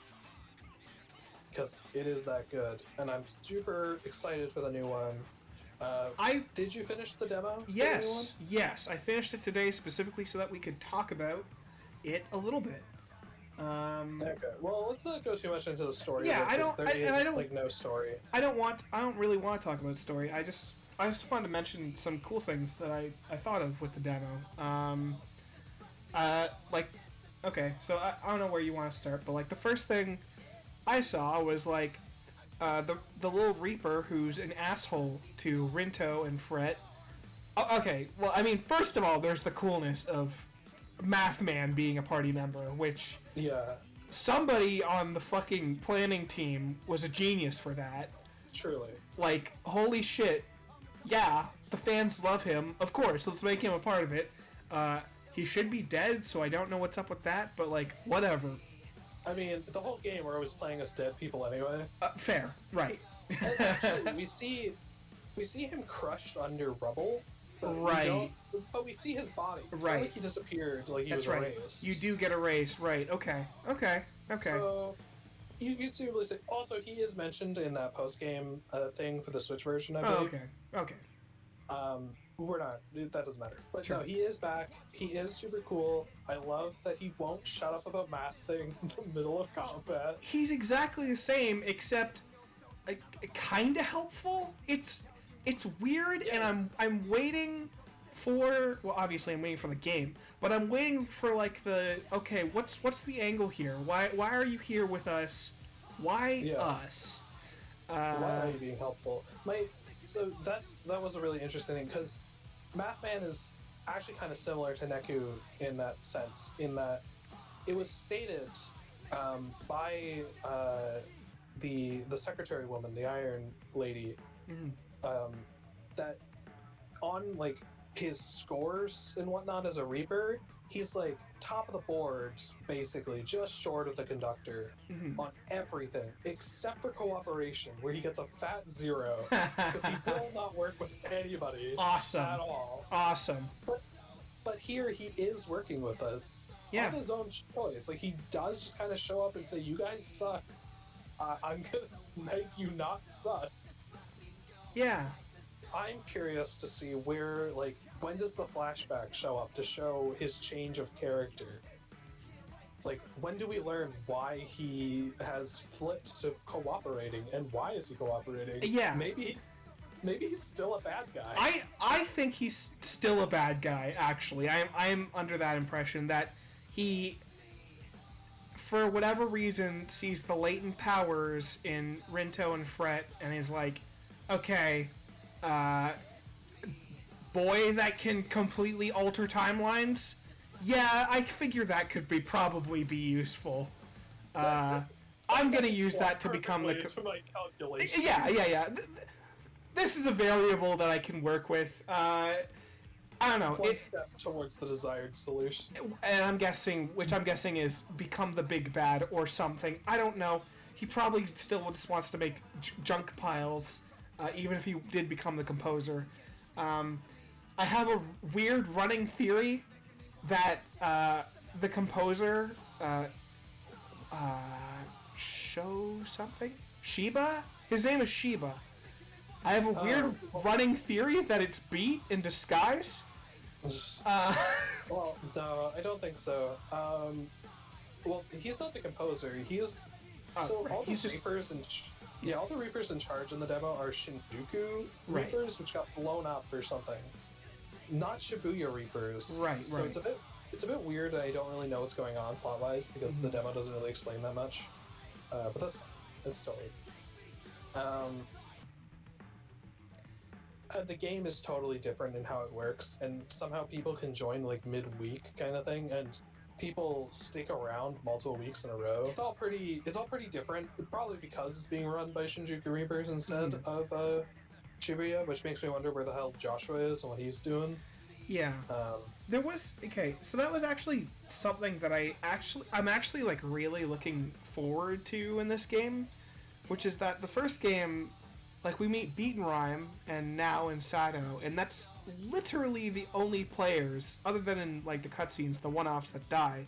because it is that good, and I'm super excited for the new one. Did you finish the demo? Yes, I finished it today specifically so that we could talk about it a little bit. Okay. Well, let's not go too much into the story. Yeah, I don't. No story. I don't really want to talk about the story. I just wanted to mention some cool things that I thought of with the demo. Okay, so I don't know where you want to start, but the first thing I saw was the little Reaper who's an asshole to Rinto and Fret. Okay, well, first of all, there's the coolness of Mathman being a party member, which somebody on the fucking planning team was a genius for that. Truly. Holy shit. Yeah, the fans love him. Of course, let's make him a part of it. He should be dead, so I don't know what's up with that, but whatever. The whole game we're always playing as dead people anyway. Fair, right. And actually, we see him crushed under rubble. Right. But we see his body. It's right. Not like he disappeared, he That's was right. erased. You do get erased, right. Okay. So, you can see, also, he is mentioned in that post-game thing for the Switch version, I believe. Okay. We're not, that doesn't matter. But sure. No, he is back. He is super cool. I love that he won't shut up about math things in the middle of combat. He's exactly the same, except kind of helpful. It's weird, and I'm waiting for, well, obviously I'm waiting for the game, but I'm waiting for like okay, what's the angle here? Why are you here with us? Why us? Why are you being helpful? So that was a really interesting thing, because Mathman is actually kind of similar to Neku in that sense, in that it was stated by the secretary woman, the Iron Lady, that on like his scores and whatnot as a Reaper, he's like top of the boards, basically, just short of the conductor on everything except for cooperation, where he gets a fat 0 because he will not work with anybody. Awesome. At all. Awesome. But here he is working with us on his own choice. Like, he does just kind of show up and say, "You guys suck. I'm gonna make you not suck." Yeah. I'm curious to see where, like, when does the flashback show up to show his change of character? Like, when do we learn why he has flipped to cooperating, and why is he cooperating? Yeah. Maybe he's still a bad guy. I think he's still a bad guy, actually. I'm under that impression that he, for whatever reason, sees the latent powers in Rinto and Fret and is like, okay, boy that can completely alter timelines? Yeah, I figure that could probably be useful. I'm gonna use that to become the... to my calculation. Yeah. This is a variable that I can work with. I don't know. One step towards the desired solution. And I'm guessing is become the big bad or something. I don't know. He probably still just wants to make junk piles, even if he did become the composer. I have a weird running theory that the composer, Shiba? His name is Shiba. I have a weird running theory that it's Beat in disguise. Well, no, I don't think so. Well, he's not the composer. He's all the Reapers in charge in the demo are Shinjuku Reapers, which got blown up or something. Not Shibuya Reapers. Right. So it's a bit weird. I don't really know what's going on plot-wise because the demo doesn't really explain that much. But that's totally. The game is totally different in how it works, and somehow people can join like mid-week kind of thing, and people stick around multiple weeks in a row. It's all pretty different, probably because it's being run by Shinjuku Reapers instead of Shibuya, which makes me wonder where the hell Joshua is and what he's doing. Yeah. There was so that was actually something that I'm actually like really looking forward to in this game, which is that the first game, like, we meet Beat and Rhyme and Now and Sato, and that's literally the only players, other than in like the cutscenes, the one-offs that die.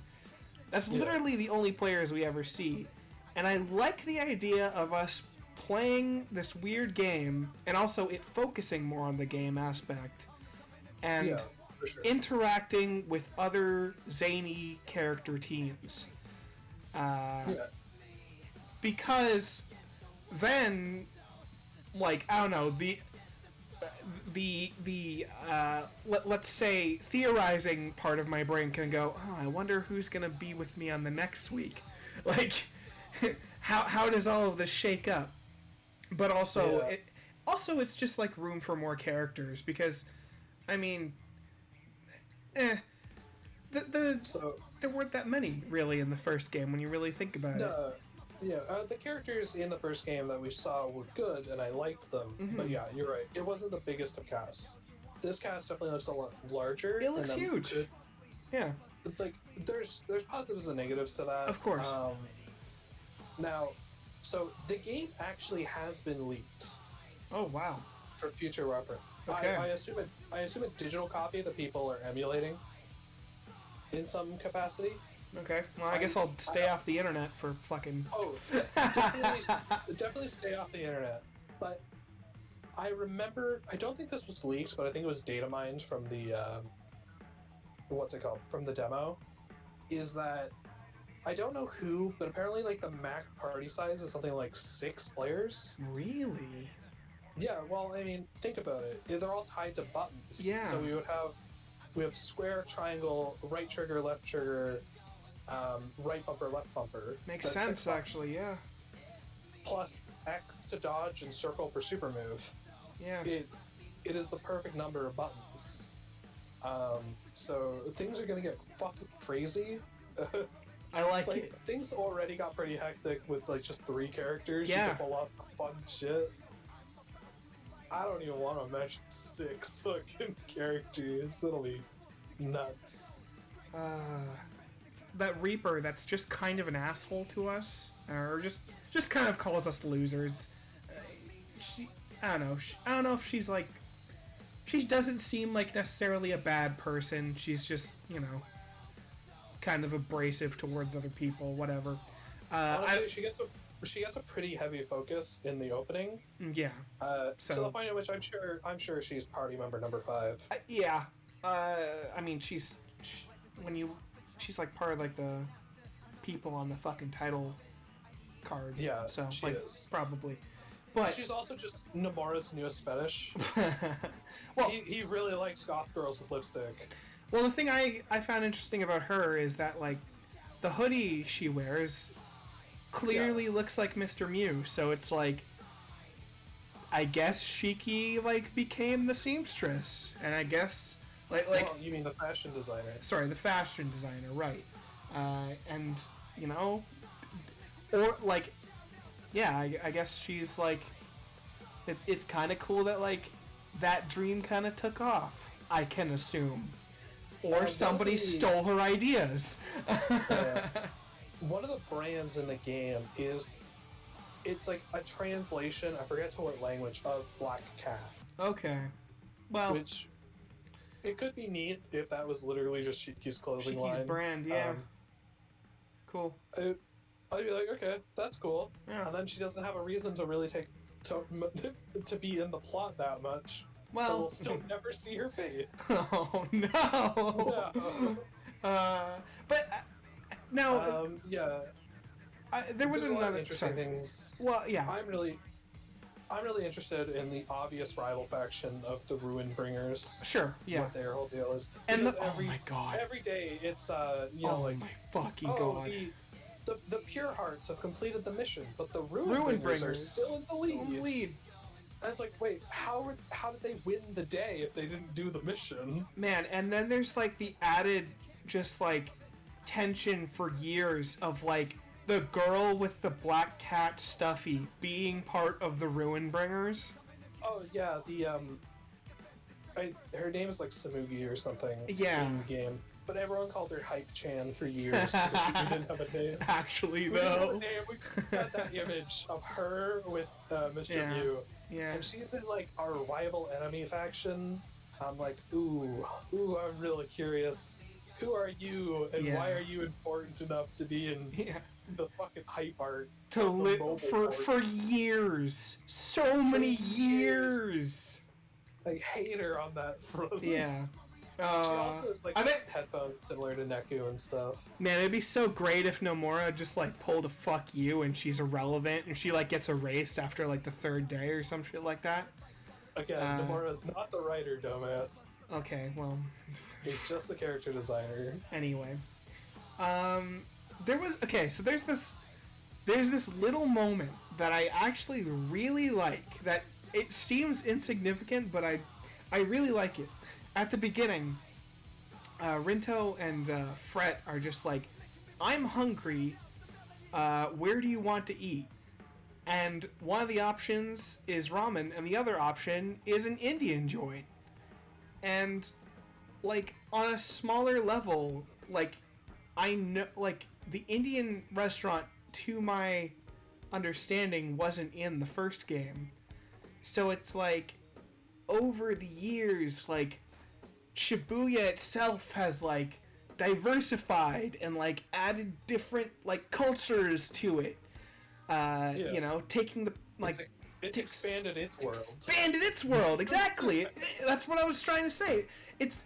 That's literally the only players we ever see. And I like the idea of us playing this weird game, and also it focusing more on the game aspect, and interacting with other zany character teams. Because then, like, I don't know, let's say theorizing part of my brain can go, oh, I wonder who's gonna be with me on the next week. Like, how does all of this shake up? But also, it's just like room for more characters, because, I mean, there weren't that many really in the first game when you really think about it. Yeah, the characters in the first game that we saw were good, and I liked them. But yeah, you're right. It wasn't the biggest of casts. This cast definitely looks a lot larger. It looks huge. Yeah. But, like, there's positives and negatives to that. Of course. Now, so the game actually has been leaked. Oh wow. For future reference. Okay. I assume a digital copy that people are emulating in some capacity. Okay, well, I guess I'll stay off the internet for fucking... Oh, definitely stay off the internet. But I remember, I don't think this was leaked, but I think it was data mined from the, from the demo, is that I don't know who, but apparently like the max party size is something like 6 players. Really? Yeah, well, I mean, think about it. They're all tied to buttons. Yeah. So we have square, triangle, right trigger, left trigger, right bumper, left bumper. Makes sense, actually, yeah. Plus X to dodge and circle for super move. Yeah. It is the perfect number of buttons. So things are gonna get fucking crazy. I like it. Things already got pretty hectic with like just 3 characters. Yeah. You can pull off fun shit. I don't even want to mention 6 fucking characters. It'll be nuts. That Reaper that's just kind of an asshole to us, or just kind of calls us losers. I don't know if she's like, she doesn't seem like necessarily a bad person. She's just, you know, kind of abrasive towards other people, whatever. Honestly, she gets a pretty heavy focus in the opening. Yeah. To the point at which I'm sure she's party member number 5. Yeah. I mean, she's like part of like the people on the fucking title card. Yeah. So she like, is probably. But she's also just Nomura's newest fetish. Well, he really likes goth girls with lipstick. Well, the thing I found interesting about her is that, like, the hoodie she wears clearly looks like Mr. Mew, so it's like, I guess Shiki, like, became the seamstress, and I guess, well, you mean the fashion designer. Sorry, the fashion designer, right. And, you know, or, like, yeah, I guess she's, like, it's kind of cool that, like, that dream kind of took off, I can assume. Or somebody stole her ideas. One of the brands in the game it's like a translation, I forget to what language, of Black Cat. Okay. Well, which, it could be neat if that was literally just Shiki's clothing line. Shiki's brand, yeah. Cool. I'd be like, okay, that's cool. Yeah. And then she doesn't have a reason to really to be in the plot that much. Well, so we'll still never see her face. Oh no! No. But now, yeah, there was another interesting things. Well, yeah, I'm really interested in the obvious rival faction of the Ruin Bringers. Sure, yeah. What their whole deal is, and oh my god, every day it's you know, like, my fucking god. The Pure Hearts have completed the mission, but the Ruin Bringers are still in the lead. And it's like, wait, how did they win the day if they didn't do the mission? Man, and then there's like the added, just like, tension for years of like the girl with the black cat stuffy being part of the Ruin Bringers. Oh yeah, her name is like Samugi or something. Yeah. In the game. But everyone called her Hype Chan for years because she didn't have a name. Actually, we didn't have a though. name. We got that image of her with Mr. Mew. Yeah. And she's in like our rival enemy faction. I'm like, ooh, I'm really curious. Who are you, and why are you important enough to be in the fucking hype art? To live for years, so many years. I hate her on that front. Yeah. She also has like headphones similar to Neku and stuff. Man, it'd be so great if Nomura just like pulled a fuck you and she's irrelevant and she like gets erased after like the 3rd day or some shit like that. Again, Nomura's not the writer, dumbass. Okay, well, he's just the character designer. Anyway, so there's this little moment that I actually really like. That it seems insignificant, but I really like it. At the beginning, Rinto and Fret are just like, I'm hungry, where do you want to eat? And one of the options is ramen, and the other option is an Indian joint. And, like, on a smaller level, like, I know, like, the Indian restaurant, to my understanding, wasn't in the first game. So it's like, over the years, like, Shibuya itself has, like, diversified and, like, added different, like, cultures to it. You know, taking the, like... It's expanded its world. Expanded its world, exactly! That's what I was trying to say. It's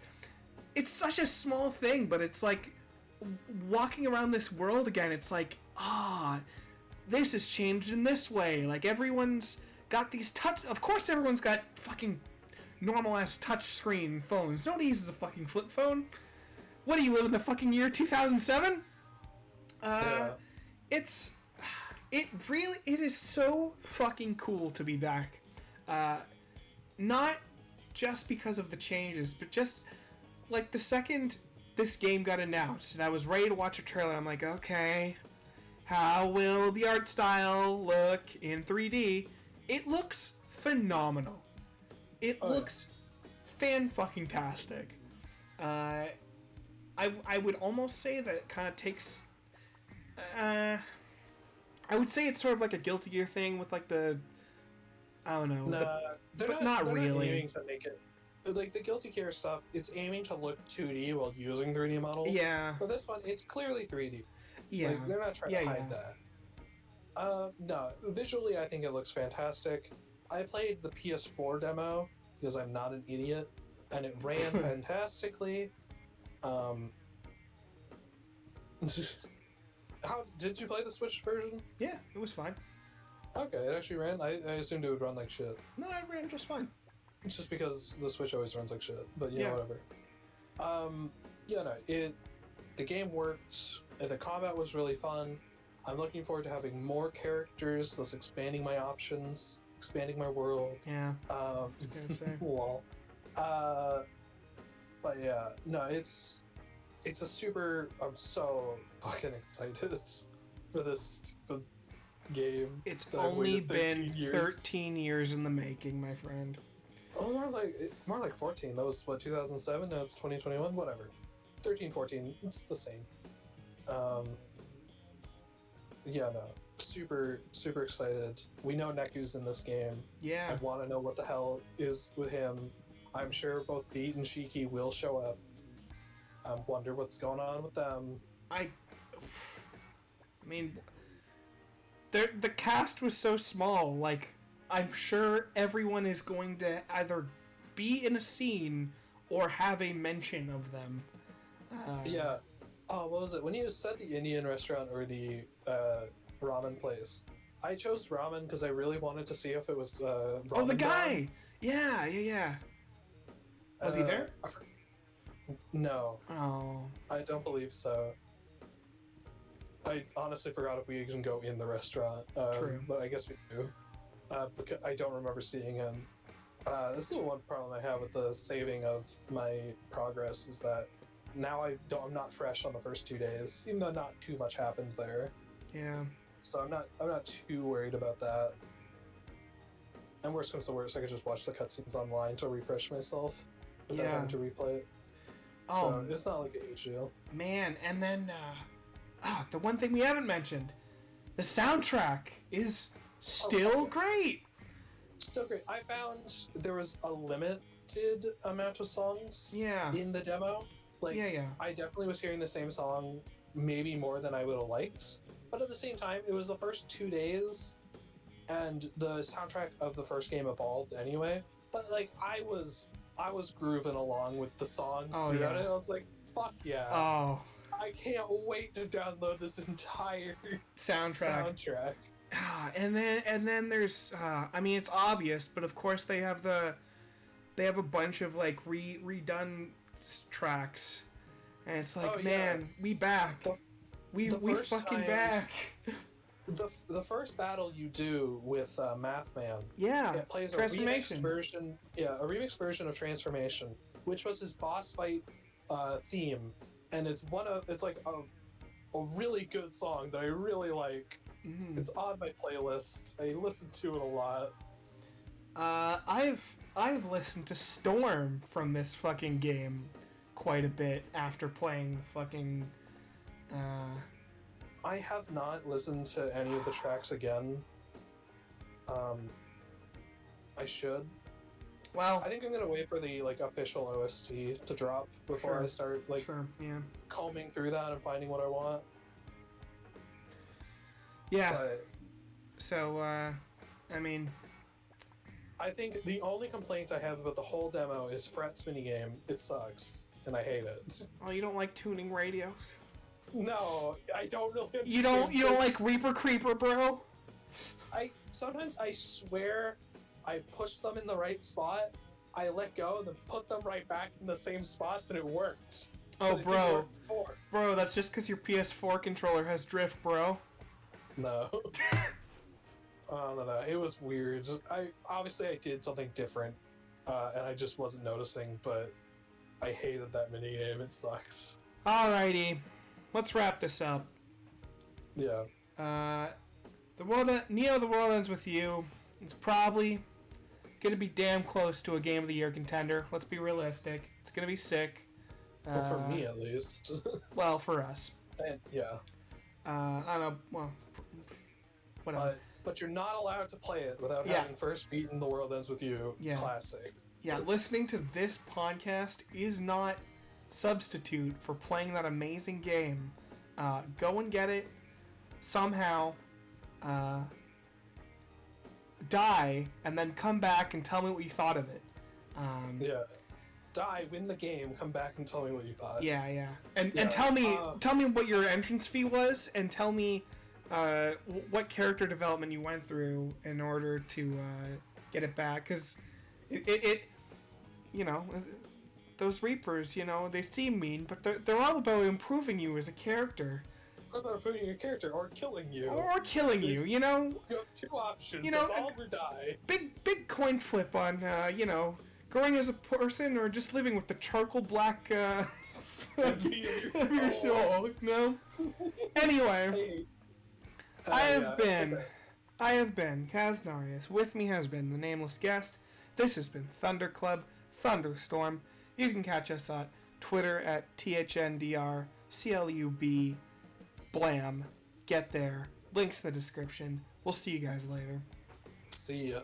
such a small thing, but it's, like, walking around this world again, it's like, this has changed in this way. Like, everyone's got these touch... Of course everyone's got fucking normal-ass touch-screen phones. Nobody uses a fucking flip phone. What, do you live in the fucking year 2007? It is so fucking cool to be back. Not just because of the changes, but just, like, the second this game got announced, and I was ready to watch a trailer, I'm like, okay, how will the art style look in 3D? It looks phenomenal. It looks fan-fucking-tastic. I would almost say that it kind of takes... I would say it's sort of like a Guilty Gear thing with, like, the... I don't know. Nah, but not really. Not aiming to make it... Like, the Guilty Gear stuff, it's aiming to look 2D while using 3D models. Yeah. For this one, it's clearly 3D. Yeah. Like, they're not trying to hide that. No, visually I think it looks fantastic. I played the PS4 demo, because I'm not an idiot, and it ran fantastically. How did you play the Switch version? Yeah, it was fine. Okay, it actually ran. I assumed it would run like shit. No, it ran just fine. It's just because the Switch always runs like shit. But yeah, whatever. The game worked. The combat was really fun. I'm looking forward to having more characters, thus expanding my options, expanding my world. Yeah. I was gonna say. Well. But yeah, no, it's a super. I'm so fucking excited for this stupid game. It's only been 13 years in the making, my friend. Oh, more like 14. That was what, 2007. Now it's 2021. Whatever, 13, 14. It's the same. Yeah, no, super excited. We know Neku's in this game. Yeah. I want to know what the hell is with him. I'm sure both Beat and Shiki will show up. I wonder what's going on with them. I mean, the cast was so small. Like, I'm sure everyone is going to either be in a scene or have a mention of them. Yeah. Oh, what was it? When you said the Indian restaurant or the ramen place, I chose ramen because I really wanted to see if it was ramen. Oh, the guy! Yeah. Was he there? No. Oh. I don't believe so. I honestly forgot if we even go in the restaurant. True. But I guess we do. Because I don't remember seeing him. This is the one problem I have with the saving of my progress is that now I'm not fresh on the first 2 days, even though not too much happened there. Yeah. So I'm not too worried about that. And worst comes to worst, I could just watch the cutscenes online to refresh myself without having to replay it. So it's not like a huge deal. Man, and then the one thing we haven't mentioned, the soundtrack is still great. Still great. I found there was a limited amount of songs in the demo. Like, I definitely was hearing the same song maybe more than I would have liked. But at the same time, it was the first 2 days, and the soundtrack of the first game evolved anyway. But like, I was grooving along with the songs throughout it. I was like, fuck yeah. Oh. I can't wait to download this entire soundtrack. And then there's I mean, it's obvious, but of course they have a bunch of like redone tracks, and it's like, man, we back. We fucking back. The first battle you do with Mathman, it plays a remixed version of Transformation, which was his boss fight theme, and it's like a really good song that I really like. Mm-hmm. It's on my playlist. I listen to it a lot. I've listened to Storm from this fucking game quite a bit after playing the fucking. I have not listened to any of the tracks again. I should. Well, I think I'm gonna wait for the official OST to drop before I start combing through that and finding what I want. Yeah. But, so, I mean, I think the only complaint I have about the whole demo is Fret's minigame. It sucks, and I hate it. Oh, you don't like tuning radios? No, I don't really. You don't like Reaper Creeper, bro? Sometimes I swear I push them in the right spot, I let go, and then put them right back in the same spots, and it worked. Oh, bro. Bro, that's just because your PS4 controller has drift, bro. No. No. It was weird. Obviously I did something different, and I just wasn't noticing, but I hated that minigame. It sucked. Alrighty. Let's wrap this up. Yeah. Neo the World Ends With You. It's probably gonna be damn close to a Game of the Year contender. Let's be realistic. It's gonna be sick. Well, for me, at least. Well, for us. And, yeah. I don't know. Well, whatever. But you're not allowed to play it without having first beaten The World Ends With You. Yeah. Classic. Yeah, listening to this podcast is not substitute for playing that amazing game. Go and get it somehow. Die, and then come back and tell me what you thought of it. Yeah. Die, win the game, come back and tell me what you thought. Yeah. And tell me what your entrance fee was, and tell me what character development you went through in order to get it back. Because it those Reapers, they seem mean, but they're all about improving you as a character. What about improving your character or killing you? Or killing you, You have two options, evolve or die. Big coin flip on, growing as a person or just living with the charcoal black of your soul. No? Anyway, I have been Kaznarious. With me has been the nameless guest. This has been Thunder Club Thunderstorm. You can catch us on Twitter at THNDRCLUB. Blam. Get there. Links in the description. We'll see you guys later. See ya.